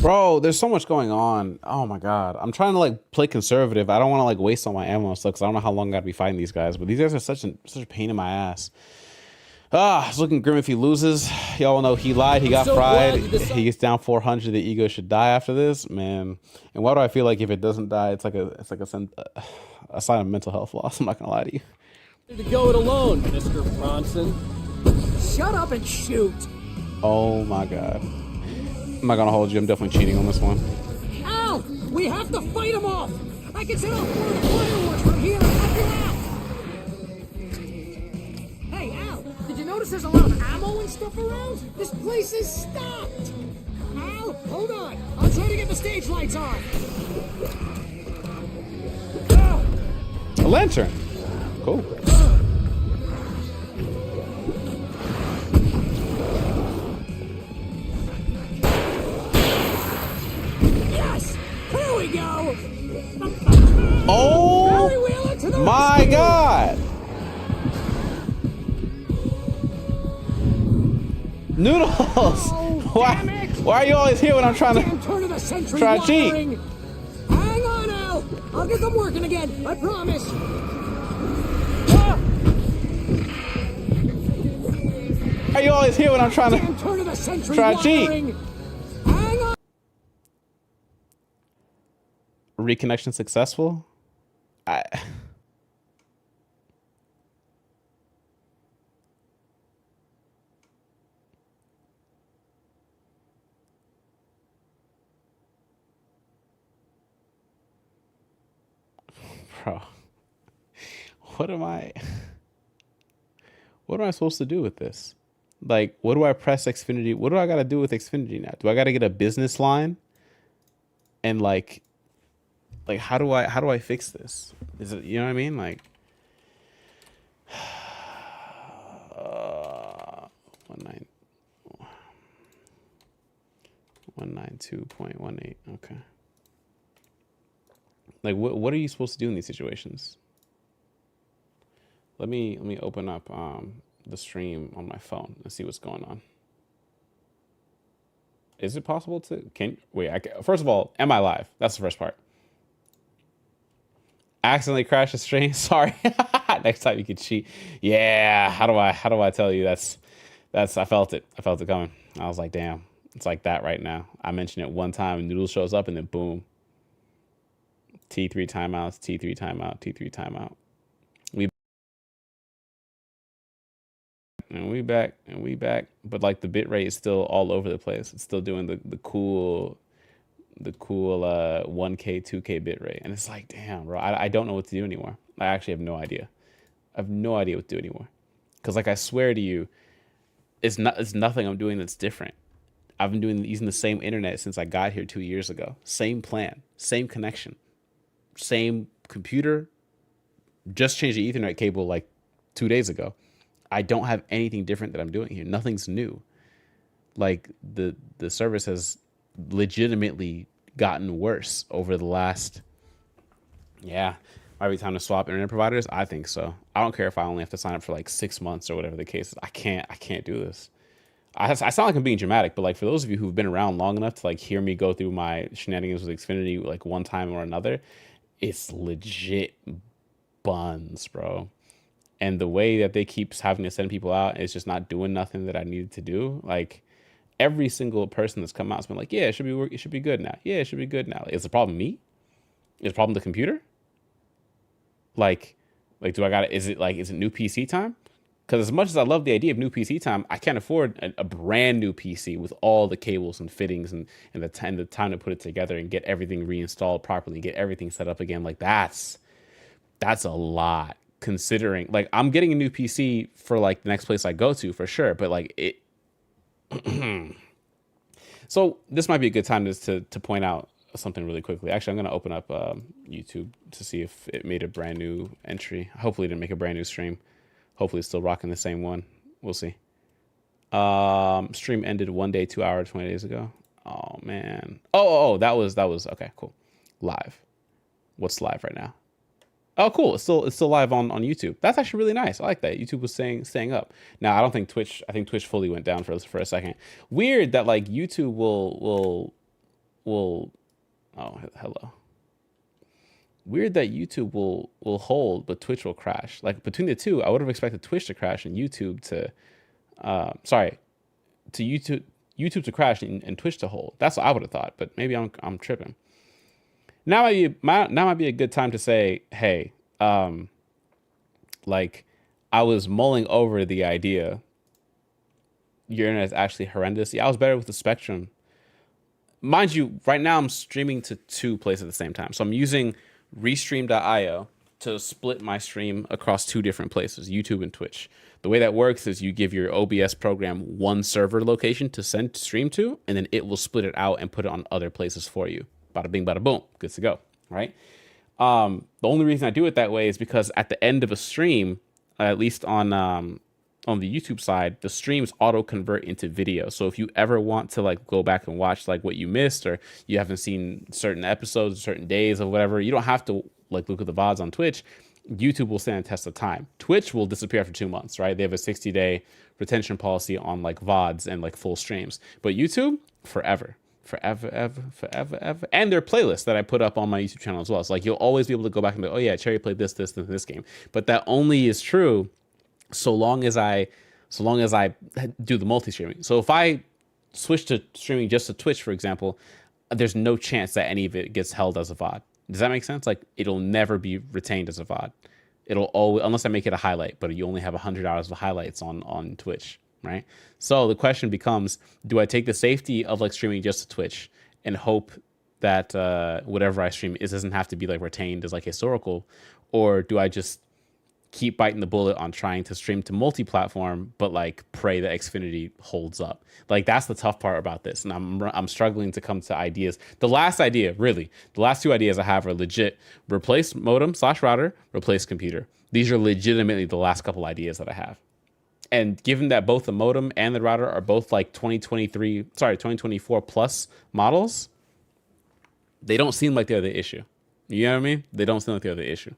A: Bro, there's so much going on. Oh my god. I'm trying to like play conservative. I don't want to like waste all my ammo and stuff because I don't know how long I gotta be fighting these guys. But these guys are such a pain in my ass. It's looking grim if he loses. Y'all know he lied. He got fried. He gets down 400. The ego should die after this, man. And why do I feel like if it doesn't die, it's like a sign of mental health loss? I'm not gonna lie to you.
O: To go it alone, Mr. Bronson.
L: Shut up and shoot!
A: Oh my god. I'm not gonna hold you. I'm definitely cheating on this one.
L: Al! We have to fight them off! I can set off more of the fireworks from here and help you out! Hey, Al! Did you notice there's a lot of ammo and stuff around? This place is stocked! Al, hold on! I'll try to get the stage lights on!
A: A lantern. Cool.
L: Yes! Here we go!
A: Oh my god! Noodles!
L: Oh,
A: Why?
L: damn it!
A: Why are you always here when I'm trying
L: Damn turn of the century
A: try to cheat?
L: wiring. Hang on, Al. I'll get them working again. I promise. Ah!
A: Why are you always here when I'm trying
L: Damn turn of the
A: to
L: century
A: try to cheat?
L: wiring. Hang on.
A: Reconnection successful? Bro, what am I supposed to do with this? Like, what do I press Xfinity? What do I got to do with Xfinity now? Do I got to get a business line? And like how do I fix this? Is it, you know what I mean? Like 192.18. Okay. Like what are you supposed to do in these situations? Let me open up the stream on my phone and see what's going on. Is it possible to first of all, am I live? That's the first part. Accidentally crashed the stream. Sorry. Next time you can cheat. Yeah. How do I tell you that's I felt it. I felt it coming. I was like, damn, it's like that right now. I mention it one time and Noodle shows up and then boom. T3 timeouts, T3 timeout, T3 timeout. We back, but like the bit rate is still all over the place. It's still doing the cool 1K, 2K bit rate. And it's like, damn, bro, I don't know what to do anymore. I actually have no idea. I have no idea what to do anymore. Because like I swear to you, it's nothing I'm doing that's different. I've been using the same internet since I got here 2 years ago. Same plan, same connection, same computer. Just changed the Ethernet cable like 2 days ago. I don't have anything different that I'm doing here. Nothing's new. Like the service has legitimately gotten worse over the last, might be time to swap internet providers. I think so. I don't care if I only have to sign up for like 6 months or whatever the case is. I can't do this. I sound like I'm being dramatic, but like for those of you who've been around long enough to like hear me go through my shenanigans with Xfinity like one time or another, it's legit buns, bro. And the way that they keep having to send people out is just not doing nothing that I needed to do. Like every single person that's come out has been like, yeah, it should be good now. Yeah, it should be good now. Is the problem me? Is the problem the computer? Like is it new PC time? Because as much as I love the idea of new PC time, I can't afford a brand new PC with all the cables and fittings and the time to put it together and get everything reinstalled properly, get everything set up again. Like that's a lot. Considering like I'm getting a new PC for like the next place I go to for sure, but like it so this might be a good time to point out something really quickly. Actually, I'm going to open up YouTube to see if it made a brand new entry. Hopefully it didn't make a brand new stream. Hopefully it's still rocking the same one. We'll see. Stream ended 1 day, 2 hours, 20 days ago. Oh man. Oh, that was okay, cool. Live. What's live right now? Oh, cool. It's still live on YouTube. That's actually really nice. I like that. YouTube was staying up. Now, I think Twitch fully went down for a second. Weird that like YouTube will oh, hello. Weird that YouTube will hold, but Twitch will crash. Like between the two, I would have expected Twitch to crash and YouTube to YouTube to crash and Twitch to hold. That's what I would have thought, but maybe I'm tripping. Now might be a good time to say, hey, like I was mulling over the idea. Your internet is actually horrendous. Yeah, I was better with the Spectrum. Mind you, right now I'm streaming to 2 places at the same time. So I'm using Restream.io to split my stream across 2 different places, YouTube and Twitch. The way that works is you give your OBS program one server location to send stream to, and then it will split it out and put it on other places for you. Bada bing, bada boom. Good to go. Right. The only reason I do it that way is because at the end of a stream, at least on the YouTube side, the streams auto convert into video. So if you ever want to like go back and watch like what you missed, or you haven't seen certain episodes, certain days or whatever, you don't have to like look at the VODs on Twitch. YouTube will stand a test of time. Twitch will disappear after 2 months, right? They have a 60-day retention policy on like VODs and like full streams. But YouTube, forever. Forever, ever, forever, ever. And there are playlists that I put up on my YouTube channel as well. It's like you'll always be able to go back and be, oh yeah, Cherry played this, and this game. But that only is true so long as I do the multi-streaming. So if I switch to streaming just to Twitch, for example, there's no chance that any of it gets held as a VOD. Does that make sense? Like it'll never be retained as a VOD. It'll always, unless I make it a highlight, but you only have 100 hours of highlights on Twitch, right? So the question becomes, do I take the safety of like streaming just to Twitch and hope that whatever I stream doesn't have to be like retained as like historical, or do I just keep biting the bullet on trying to stream to multi-platform, but like pray that Xfinity holds up? Like that's the tough part about this, and I'm struggling to come to ideas. The last two ideas I have are legit: replace modem/router, replace computer. These are legitimately the last couple ideas that I have. And given that both the modem and the router are both like 2024 plus models, they don't seem like they're the issue. You know what I mean? They don't seem like they're the issue.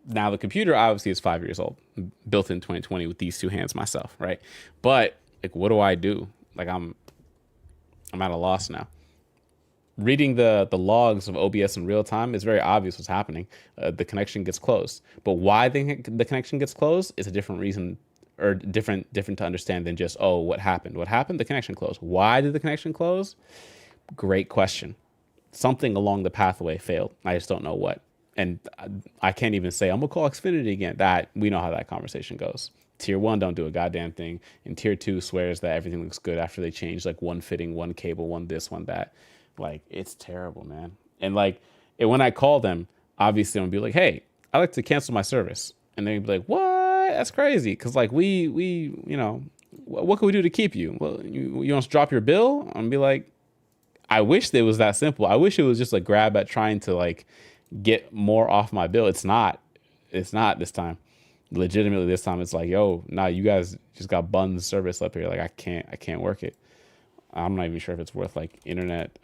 A: Now, the computer obviously is 5 years old, built in 2020 with these two hands myself, right? But like, what do I do? Like, I'm at a loss now. Reading the logs of OBS in real time is very obvious what's happening. The connection gets closed, but why the connection gets closed is a different reason, or different to understand than just, oh, what happened? What happened? The connection closed. Why did the connection close? Great question. Something along the pathway failed. I just don't know what. And I can't even say, I'm gonna call Xfinity again. That we know how that conversation goes. Tier 1 don't do a goddamn thing, and Tier 2 swears that everything looks good after they change like one fitting, one cable, one this, one that. Like, it's terrible, man. And like, when I call them, obviously I'm gonna be like, hey, I'd like to cancel my service. And they'd be like, what? That's crazy. Cause like we you know, what can we do to keep you? Well, you want to drop your bill? I'm gonna be like, I wish it was that simple. I wish it was just a grab at trying to like get more off my bill. It's not this time. Legitimately this time it's like, yo, nah, you guys just got buns service up here. Like I can't work it. I'm not even sure if it's worth like internet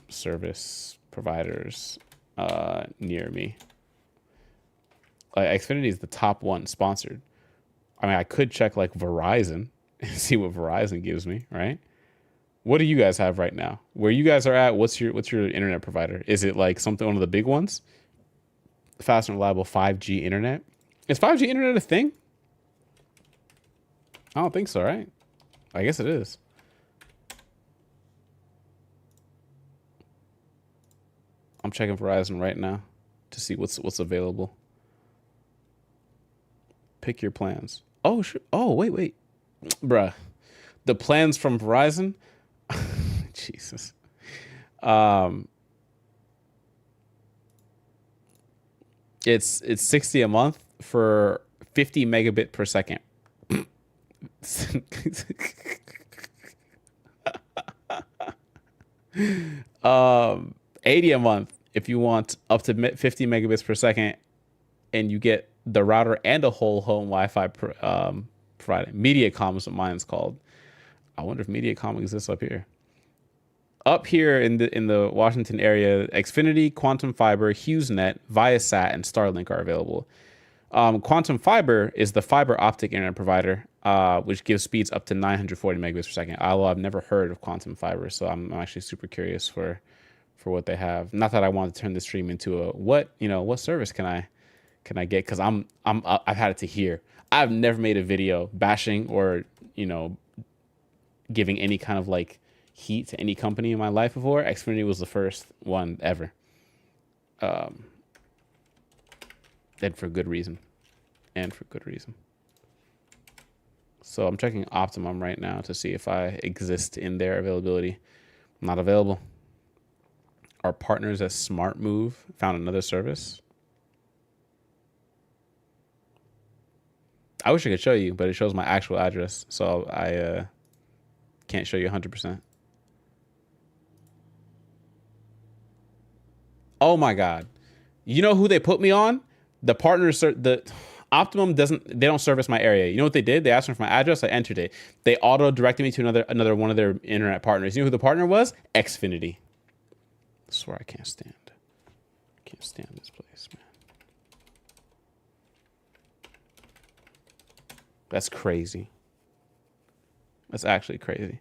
A: service providers near me. Like Xfinity is the top one sponsored. I mean, I could check like Verizon and see what Verizon gives me, right? What do you guys have right now? Where you guys are at, what's your internet provider? Is it like one of the big ones? Fast and reliable 5G internet? Is 5G internet a thing? I don't think so, right? I guess it is. I'm checking Verizon right now to see what's available. Pick your plans. Oh, sure. Oh, wait. Bruh. The plans from Verizon? Jesus. It's $60 a month for 50 megabit per second. 80 a month if you want up to 50 megabits per second, and you get the router and a whole home Wi-Fi provided. Mediacom is what mine's called. I wonder if Mediacom exists up here. Up here in the Washington area, Xfinity, Quantum Fiber, HughesNet, Viasat, and Starlink are available. Quantum Fiber is the fiber optic internet provider, which gives speeds up to 940 megabits per second. Although I've never heard of Quantum Fiber, so I'm actually super curious for what they have. Not that I want to turn the stream into a what service can I get? Because I've had it to here. I've never made a video bashing or giving any kind of like heat to any company in my life before. Xfinity was the first one ever. And for good reason. So I'm checking Optimum right now to see if I exist in their availability. I'm not available. Our partners at Smart Move found another service. I wish I could show you, but it shows my actual address, so I can't show you 100%. Oh my God. You know who they put me on? The partners, the Optimum they don't service my area. You know what they did? They asked me for my address. I entered it. They auto directed me to another one of their internet partners. You know who the partner was? Xfinity. I swear I can't stand. I can't stand this place, man. That's crazy. That's actually crazy.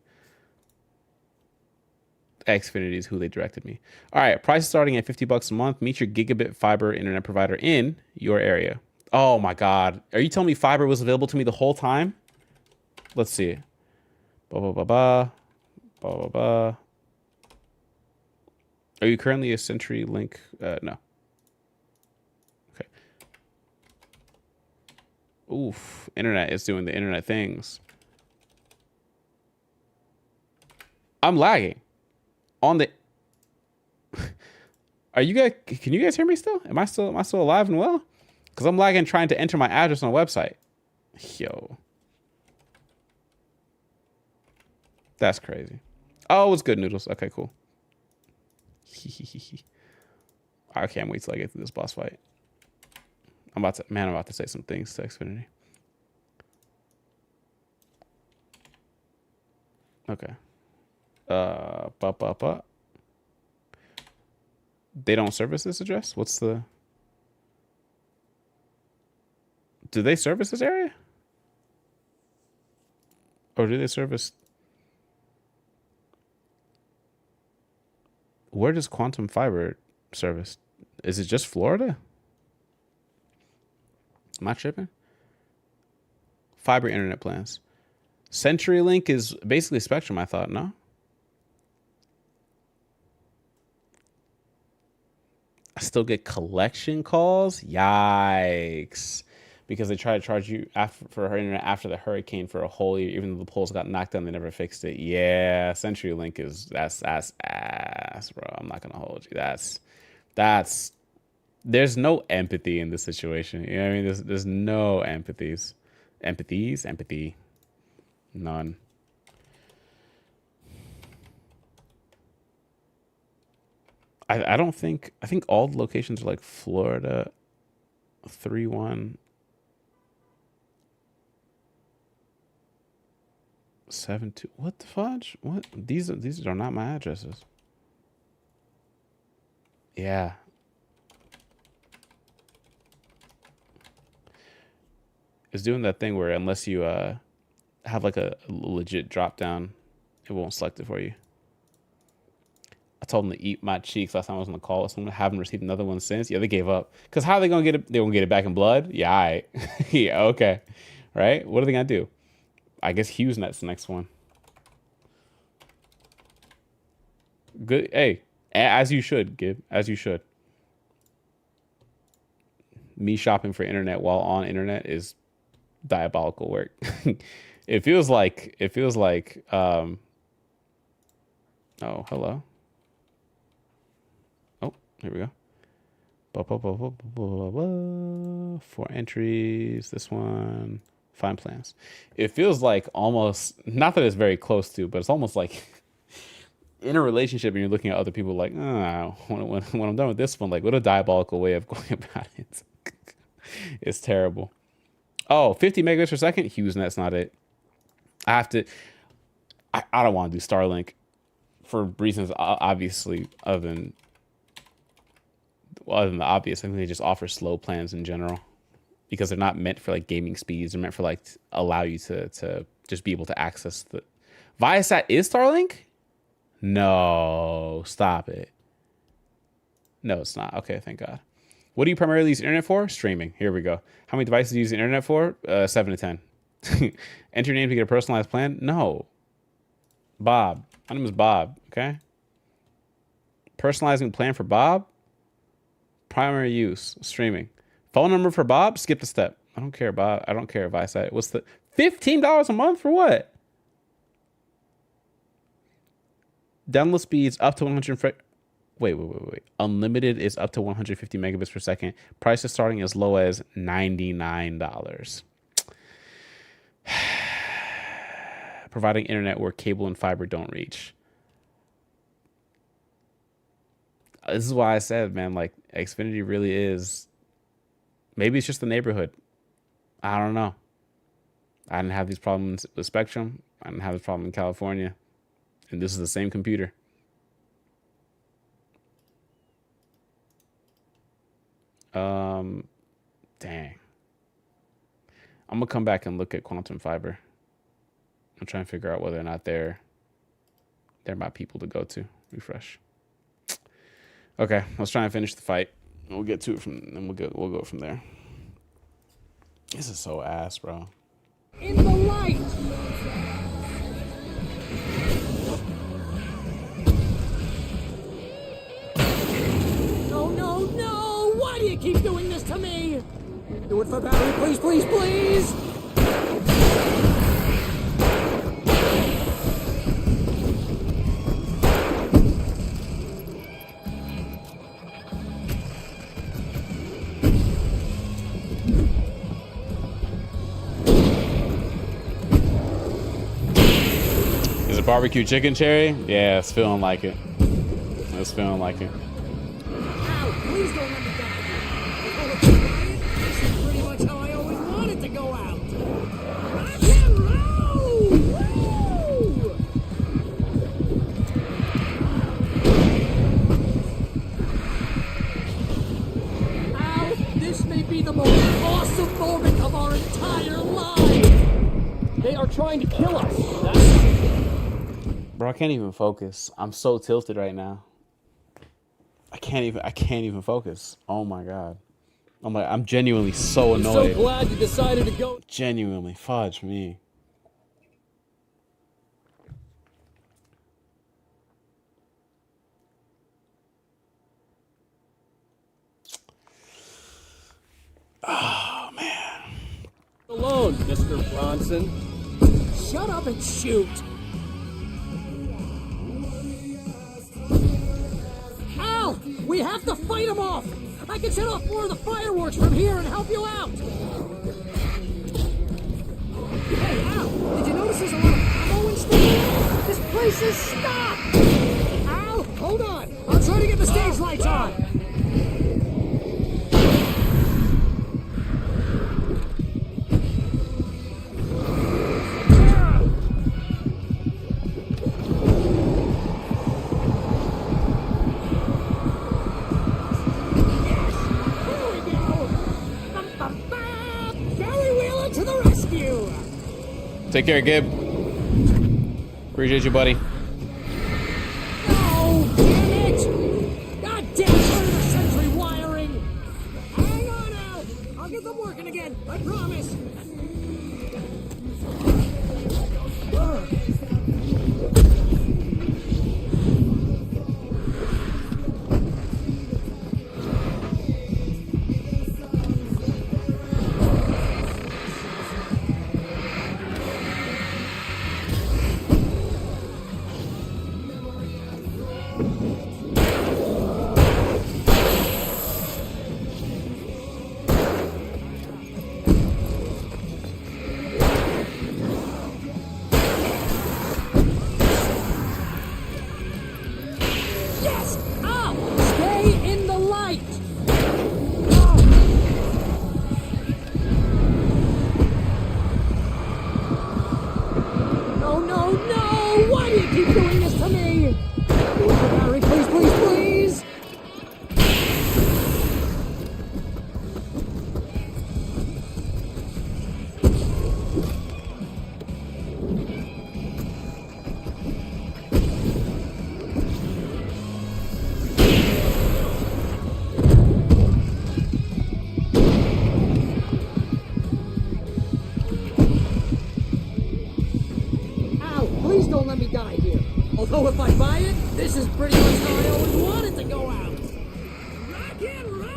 A: Xfinity is who they directed me. All right, price starting at $50 a month. Meet your gigabit fiber internet provider in your area. Oh my God. Are you telling me fiber was available to me the whole time? Let's see. Blah, blah, blah, blah. Blah, blah, blah. Are you currently a CenturyLink? No. Okay. Oof. Internet is doing the internet things. I'm lagging. On the... Are you guys... Can you guys hear me still? Am I still alive and well? Because I'm lagging trying to enter my address on a website. Yo. That's crazy. Oh, it's good, Noodles. Okay, cool. I can't wait till I get through this boss fight. I'm about to say some things to Xfinity. Okay. They don't service this address? What's the... Do they service this area? Or do they service... Where does Quantum Fiber service? Is it just Florida? Am I tripping? Fiber internet plans. CenturyLink is basically Spectrum, I thought, no? I still get collection calls? Yikes. Because they try to charge you for her internet after the hurricane for a whole year, even though the poles got knocked down, they never fixed it. Yeah, CenturyLink is that's ass, bro. I'm not gonna hold you. That's there's no empathy in this situation. You know what I mean? There's no empathy. None. I don't think all the locations are like Florida 3-1 7-2. What the fudge? What? These are not my addresses. Yeah. It's doing that thing where unless you have like a legit drop down, it won't select it for you. I told them to eat my cheeks last time I was on the call. So I haven't received another one since. Yeah, they gave up. Because how are they going to get it? They're going to get it back in blood? Yeah, all right. Yeah, okay. Right? What are they going to do? I guess HughesNet's the next one. Good. Hey, as you should, Gib. As you should. Me shopping for internet while on internet is diabolical work. It feels like oh, hello. Oh, here we go. 4 entries. This one. Find plans. It feels like almost, not that it's very close to, but it's almost like in a relationship and you're looking at other people like, oh, when I'm done with this one, like what a diabolical way of going about it. It's terrible. Oh, 50 megabits per second? HughesNet's not it. I don't want to do Starlink for reasons obviously other than the obvious. I think they just offer slow plans in general because they're not meant for like gaming speeds. They're meant for like allow you to just be able to access the Viasat is Starlink? No, stop it. No, it's not. Okay, thank God. What do you primarily use internet for? Streaming. Here we go. How many devices do you use the internet for? 7 to 10. Enter your name to get a personalized plan? No. Bob. My name is Bob, okay? Personalizing plan for Bob? Primary use. Streaming. Phone number for Bob? Skip the step. I don't care, Bob. I don't care if I say what's the $15 a month for what? Download speeds up to 100. Wait. Unlimited is up to 150 megabits per second. Price is starting as low as $99. Providing internet where cable and fiber don't reach. This is why I said, man, like Xfinity really is. Maybe it's just the neighborhood. I don't know. I didn't have these problems with Spectrum. I didn't have this problem in California. And this is the same computer. Dang. I'm gonna come back and look at Quantum Fiber. I'm trying to figure out whether or not they're my people to go to. Refresh. Okay, let's try and finish the fight. We'll get to it then we'll go from there. This is so ass, bro.
L: In the light! No, no, no! Why do you keep doing this to me? Do it for Barry, please, please, please!
A: Is it barbecue chicken, Cherry? Yeah, it's feeling like it. It's feeling like it.
L: Ow, please don't let me die. Before it's quiet, this is pretty much how I always wanted to go out. Rock and roll! Woo! Ow, this may be the most awesome moment of our entire life.
O: They are trying to kill us.
A: Bro, I can't even focus. I'm so tilted right now. I can't even focus. Oh my god. I'm genuinely so annoyed.
O: I'm so glad you decided to go.
A: Genuinely, fudge me. Oh man.
O: Alone, Mr. Bronson.
L: Shut up and shoot. Al, we have to fight him off. I can set off more of the fireworks from here and help you out. Hey, Al, did you notice there's a lot of ammo and stuff? This place is stopped. Al, hold on. I'll try to get the stage lights on.
A: Take care, Gib. Appreciate you, buddy.
L: Oh, damn it! God damn it, for the sentry wiring! Hang on, Al! I'll get them working again, I promise! Although if I buy it, this is pretty much how I always wanted to go out. Rock and roll!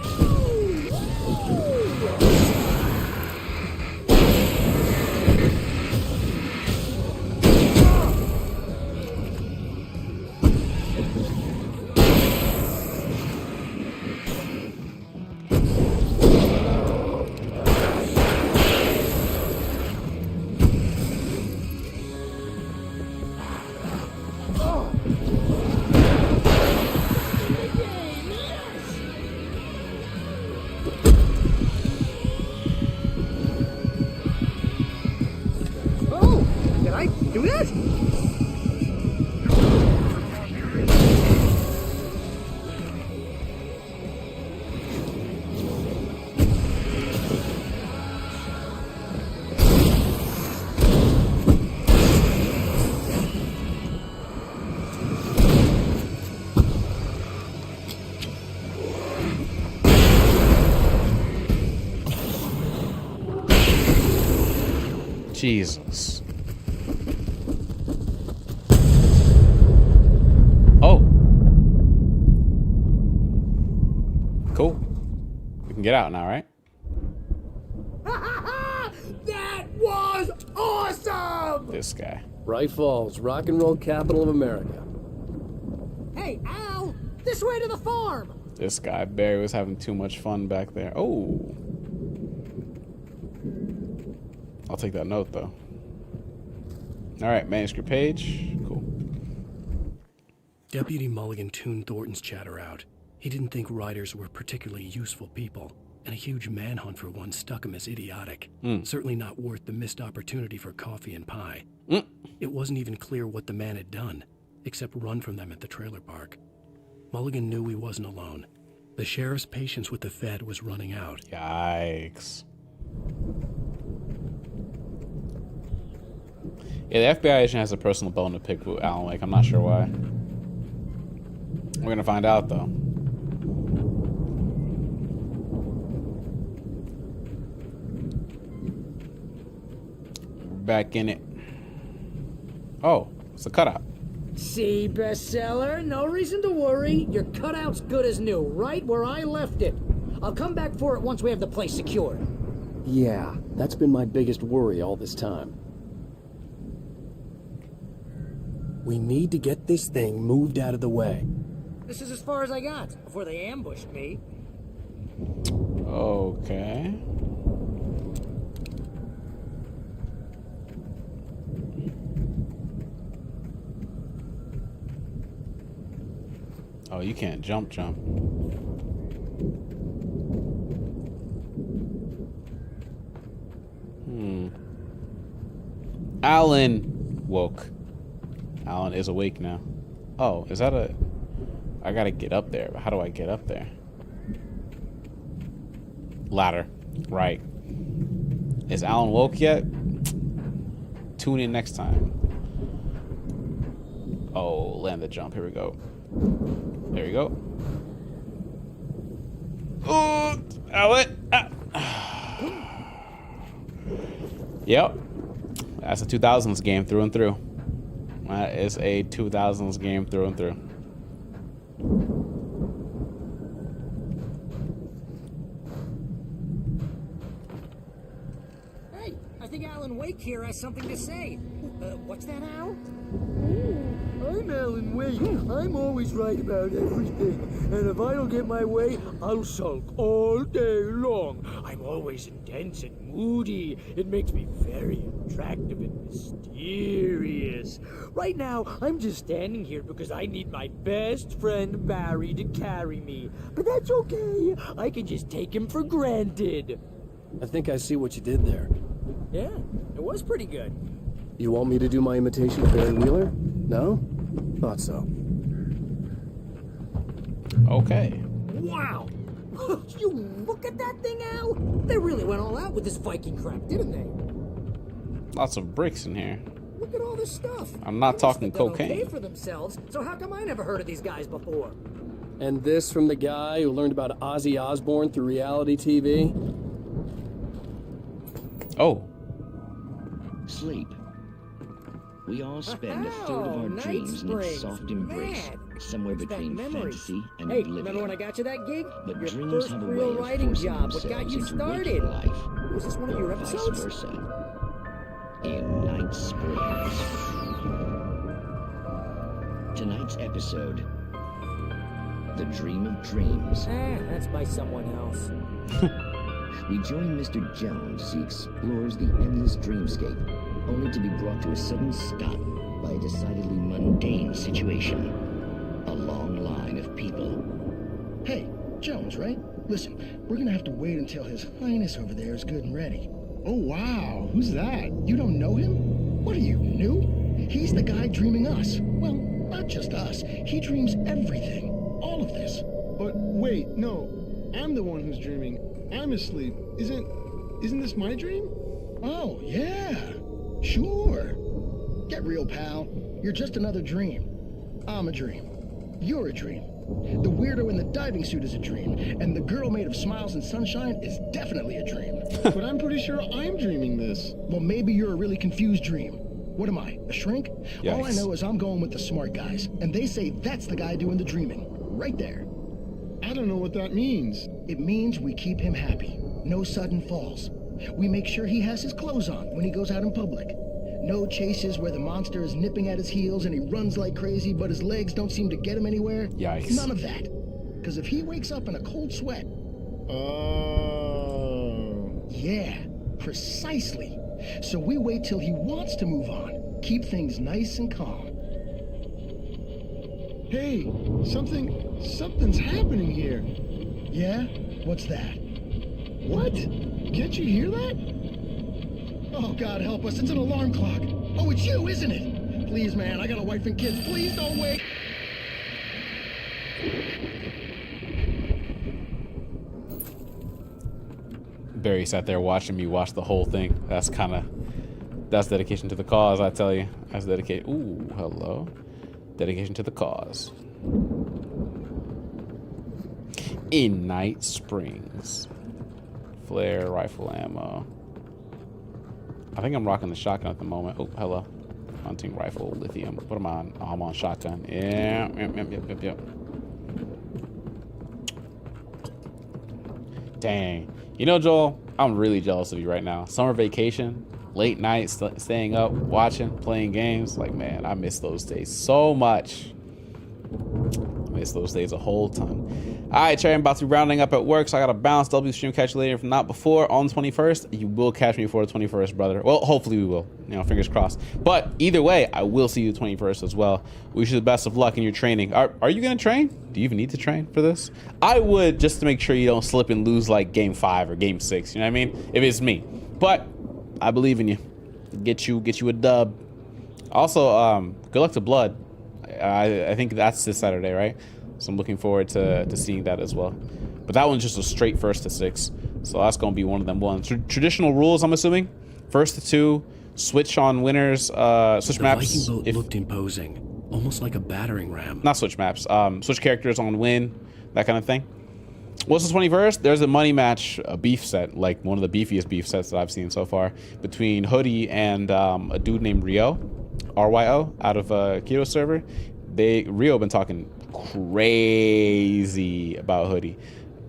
A: Jesus. Oh. Cool. We can get out now, right?
L: That was awesome!
A: This guy.
O: Bright Falls, rock and roll capital of America.
L: Hey, Al! This way to the farm!
A: This guy. Barry was having too much fun back there. Oh. I'll take that note, though. Alright, manuscript page. Cool.
B: Deputy Mulligan tuned Thornton's chatter out. He didn't think writers were particularly useful people, and a huge manhunt for one struck him as idiotic. Certainly not worth the missed opportunity for coffee and pie. It wasn't even clear what the man had done, except run from them at the trailer park. Mulligan knew he wasn't alone. The sheriff's patience with the Fed was running out.
A: Yikes. Yeah, the FBI agent has a personal bone to pick with Alan Wake. I'm not sure why. We're gonna find out, though. We're back in it. Oh, it's a cutout.
D: See, bestseller? No reason to worry. Your cutout's good as new, right where I left it. I'll come back for it once we have the place secured.
O: Yeah, that's been my biggest worry all this time. We need to get this thing moved out of the way.
D: This is as far as I got before they ambushed me.
A: Okay. Oh, you can't jump. Alan woke. Alan is awake now. Oh, is that a... I gotta get up there, but how do I get up there? Ladder. Right. Is Alan woke yet? Tune in next time. Oh, land the jump. Here we go. There we go. Oh, Alan. Yep. That's a 2000s game through and through. That is a 2000s game through and through.
D: Hey, I think Alan Wake here has something to say. What's that, Al?
L: I'm Alan Wake. I'm always right about everything. And if I don't get my way, I'll sulk all day long. I'm always intense and moody. It makes me very attractive and mysterious. Right now, I'm just standing here because I need my best friend Barry to carry me. But that's okay. I can just take him for granted.
O: I think I see what you did there.
D: Yeah, it was pretty good.
O: You want me to do my imitation of Barry Wheeler? No? Thought so.
A: Okay.
D: Wow! You look at that thing, Al! They really went all out with this Viking crap, didn't they?
A: Lots of bricks in here.
D: Look at all this stuff.
A: I'm not talking cocaine.
D: They for themselves, so how come I never heard of these guys before?
O: And this from the guy who learned about Ozzy Osbourne through reality TV?
A: Oh.
Q: Sleep. We all spend a third of our dreams in its soft embrace, somewhere between fantasy and oblivion.
D: Remember when I got you that gig?
Q: But
D: your
Q: dreams
D: first
Q: have a way
D: real
Q: of
D: writing
Q: forcing
D: job. What got
Q: themselves
D: you
Q: into
D: started?
Q: waking life,
D: Was this one of your
Q: or vice
D: episodes?
Q: versa. In Night Springs. Tonight's episode, The Dream of Dreams.
D: That's by someone else.
Q: We join Mr. Jones as he explores the endless dreamscape, only to be brought to a sudden stop by a decidedly mundane situation. A long line of people.
R: Hey, Jones, right? Listen, we're gonna have to wait until His Highness over there is good and ready. Oh, wow. Who's that? You don't know him? What are you, new? He's the guy dreaming us. Well, not just us. He dreams everything. All of this.
S: But wait, no. I'm the one who's dreaming. I'm asleep. Isn't this my dream?
R: Oh, yeah. Sure. Get real, pal. You're just another dream. I'm a dream.
H: You're a dream. The weirdo in the diving suit is a dream, and the girl made of smiles and sunshine is definitely a dream.
S: But I'm pretty sure I'm dreaming this.
H: Well, maybe you're a really confused dream. What am I, a shrink?
A: Yikes.
H: All I know is I'm going with the smart guys, and they say that's the guy doing the dreaming. Right there.
S: I don't know what that means.
H: It means we keep him happy. No sudden falls. We make sure he has his clothes on when he goes out in public. No chases where the monster is nipping at his heels and he runs like crazy, but his legs don't seem to get him anywhere.
A: Yikes.
H: None of that. Because if he wakes up in a cold sweat...
S: Oh.
H: Yeah, precisely. So we wait till he wants to move on. Keep things nice and calm.
S: Hey, something's happening here.
H: Yeah? What's that?
S: What? Can't you hear that?
H: Oh, God help us, it's an alarm clock. Oh, it's you, isn't it? Please, man, I got a wife and kids. Please don't wait.
A: Barry sat there watching me watch the whole thing. That's dedication to the cause, I tell you. That's dedication. Ooh, hello. Dedication to the cause. In Night Springs. Flare, rifle ammo. I think I'm rocking the shotgun at the moment. Oh, hello. Hunting rifle, lithium. What am I on? Oh, I'm on shotgun. Yeah, yep. Dang. You know, Joel, I'm really jealous of you right now. Summer vacation, late nights, staying up, watching, playing games. Like, man, I miss those days so much. I miss those days a whole ton. All right, Cherry, I'm about to be rounding up at work, so I got to bounce. W stream, catch you later. If not before, on the 21st, you will catch me before the 21st, brother. Well, hopefully we will. You know, fingers crossed. But either way, I will see you the 21st as well. Wish you the best of luck in your training. Are you going to train? Do you even need to train for this? I would, just to make sure you don't slip and lose like game 5 or game 6. You know what I mean? If it's me. But I believe in you. Get you a dub. Also, good luck to Blood. I think that's this Saturday, right? So I'm looking forward to seeing that as well. But that one's just a straight 1st to 6. So that's going to be one of them ones. Traditional rules, I'm assuming. 1st to 2, switch on winners, switch
B: the
A: maps.
B: Viking boat looked imposing, almost like a battering ram.
A: Not switch maps. Switch characters on win, that kind of thing. What's the 21st? There's a money match, a beef set, like one of the beefiest beef sets that I've seen so far, between Hoodie and a dude named Ryo, RYO, out of Keto server. Rio been talking crazy about Hoodie,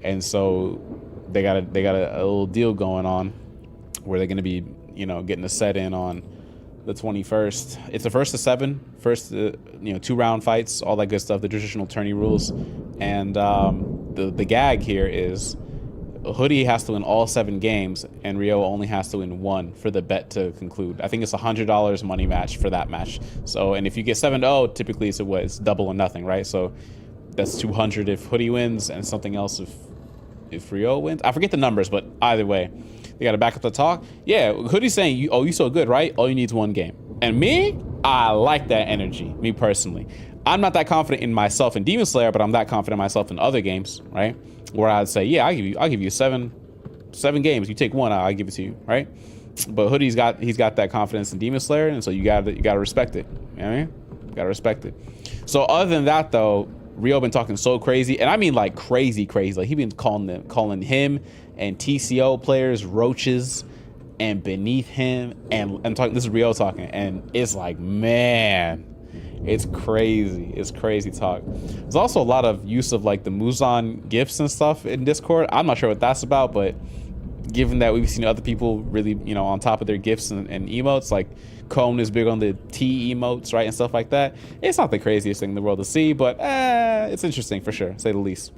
A: and so they got a little deal going on where they're gonna be, you know, getting a set in on the 21st. It's the 1st to 7, 2-round fights, all that good stuff, the traditional tourney rules, and the gag here is Hoodie has to win all 7 games, and Rio only has to win 1 for the bet to conclude. I think it's $100 money match for that match. So, and if you get 7-0, typically it's double or nothing, right? So that's 200 if Hoodie wins, and something else if Rio wins. I forget the numbers, but either way, they got to back up the talk. Yeah, Hoodie's saying, you so good, right? All you need is 1 game. And me, I like that energy, me personally. I'm not that confident in myself in Demon Slayer, but I'm that confident in myself in other games, right? Where I'd say, yeah, I'll give you 7 games. You take 1, I'll give it to you, right? But Hoodie's got that confidence in Demon Slayer, and so you gotta respect it. You know what I mean? You gotta respect it. So other than that, though, Rio been talking so crazy, and I mean like crazy. Like he been calling him and TCO players roaches, and beneath him, and I'm talking. This is Rio talking, and it's like, man. It's crazy. It's crazy talk. There's also a lot of use of like the Muzan gifts and stuff in Discord. I'm not sure what that's about, but given that we've seen other people really, you know, on top of their gifts and emotes, like Cone is big on the T emotes, right, and stuff like that. It's not the craziest thing in the world to see, but it's interesting for sure, say the least.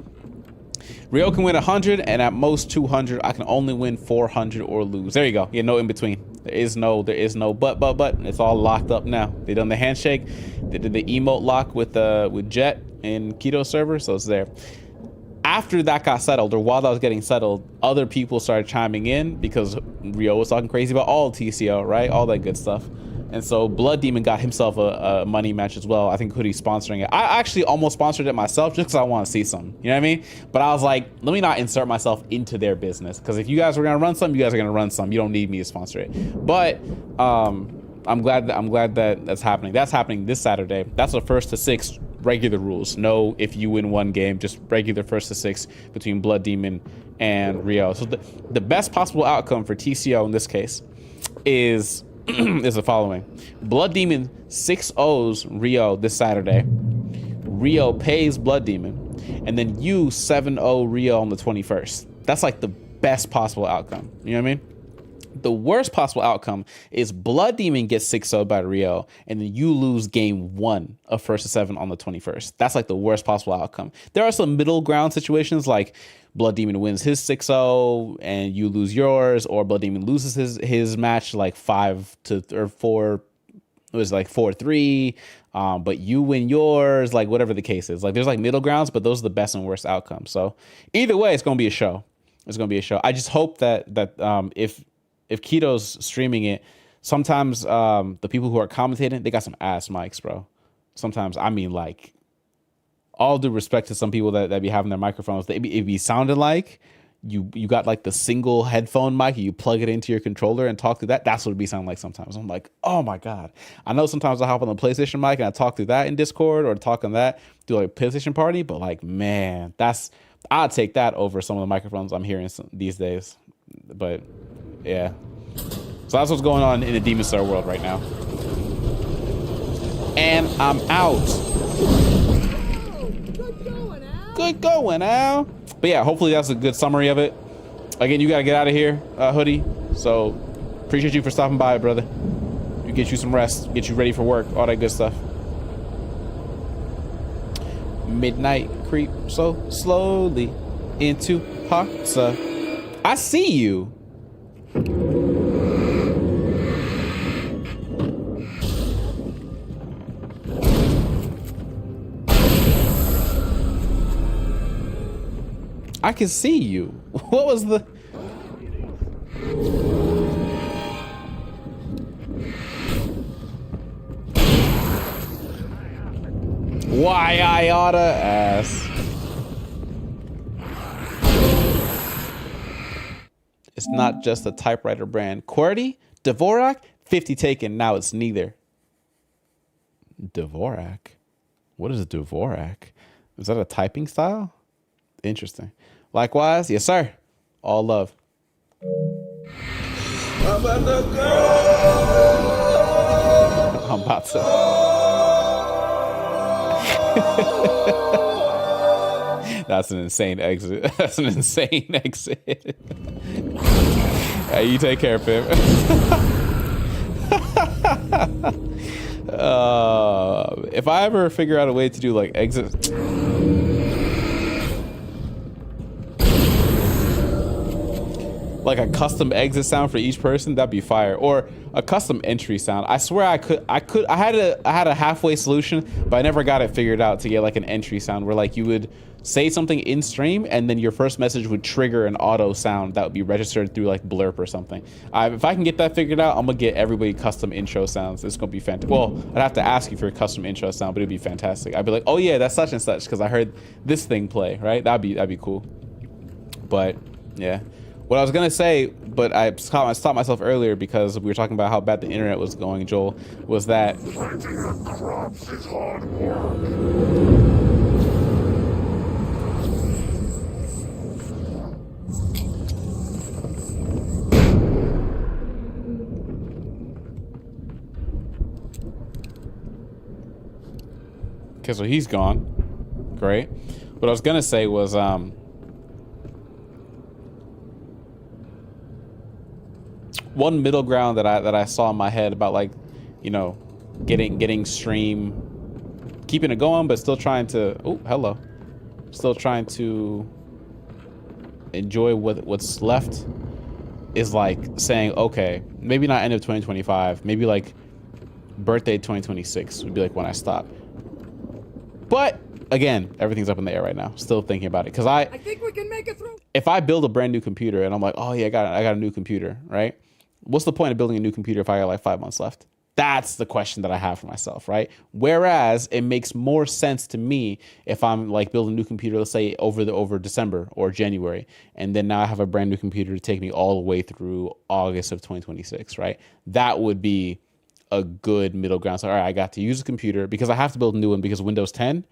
A: Rio can win 100 and at most 200. I can only win 400 or lose. There you go. Yeah, no in between. There is no but. It's all locked up now. They done the handshake. They did the emote lock with Jet in Keto server, so it's there. After that got settled, or while that was getting settled, other people started chiming in because Rio was talking crazy about all TCO, right? All that good stuff. And so Blood Demon got himself a money match as well. I think Hoodie's sponsoring it. I actually almost sponsored it myself just because I want to see something. You know what I mean? But I was like, let me not insert myself into their business, because if you guys were gonna run some, you guys are gonna run some. You don't need me to sponsor it. But I'm glad that that's happening. That's happening this Saturday. That's a 1st to 6 regular rules. No, if you win one game, just regular 1st to 6 between Blood Demon and Rio. So the best possible outcome for TCO in this case is is the following. Blood Demon 6-0s Rio this Saturday. Rio pays Blood Demon, and then you 7-0 Rio on the 21st. That's like the best possible outcome. You know what I mean? The worst possible outcome is Blood Demon gets 6-0 by Rio, and then you lose game 1 of 1st to 7 on the 21st. That's like the worst possible outcome. There are some middle ground situations, like Blood Demon wins his 6-0 and you lose yours, or Blood Demon loses his match like 4-3, but you win yours, like whatever the case is. Like there's like middle grounds, but those are the best and worst outcomes. So either way, it's gonna be a show. It's gonna be a show. I just hope that if Keto's streaming it, sometimes the people who are commentating, they got some ass mics, bro. Sometimes, I mean, like, all due respect to some people that be having their microphones, it be sounding like you got like the single headphone mic and you plug it into your controller and talk through that. That's what it be sounding like sometimes. I'm like, oh my God. I know sometimes I hop on the PlayStation mic and I talk through that in Discord or talk on that through like PlayStation Party, but like, man, I'd take that over some of the microphones I'm hearing these days. But yeah, so that's what's going on in the Demon Slayer world right now. And I'm out. Good going, Al. But yeah, hopefully that's a good summary of it. Again, you gotta get out of here, Hoodie. So appreciate you for stopping by, brother. You get you some rest, get you ready for work, all that good stuff. Midnight creep so slowly into hearts. I see you. I can see you. What was the... Why I oughta ask. It's not just a typewriter brand. QWERTY? Dvorak? 50 taken. Now it's neither. Dvorak? What is a Dvorak? Is that a typing style? Interesting. Likewise, yes, sir. All love. I'm about to. That's an insane exit. That's an insane exit. Hey, you take care, Pip. If I ever figure out a way to do like exit. Like a custom exit sound for each person, that'd be fire. Or a custom entry sound. I swear I had a halfway solution, but I never got it figured out to get like an entry sound where like you would say something in stream and then your first message would trigger an auto sound that would be registered through like Blurp or something. If I can get that figured out, I'm gonna get everybody custom intro sounds. It's gonna be fantastic. Well, I'd have to ask you for a custom intro sound, but it'd be fantastic. I'd be like, oh yeah, that's such and such because I heard this thing play, right? That'd be cool. But yeah. What I was gonna say, but I stopped myself earlier because we were talking about how bad the internet was going, Joel, was that okay, so he's gone. Great. What I was gonna say was one middle ground that I saw in my head about like, you know, getting stream, keeping it going, but still trying to still trying to enjoy what's left is like saying, okay, maybe not end of 2025, maybe like birthday 2026 would be like when I stop. But again, everything's up in the air right now. Still thinking about it because I think we can make it through. If I build a brand new computer and I'm like, oh yeah, I got a new computer, right? What's the point of building a new computer if I got like 5 months left? That's the question that I have for myself, right? Whereas it makes more sense to me if I'm like building a new computer, let's say over December or January, and then now I have a brand new computer to take me all the way through August of 2026, right? That would be a good middle ground. So all right, I got to use a computer because I have to build a new one because Windows 10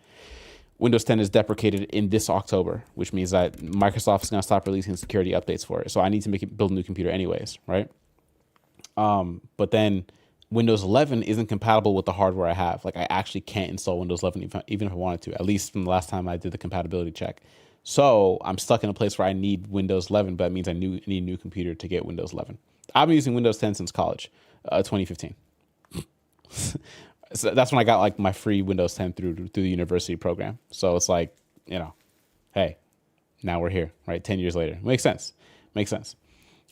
A: is deprecated in this October, which means that Microsoft is going to stop releasing security updates for it. So I need to build a new computer anyways, right? But then Windows 11 isn't compatible with the hardware I have. Like I actually can't install Windows 11 even if I wanted to, at least from the last time I did the compatibility check. So I'm stuck in a place where I need Windows 11, but that means I need a new computer to get Windows 11. I've been using Windows 10 since college, 2015. So that's when I got like my free Windows 10 through the university program. So it's like, you know, hey, now we're here, right? 10 years later. Makes sense.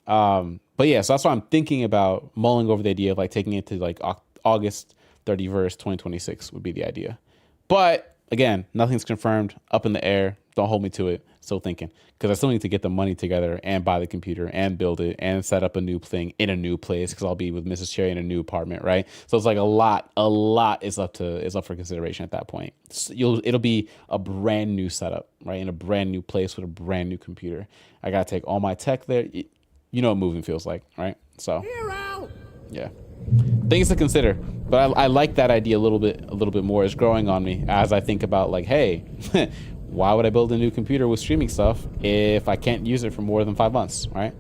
A: But yeah, so that's why I'm thinking about mulling over the idea of like taking it to like August 31st, 2026 would be the idea. But again, nothing's confirmed, up in the air. Don't hold me to it. Still thinking, because I still need to get the money together and buy the computer and build it and set up a new thing in a new place because I'll be with Mrs. Cherry in a new apartment, right? So it's like a lot is up for consideration at that point. It'll be a brand new setup, right, in a brand new place with a brand new computer. I gotta take all my tech there. You know what moving feels like, right? So yeah, things to consider. But I like that idea a little bit more. It's growing on me as I think about like, hey. Why would I build a new computer with streaming stuff if I can't use it for more than 5 months, right?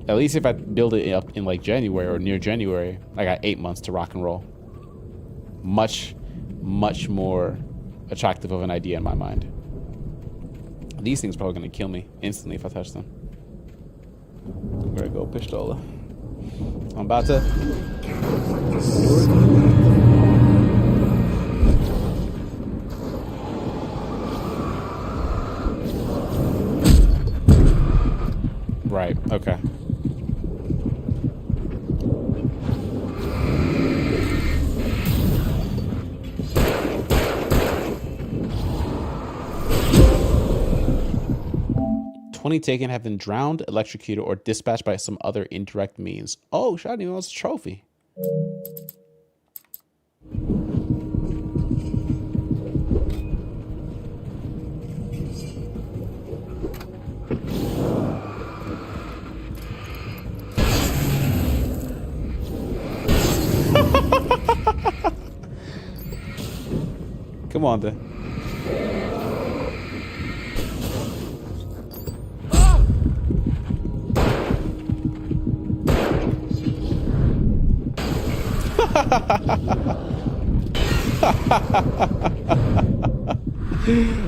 A: At least if I build it up in like January or near January, I got 8 months to rock and roll. Much more attractive of an idea in my mind. These things are probably going to kill me instantly if I touch them. There we go, Pistola. I'm about to... Right, okay. Taken have been drowned, electrocuted, or dispatched by some other indirect means. Oh, shit, I didn't even know it was a trophy. Come on, then.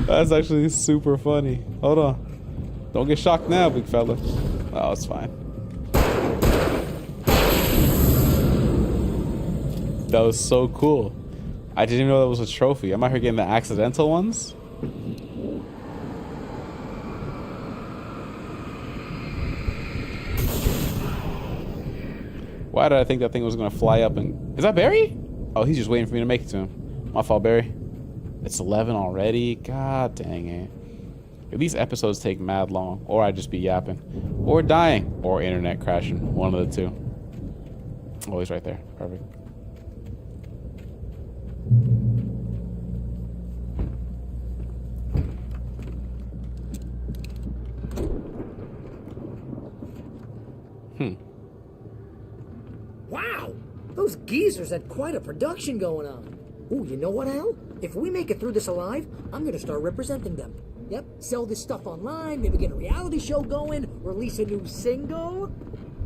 A: That's actually super funny. Hold on. Don't get shocked now, big fella. Oh, it's fine. That was so cool. I didn't even know that was a trophy. I'm out here getting the accidental ones. Why did I think that thing was going to fly up and... Is that Barry? Oh, he's just waiting for me to make it to him. My fault, Barry. It's 11 already? God dang it. If these episodes take mad long, or I just be yapping, or dying, or internet crashing. One of the two. Oh, he's right there. Perfect.
D: Wow! Those geezers had quite a production going on. Ooh, you know what, Al? If we make it through this alive, I'm gonna start representing them. Yep, sell this stuff online, maybe get a reality show going, release a new single.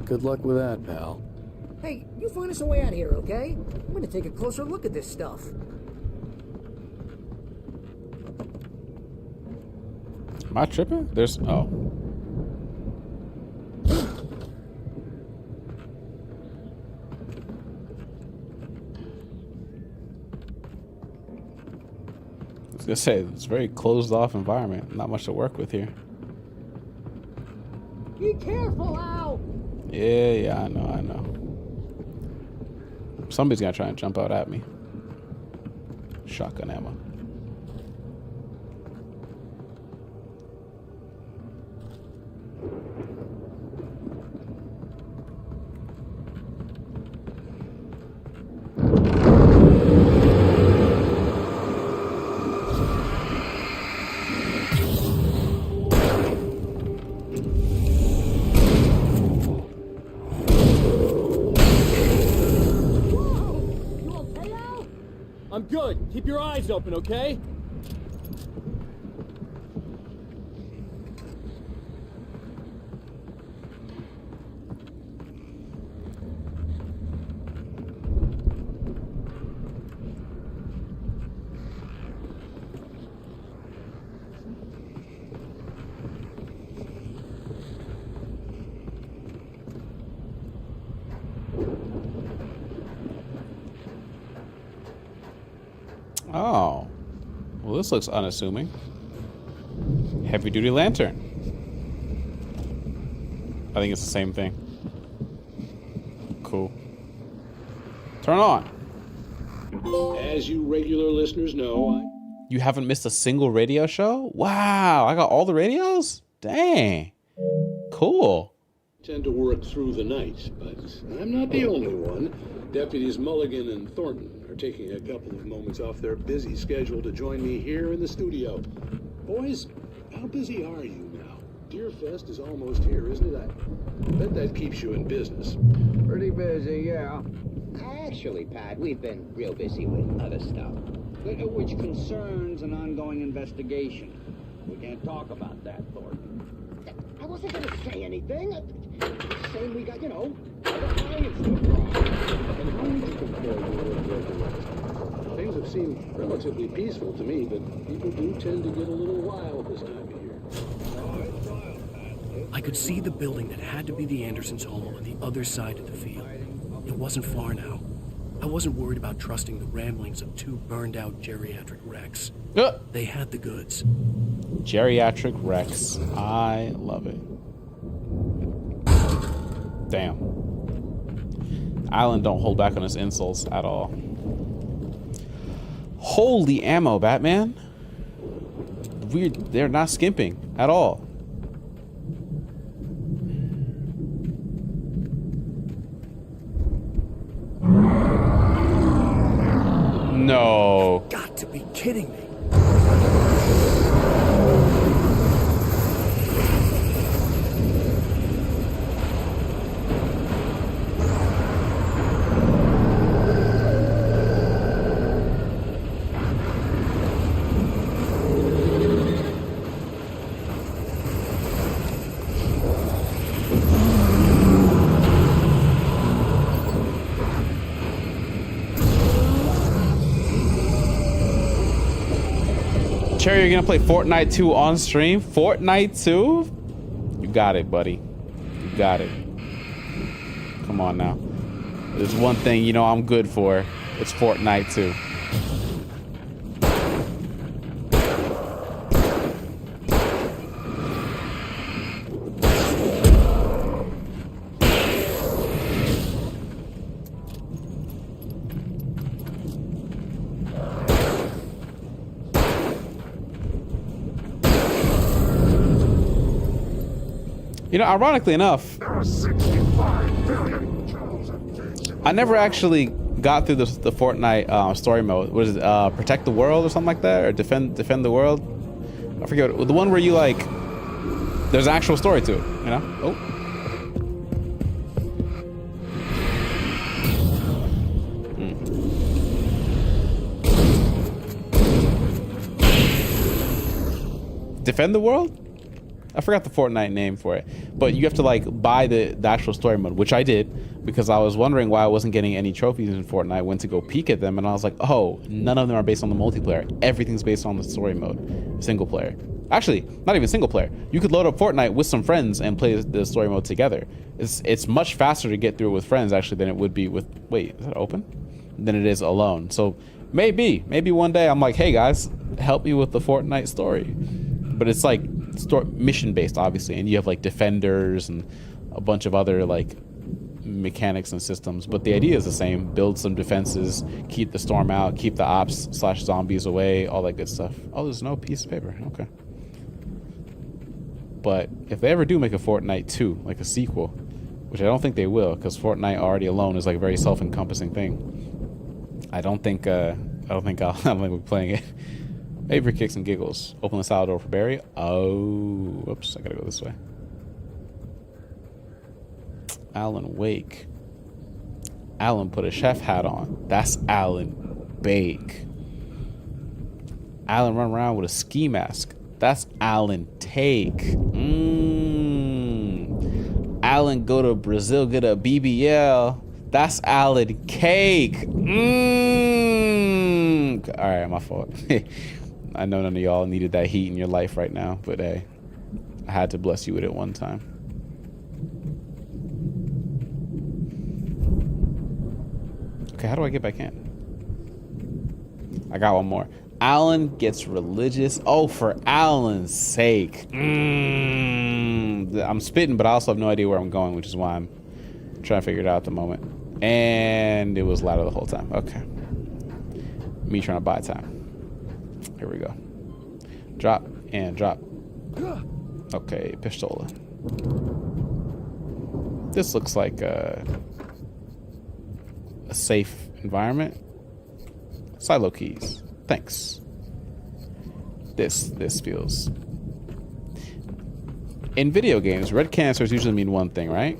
B: Good luck with that, pal.
D: Hey, you find us a way out of here, okay? I'm gonna take a closer look at this stuff.
A: Am I tripping? There's... Oh. I was gonna say, it's a very closed off environment. Not much to work with here.
D: Be careful, Al!
A: Yeah, I know. Somebody's gonna try and jump out at me. Shotgun ammo.
O: Keep your eyes open, okay?
A: Oh. Well, this looks unassuming. Heavy duty lantern. I think it's the same thing. Cool. Turn on.
P: As you regular listeners know,
A: You haven't missed a single radio show? Wow, I got all the radios? Dang. Cool.
P: tend to work through the night, but I'm not the only one. Deputies Mulligan and Thornton are taking a couple of moments off their busy schedule to join me here in the studio. Boys, how busy are you now? Deerfest is almost here, isn't it? I bet that keeps you in business.
T: Pretty busy, yeah. Actually, Pat, we've been real busy with other stuff, which concerns an ongoing investigation. We can't talk about that, Thornton. I wasn't going to say anything. Saying we got, other clients to draw.
P: And how would you compare your work with the rest? Things have seemed relatively peaceful to me, but people do tend to get a little wild this time of year.
B: I could see the building that had to be the Andersons' home on the other side of the field. It wasn't far now. I wasn't worried about trusting the ramblings of two burned-out geriatric wrecks. They had the goods.
A: Geriatric wrecks. I love it. Damn. Alan don't hold back on his insults at all. Holy ammo, Batman. Weird. They're not skimping at all. No.
B: Got to be kidding me.
A: Cherry, you're gonna play Fortnite 2 on stream? Fortnite 2? You got it, buddy. You got it. Come on now. There's one thing you know I'm good for. It's Fortnite 2. Ironically enough, I never actually got through the Fortnite story mode. What is it? Protect the world or something like that, or defend the world. I forget the one where you there's an actual story to it. Oh. Defend the world? I forgot the Fortnite name for it, but you have to buy the actual story mode, which I did because I was wondering why I wasn't getting any trophies in Fortnite. I went to go peek at them and I was like, oh, none of them are based on the multiplayer. Everything's based on the story mode, single player. Actually, not even single player. You could load up Fortnite with some friends and play the story mode together. It's much faster to get through with friends actually than it would be with, wait, is that open? Than it is alone. So maybe one day I'm like, hey guys, help me with the Fortnite story. But it's mission based obviously, and you have defenders and a bunch of other mechanics and systems, but the idea is the same. Build some defenses, keep the storm out, keep the ops / zombies away, all that good stuff. Oh, there's no piece of paper. Okay. But if they ever do make a Fortnite 2, a sequel, which I don't think they will, because Fortnite already alone is a very self-encompassing thing, I don't think I'll be playing it. Maybe for kicks and giggles. Open the salad door for Barry. Oh, whoops, I gotta go this way. Alan Wake. Alan put a chef hat on. That's Alan Bake. Alan run around with a ski mask. That's Alan take. Alan go to Brazil, get a BBL. That's Alan cake. All right, my fault. I know none of y'all needed that heat in your life right now, but hey, I had to bless you with it one time. Okay, how do I get back in? I got one more. Alan gets religious. Oh, for Alan's sake. I'm spitting, but I also have no idea where I'm going, which is why I'm trying to figure it out at the moment. And it was louder the whole time. Okay. Me trying to buy time. Here we go. Drop and drop. Okay, pistola. This looks like a safe environment. Silo keys. Thanks. This feels... In video games, red canisters usually mean one thing, right?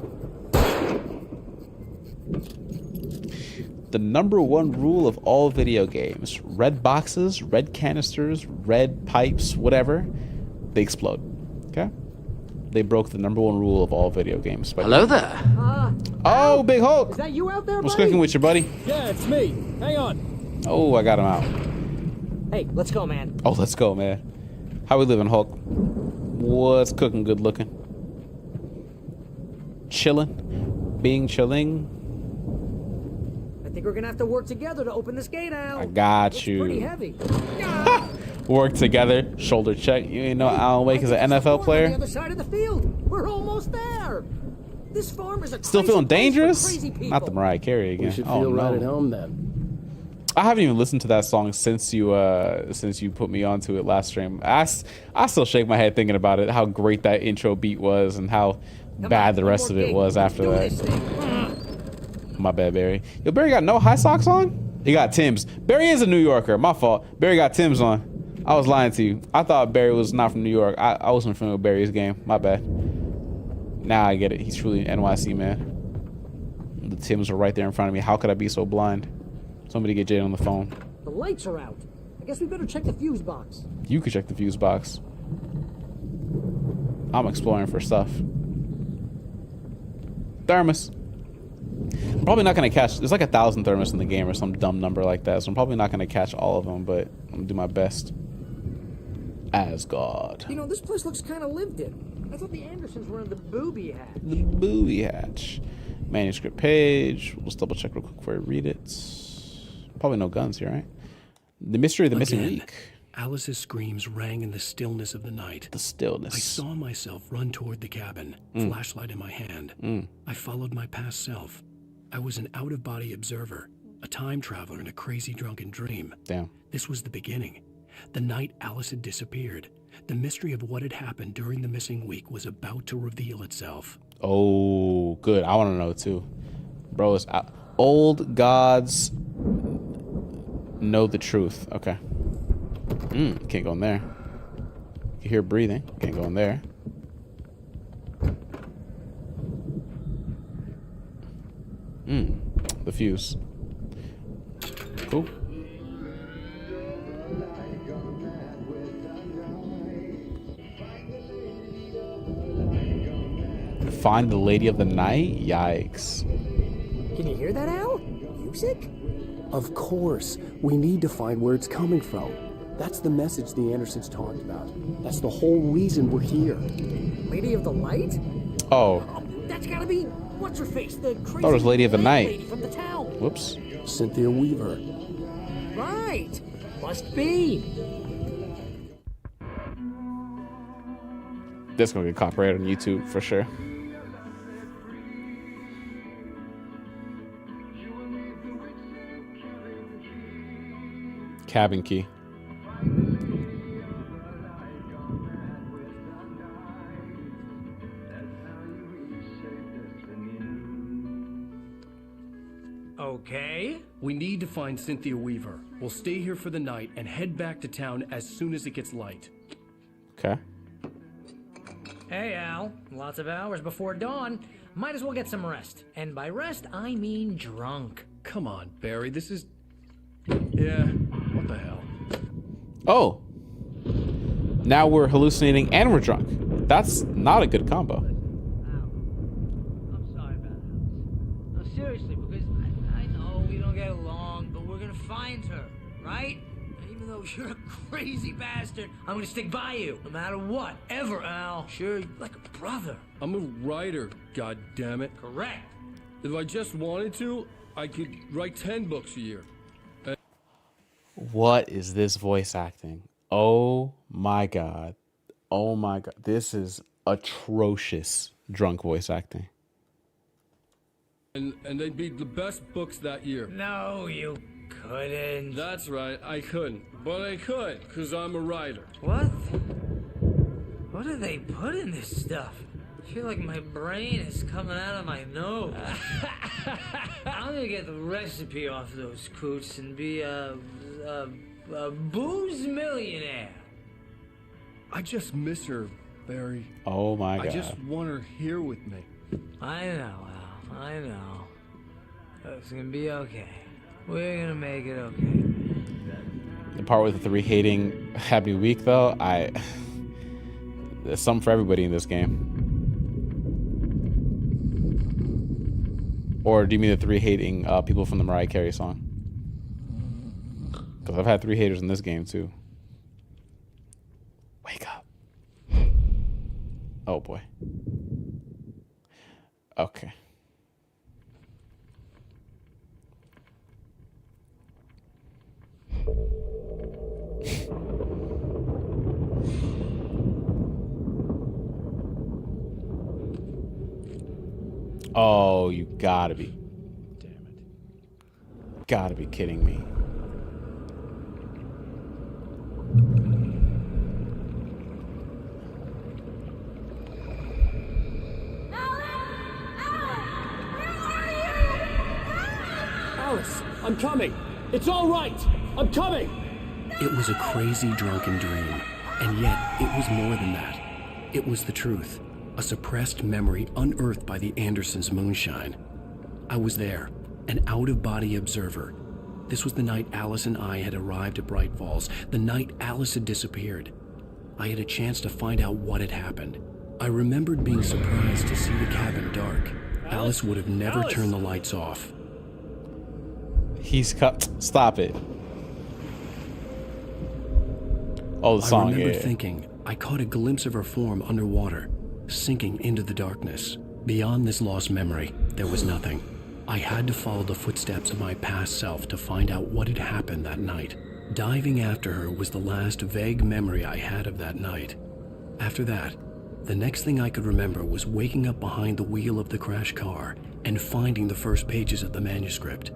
A: The #1 rule of all video games: red boxes, red canisters, red pipes, whatever, they explode. Okay? They broke the #1 rule of all video games.
U: Hello there.
A: Oh, Big Hulk!
D: Is that you out there,
A: What's
D: buddy?
A: cooking with you, buddy?
O: Yeah, it's me. Hang on.
A: Oh, I got him out.
D: Hey, let's go, man.
A: Oh, let's go, man. How we living, Hulk? What's cooking good looking? Chilling? Being chilling?
D: I think we're gonna have to work together to open this gate, Al.
A: I got
D: It's
A: you.
D: pretty heavy.
A: Work together, shoulder check. You ain't know Alan Wake is an NFL
D: On the
A: player?
D: other side of the field. We're almost there. This farm is a
A: Still
D: crazy
A: feeling
D: place for
A: dangerous?
D: crazy people.
A: Not the Mariah Carey again.
B: We should
A: Oh,
B: feel right
A: no.
B: at home then.
A: I haven't even listened to that song since you put me onto it last stream. I still shake my head thinking about it, how great that intro beat was and how bad the rest of it was after that. My bad, Barry. Yo, Barry got no high socks on? He got Tim's. Barry is a New Yorker. My fault. Barry got Tim's on. I was lying to you. I thought Barry was not from New York. I wasn't familiar with Barry's game. My bad. Now I get it. He's truly an NYC man. The Tims are right there in front of me. How could I be so blind? Somebody get Jade on the phone.
D: The lights are out. I guess we better check the fuse box.
A: You could check the fuse box. I'm exploring for stuff. Thermos. I'm probably not gonna catch. There's like 1,000 thermos in the game or some dumb number like that, so I'm probably not gonna catch all of them, but I'm gonna do my best. Asgard.
D: You know, this place looks kind of lived in. I thought the Andersons were in the booby hatch.
A: The booby hatch. Manuscript page. Let's double check real quick before I read it. Probably no guns here, right? The mystery of the missing week.
B: Alice's screams rang in the stillness of the night.
A: The stillness.
B: I saw myself run toward the cabin, flashlight in my hand. I followed my past self. I was an out-of-body observer, a time traveler in a crazy drunken dream.
A: Damn.
B: This was the beginning. The night Alice had disappeared. The mystery of what had happened during the missing week was about to reveal itself.
A: Oh, good. I want to know too. Bro, it's old gods know the truth. Okay. Can't go in there. You hear breathing. Can't go in there. The fuse. Cool. Find the Lady of the Night? Yikes.
D: Can you hear that, Al? Music?
B: Of course. We need to find where it's coming from. That's the message the Andersons talked about. That's the whole reason we're here.
D: Lady of the Light?
A: Oh.
D: That's gotta be what's her face, the crazy
A: Thought it was Lady of the Night.
D: lady from the town.
A: Whoops.
B: Cynthia Weaver.
D: Right. Must be.
A: This gonna get copyrighted on YouTube for sure. Cabin key.
K: Okay. We need to find Cynthia Weaver. We'll stay here for the night and head back to town as soon as it gets light.
A: Okay.
D: Hey, Al. Lots of hours before dawn. Might as well get some rest. And by rest, I mean drunk.
K: Come on, Barry. This is... Yeah, what the hell?
A: Oh. Now we're hallucinating and we're drunk. That's not a good combo.
D: I'm sorry about it. No, seriously, because I know we don't get along, but we're gonna find her, right? And even though you're a crazy bastard, I'm gonna stick by you, no matter what, ever, Al. Sure, like a brother.
K: I'm a writer, goddammit.
D: Correct.
K: If I just wanted to, I could write 10 books a year.
A: What is this voice acting? Oh my god. Oh my god. This is atrocious drunk voice acting.
K: And they'd be the best books that year.
D: No, you couldn't.
K: That's right, I couldn't. But I could, because I'm a writer.
D: What? What do they put in this stuff? I feel like my brain is coming out of my nose. I'm gonna get the recipe off those coots and be a booze millionaire.
K: I just miss her, Barry.
A: Oh my god.
K: I just want her here with me.
D: I know, Al. I know. It's gonna be okay. We're gonna make it okay.
A: The part with the 3 hating Happy Week, though, there's something for everybody in this game. Or do you mean the 3 hating people from the Mariah Carey song? Because I've had 3 haters in this game, too. Wake up. Oh, boy. Okay. Oh, you gotta be. Damn it. Gotta be kidding me.
O: Alice, I'm coming. It's all right. I'm coming.
B: It was a crazy drunken dream, and yet it was more than that. It was the truth, a suppressed memory unearthed by the Andersons' moonshine. I was there, an out-of-body observer. This was the night Alice and I had arrived at Bright Falls, the night Alice had disappeared. I had a chance to find out what had happened. I remembered being surprised to see the cabin dark. Alice would have never turned the lights off.
A: He's cut. Stop it. Oh, the song.
B: I remembered
A: yeah.
B: thinking I caught a glimpse of her form underwater, sinking into the darkness. Beyond this lost memory, there was nothing. I had to follow the footsteps of my past self to find out what had happened that night. Diving after her was the last vague memory I had of that night. After that, the next thing I could remember was waking up behind the wheel of the crashed car and finding the first pages of the manuscript.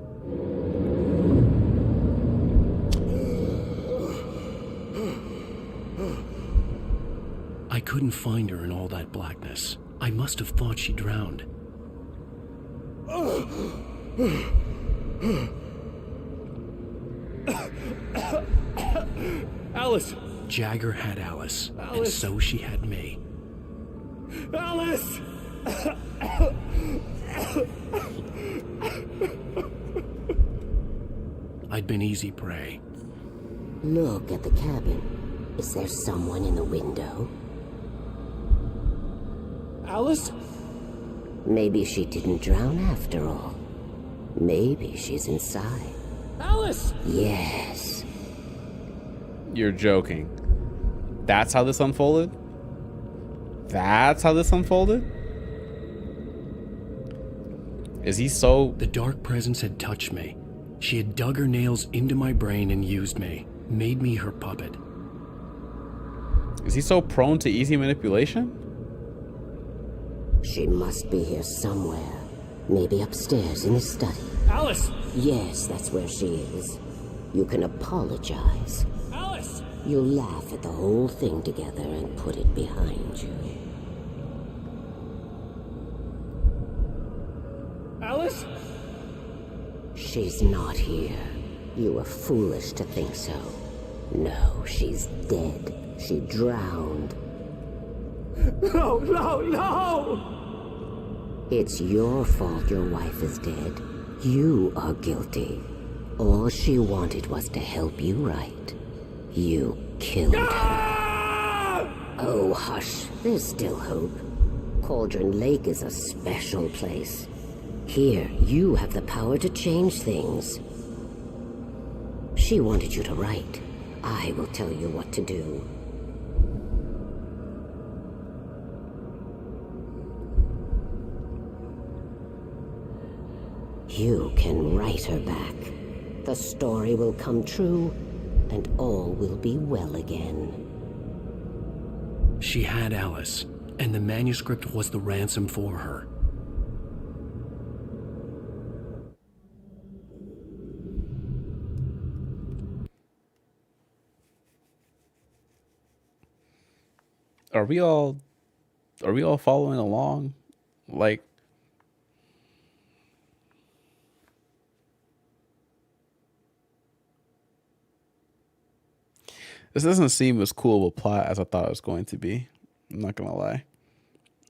B: I couldn't find her in all that blackness. I must have thought she drowned.
O: Alice!
B: Jagger had Alice, and
O: Alice.
B: so she had me.
O: Alice!
B: I'd been easy prey.
U: Look at the cabin. Is there someone in the window?
O: Alice?
U: Maybe she didn't drown after all. Maybe she's inside.
O: Alice!
U: Yes.
A: You're joking. That's how this unfolded? That's how this unfolded? Is he so...
B: The dark presence had touched me. She had dug her nails into my brain and used me, made me her puppet.
A: Is he so prone to easy manipulation?
U: She must be here somewhere. Maybe upstairs in the study.
O: Alice!
U: Yes, that's where she is. You can apologize.
O: Alice!
U: You'll laugh at the whole thing together and put it behind you.
O: Alice?
U: She's not here. You were foolish to think so. No, she's dead. She drowned.
O: No, no, no!
U: It's your fault your wife is dead. You are guilty. All she wanted was to help you right. You killed her. Oh, hush. There's still hope. Cauldron Lake is a special place. Here, you have the power to change things. She wanted you to write. I will tell you what to do. You can write her back. The story will come true, and all will be well again.
B: She had Alice, and the manuscript was the ransom for her.
A: Are we all following along? Like, this doesn't seem as cool of a plot as I thought it was going to be. I'm not gonna lie.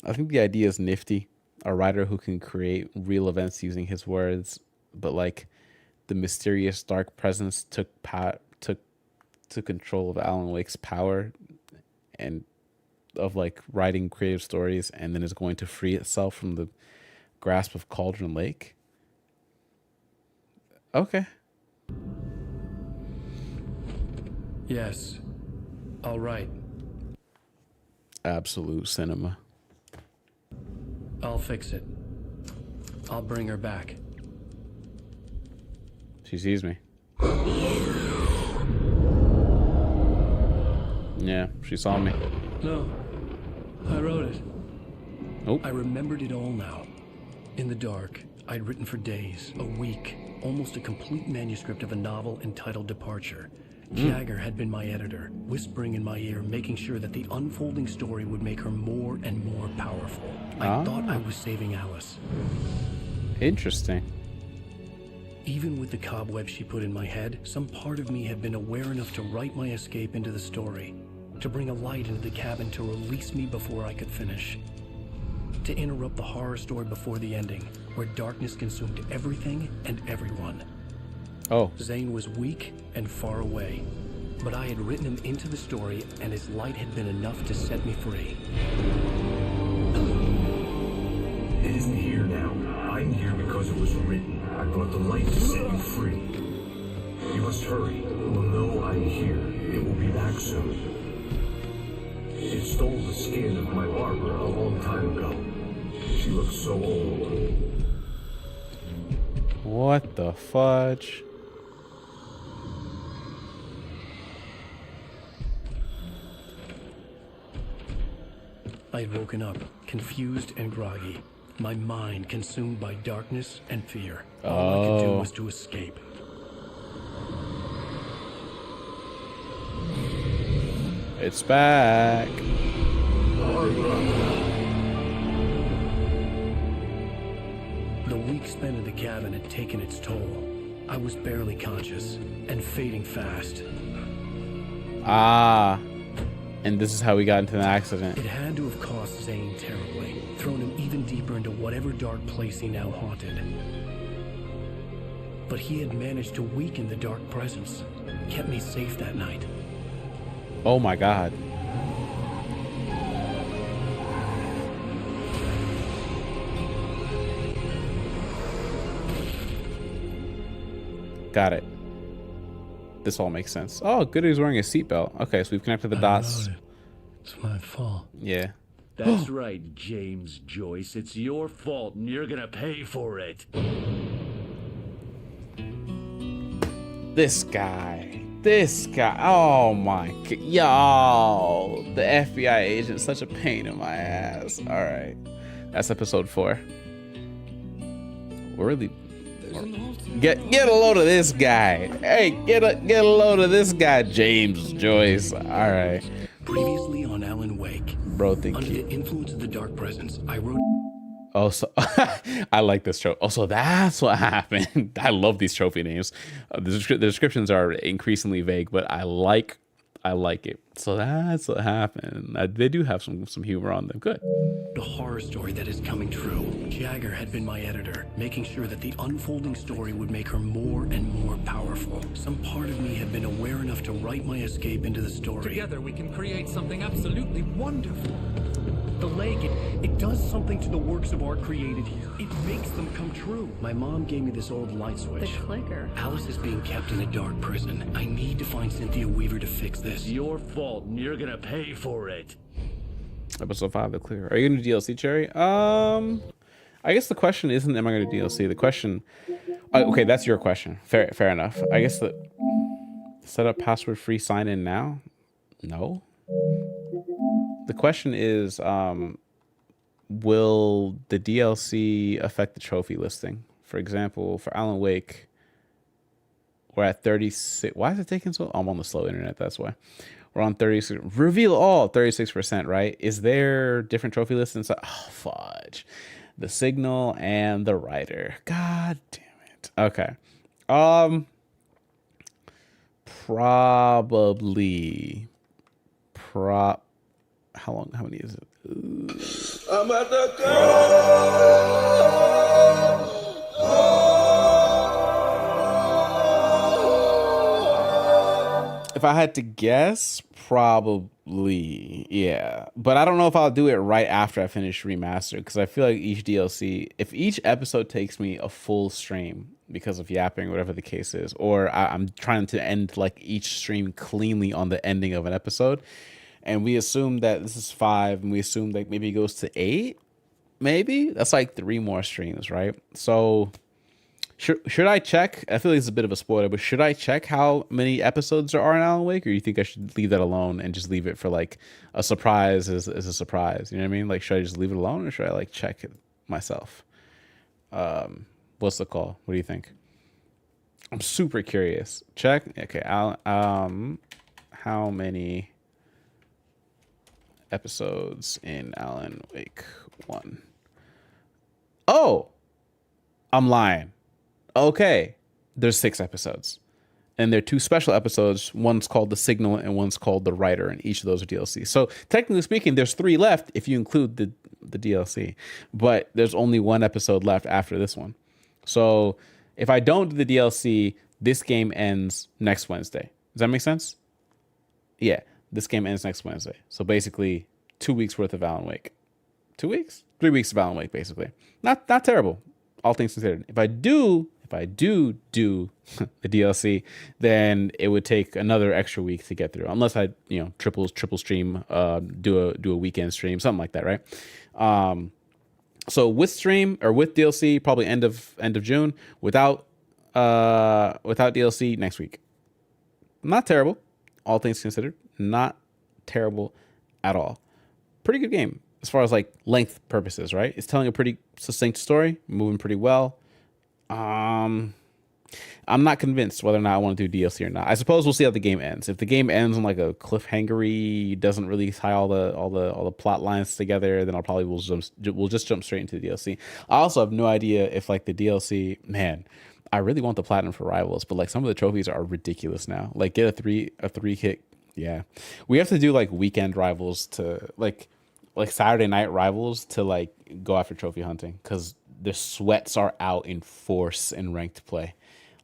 A: I think the idea is nifty. A writer who can create real events using his words, but like the mysterious dark presence took control of Alan Wake's power and of like writing creative stories, and then is going to free itself from the grasp of Cauldron Lake. Okay.
B: Yes. All right.
A: Absolute cinema.
B: I'll fix it. I'll bring her back.
A: She sees me. Yeah, she saw me.
B: No. I wrote it.
A: Oh.
B: I remembered it all now. In the dark, I'd written for days, a week, almost a complete manuscript of a novel entitled Departure. Jagger had been my editor, whispering in my ear, making sure that the unfolding story would make her more and more powerful. I thought I was saving Alice.
A: Interesting.
B: Even with the cobwebs she put in my head, some part of me had been aware enough to write my escape into the story, to bring a light into the cabin to release me before I could finish, to interrupt the horror story before the ending, where darkness consumed everything and everyone.
A: Oh.
B: Zane was weak and far away, but I had written him into the story, and his light had been enough to set me free.
N: It isn't here now. I'm here because it was written. I brought the light to set you free. You must hurry. It will know I'm here. It will be back soon. It stole the skin of my Barbara a long time ago. She looks so old.
A: What the fudge?
B: I had woken up, confused and groggy, my mind consumed by darkness and fear. All I could do was to escape.
A: It's back.
B: The week spent in the cabin had taken its toll. I was barely conscious and fading fast.
A: Ah. And this is how we got into the accident.
B: It had to have cost Zane terribly, thrown him even deeper into whatever dark place he now haunted. But he had managed to weaken the dark presence, kept me safe that night.
A: Oh my God. Got it. This all makes sense. Oh, good, he's wearing a seatbelt. Okay, so we've connected the dots.
B: It's my fault.
A: Yeah.
E: That's right, James Joyce. It's your fault, and you're gonna pay for it.
A: This guy. Oh my God. Yo, the FBI agent's such a pain in my ass. All right. That's episode 4. We're really... Get a load of this guy. Hey, get a load of this guy, James Joyce. All right.
B: Previously on Alan Wake.
A: Bro, thank
B: Under
A: you.
B: the influence of the dark presence, I wrote...
A: Oh, so I like this trope. Oh, so that's what happened. I love these trophy names. The descriptions are increasingly vague, but I like it. So that's what happened. They do have some humor on them. Good.
B: The horror story that is coming true. Jagger had been my editor, making sure that the unfolding story would make her more and more powerful. Some part of me had been aware enough to write my escape into the story.
G: Together we can create something absolutely wonderful.
K: The lake, it does something to the works of art created here. It makes them come true.
B: My mom gave me this old light switch.
I: The clicker.
B: Alice is being kept in a dark prison. I need to find Cynthia Weaver to fix this.
E: It's your fault, and you're gonna pay for it.
A: Episode 5, the clear. Are you gonna do DLC, Cherry? I guess the question isn't am I gonna do DLC? The question, okay, that's your question. Fair enough. I guess the set up password free sign in now. No. The question is, will the DLC affect the trophy listing? For example, for Alan Wake, we're at 36. Why is it taking so? I'm on the slow internet. That's why. We're on 36. Reveal all 36%, right? Is there different trophy lists inside? Oh, fudge. The Signal and the Writer. God damn it. Okay. Probably. How many is it?
M: I'm at the go.
A: If I had to guess, probably, yeah. But I don't know if I'll do it right after I finish Remastered, because I feel like each DLC, if each episode takes me a full stream because of yapping, whatever the case is, or I'm trying to end like each stream cleanly on the ending of an episode, and we assume that this is 5, and we assume that maybe it goes to 8, maybe? That's like 3 more streams, right? So should I check? I feel like it's a bit of a spoiler, but should I check how many episodes there are in Alan Wake, or you think I should leave that alone and just leave it for like a surprise as a surprise? You know what I mean? Like, should I just leave it alone, or should I like check it myself? What's the call? What do you think? I'm super curious. Check. Okay. How many episodes in Alan Wake 1? Oh, I'm lying. Okay, there's 6 episodes, and there are 2 special episodes. One's called The Signal and one's called The Writer, and each of those are DLC. So technically speaking, there's 3 left if you include the DLC, but there's only 1 episode left after this one. So if I don't do the DLC, this game ends next Wednesday. Does that make sense? Yeah, this game ends next Wednesday. So basically 2 weeks worth of Alan Wake. 2 weeks? 3 weeks of Alan Wake, basically. Not terrible, all things considered. If I do the DLC, then it would take another extra week to get through, unless I, triple stream, do a weekend stream, something like that, right? So with stream or with DLC, probably end of June. Without DLC, next week. Not terrible, all things considered. Not terrible at all. Pretty good game as far as like length purposes, right? It's telling a pretty succinct story, moving pretty well. I'm not convinced whether or not I want to do DLC or not. I suppose we'll see how the game ends. If the game ends on like a cliffhangery, doesn't really tie all the plot lines together, then we'll just jump straight into the DLC. I also have no idea if like the DLC, man, I really want the platinum for Rivals, but like some of the trophies are ridiculous now. Like get a three hit. Yeah, we have to do like weekend Rivals to like Saturday night Rivals to like go after trophy hunting, because the sweats are out in force in ranked play.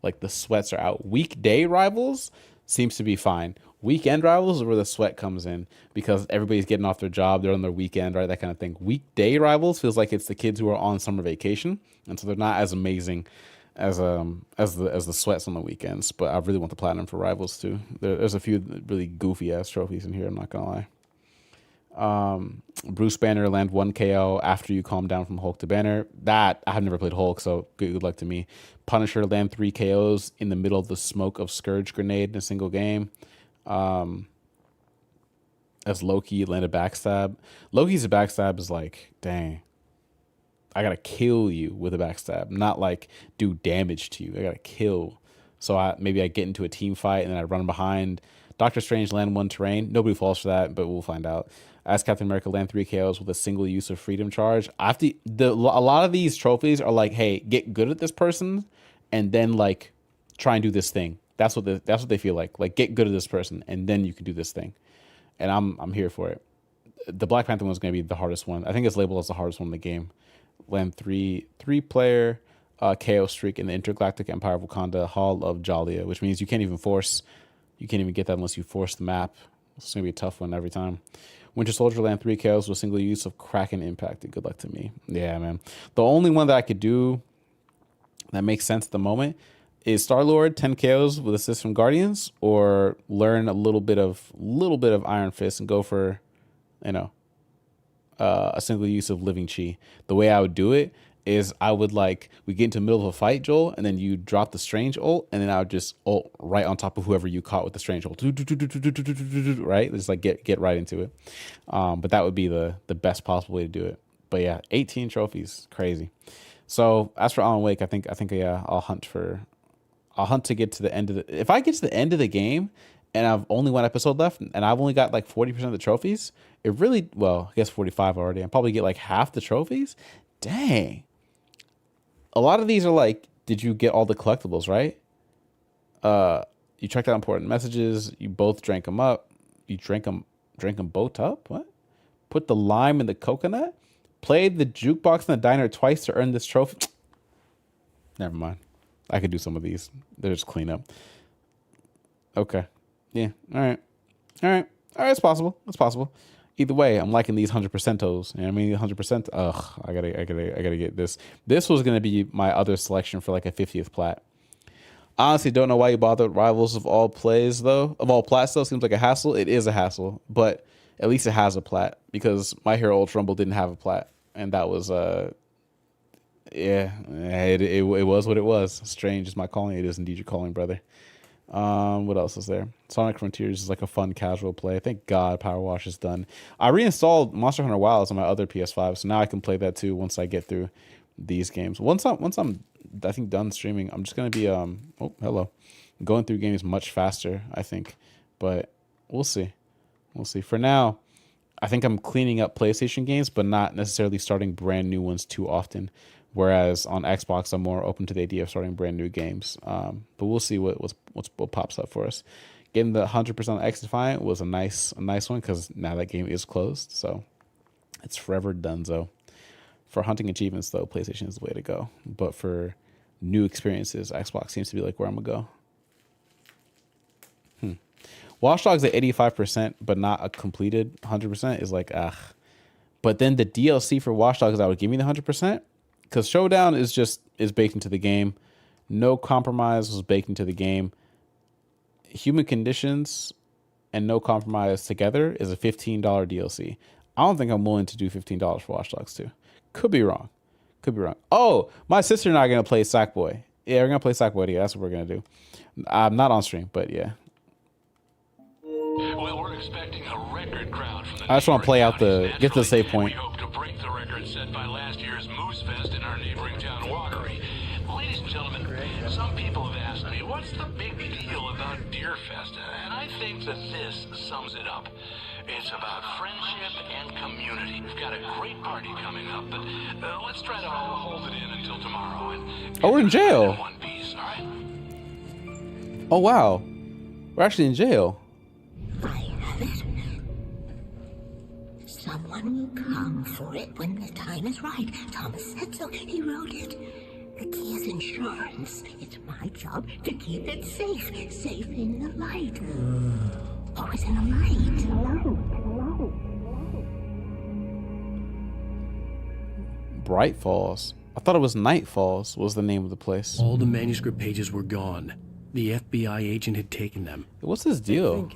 A: Like the sweats are out. Weekday Rivals seems to be fine. Weekend Rivals is where the sweat comes in, because everybody's getting off their job, they're on their weekend, right? That kind of thing. Weekday Rivals feels like it's the kids who are on summer vacation, and so they're not as amazing as the sweats on the weekends. But I really want the platinum for Rivals too. There's a few really goofy ass trophies in here, I'm not gonna lie. Bruce Banner land 1 KO after you calm down from Hulk to Banner. That I have never played Hulk, so good luck to me. Punisher land 3 KOs in the middle of the smoke of Scourge grenade in a single game. As Loki landed backstab. Loki's a backstab is like, dang, I gotta kill you with a backstab, not like do damage to you. I gotta kill. So maybe I get into a team fight and then I run behind. Doctor Strange land 1 terrain. Nobody falls for that, but we'll find out. As Captain America land 3 KOs with a single use of freedom charge. A lot of these trophies are like, hey, get good at this person and then like try and do this thing. That's what they feel like. Like get good at this person and then you can do this thing. And I'm here for it. the Black Panther one is going to be the hardest one. I think it's labeled as the hardest one in the game. Land 3-player KO streak in the Intergalactic Empire of Wakanda Hall of Jalia, which means you can't even get that unless you force the map. It's going to be a tough one every time. Winter Soldier land 3 KOs with single use of Kraken impacted. Good luck to me. Yeah, man. The only one that I could do that makes sense at the moment is Star-Lord 10 KOs with assist from Guardians, or learn a little bit of Iron Fist and go for, a single use of Living Chi. The way I would do it is we get into the middle of a fight, Joel, and then you drop the Strange ult, and then I would just ult right on top of whoever you caught with the Strange ult. Right? Just get right into it. But that would be the best possible way to do it. But yeah, 18 trophies. Crazy. So as for Alan Wake, I think I'll hunt to get to the end of if I get to the end of the game and I've only one episode left and I've only got like 40% of the trophies, I guess 45 already. I'll probably get like half the trophies. Dang. A lot of these are like, did you get all the collectibles, right? You checked out important messages. You both drank them up. You drank them both up? What? Put the lime in the coconut? Played the jukebox in the diner twice to earn this trophy? Never mind. I could do some of these. They're just clean up. Okay. Yeah. All right. It's possible. Either way, I'm liking these 100%os. You know what I mean? 100%. Ugh, I gotta get this. This was gonna be my other selection for like a 50th plat. Honestly, don't know why you bothered Rivals of all plats though. Seems like a hassle. It is a hassle, but at least it has a plat, because My Hero Ultra Rumble didn't have a plat, and that was it was what it was. Strange is my calling. It is indeed your calling, brother. What else is there? Sonic Frontiers is like a fun casual play. Thank God Power Wash is done. I reinstalled Monster Hunter Wilds on my other PS5, so now I can play that too once I get through these games. Once I'm I think done streaming, I'm just gonna be going through games much faster, I think. But we'll see. For now, I think I'm cleaning up PlayStation games, but not necessarily starting brand new ones too often. Whereas on Xbox, I'm more open to the idea of starting brand new games. But we'll see what pops up for us. Getting the 100% X Defiant was a nice one, because now that game is closed, so it's forever donezo. For hunting achievements, though, PlayStation is the way to go. But for new experiences, Xbox seems to be like where I'm gonna go. Watch Dogs at 85%, but not a completed 100% is like, ugh. But then the DLC for Watch Dogs that would give me the 100%, because Showdown is baked into the game. No Compromise was baked into the game. Human Conditions and No Compromise together is a $15 DLC. I don't think I'm willing to do $15 for Watch Dogs 2. Could be wrong. Oh, my sister and I are going to play Sackboy. Yeah, we're going to play Sackboy together. That's what we're going to do. I'm not on stream, but yeah.
N: Well, we're expecting a record crowd from the
A: I just want to play out get to the save point.
N: We hope to break the record set by last year's Moose Fest in our neighboring town, Watery. Ladies and gentlemen, some people have asked me, what's the big deal about Deer Fest? And I think that this sums it up. It's about friendship and community. We've got a great party coming up, but let's try to hold it in until tomorrow.
A: Oh, we're in jail.
N: In one piece, all right?
A: Oh, wow. We're actually in jail.
I: Someone will come for it when the time is right. Thomas said so. He wrote it. The key is insurance. It's my job to keep it safe. Safe in the light. Always in the light.
A: Bright Falls. I thought it was Night Falls was the name of the place.
B: All the manuscript pages were gone. The FBI agent had taken them.
A: What's this deal?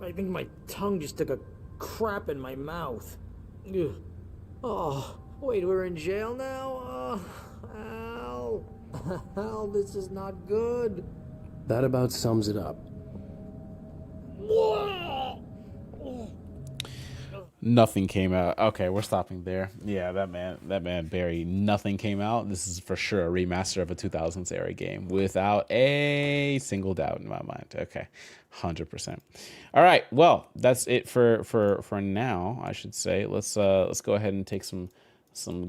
D: I think my tongue just took a crap in my mouth. Ugh. Oh, wait, we're in jail now? Al. Al, this is not good.
B: That about sums it up.
A: Nothing came out. Okay, we're stopping there. Yeah, that man Barry, nothing came out. This is for sure a remaster of a 2000s era game without a single doubt in my mind. Okay, 100%. All right, well, that's it for now, I should say. Let's go ahead and take some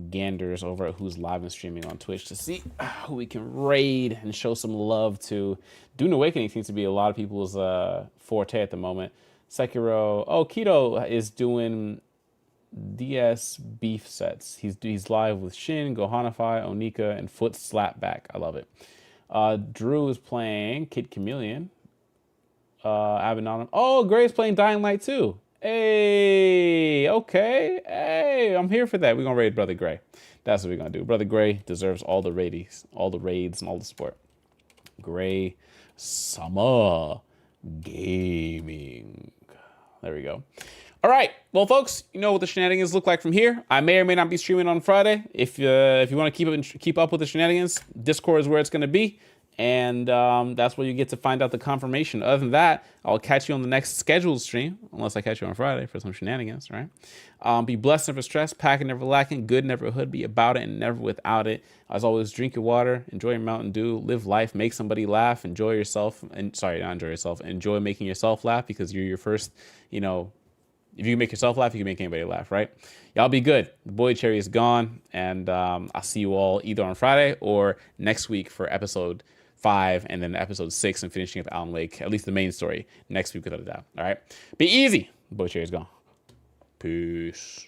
A: ganders over at who's live and streaming on Twitch to see who we can raid and show some love to. Dune Awakening seems to be a lot of people's forte at the moment. Sekiro. Oh, Keto is doing DS beef sets. He's live with Shin, Gohanify, Onika, and Foot Slapback. I love it. Drew is playing Kid Chameleon. Abenon. Oh, Gray's playing Dying Light too. Hey, okay. Hey, I'm here for that. We're gonna raid Brother Gray. That's what we're gonna do. Brother Gray deserves all the raids, and all the support. Gray Summer Gaming. There we go. All right, well, folks, you know what the shenanigans look like from here. I may or may not be streaming on Friday. If you want to keep up with the shenanigans, Discord is where it's going to be, and that's where you get to find out the confirmation. Other than that, I'll catch you on the next scheduled stream, unless I catch you on Friday for some shenanigans, right? Be blessed, never stressed, packing, never lacking, good, never hood, be about it, and never without it. As always, drink your water, enjoy your Mountain Dew, live life, make somebody laugh, enjoy yourself, and sorry, not enjoy yourself, enjoy making yourself laugh, because you're your first, if you can make yourself laugh, you can make anybody laugh, right? Y'all be good. The boy cherry is gone, and I'll see you all either on Friday or next week for episode 5 and then episode 6 and finishing up Alan Wake, at least the main story, next week without a doubt. All right? Be easy. The boy cherry is gone. Peace.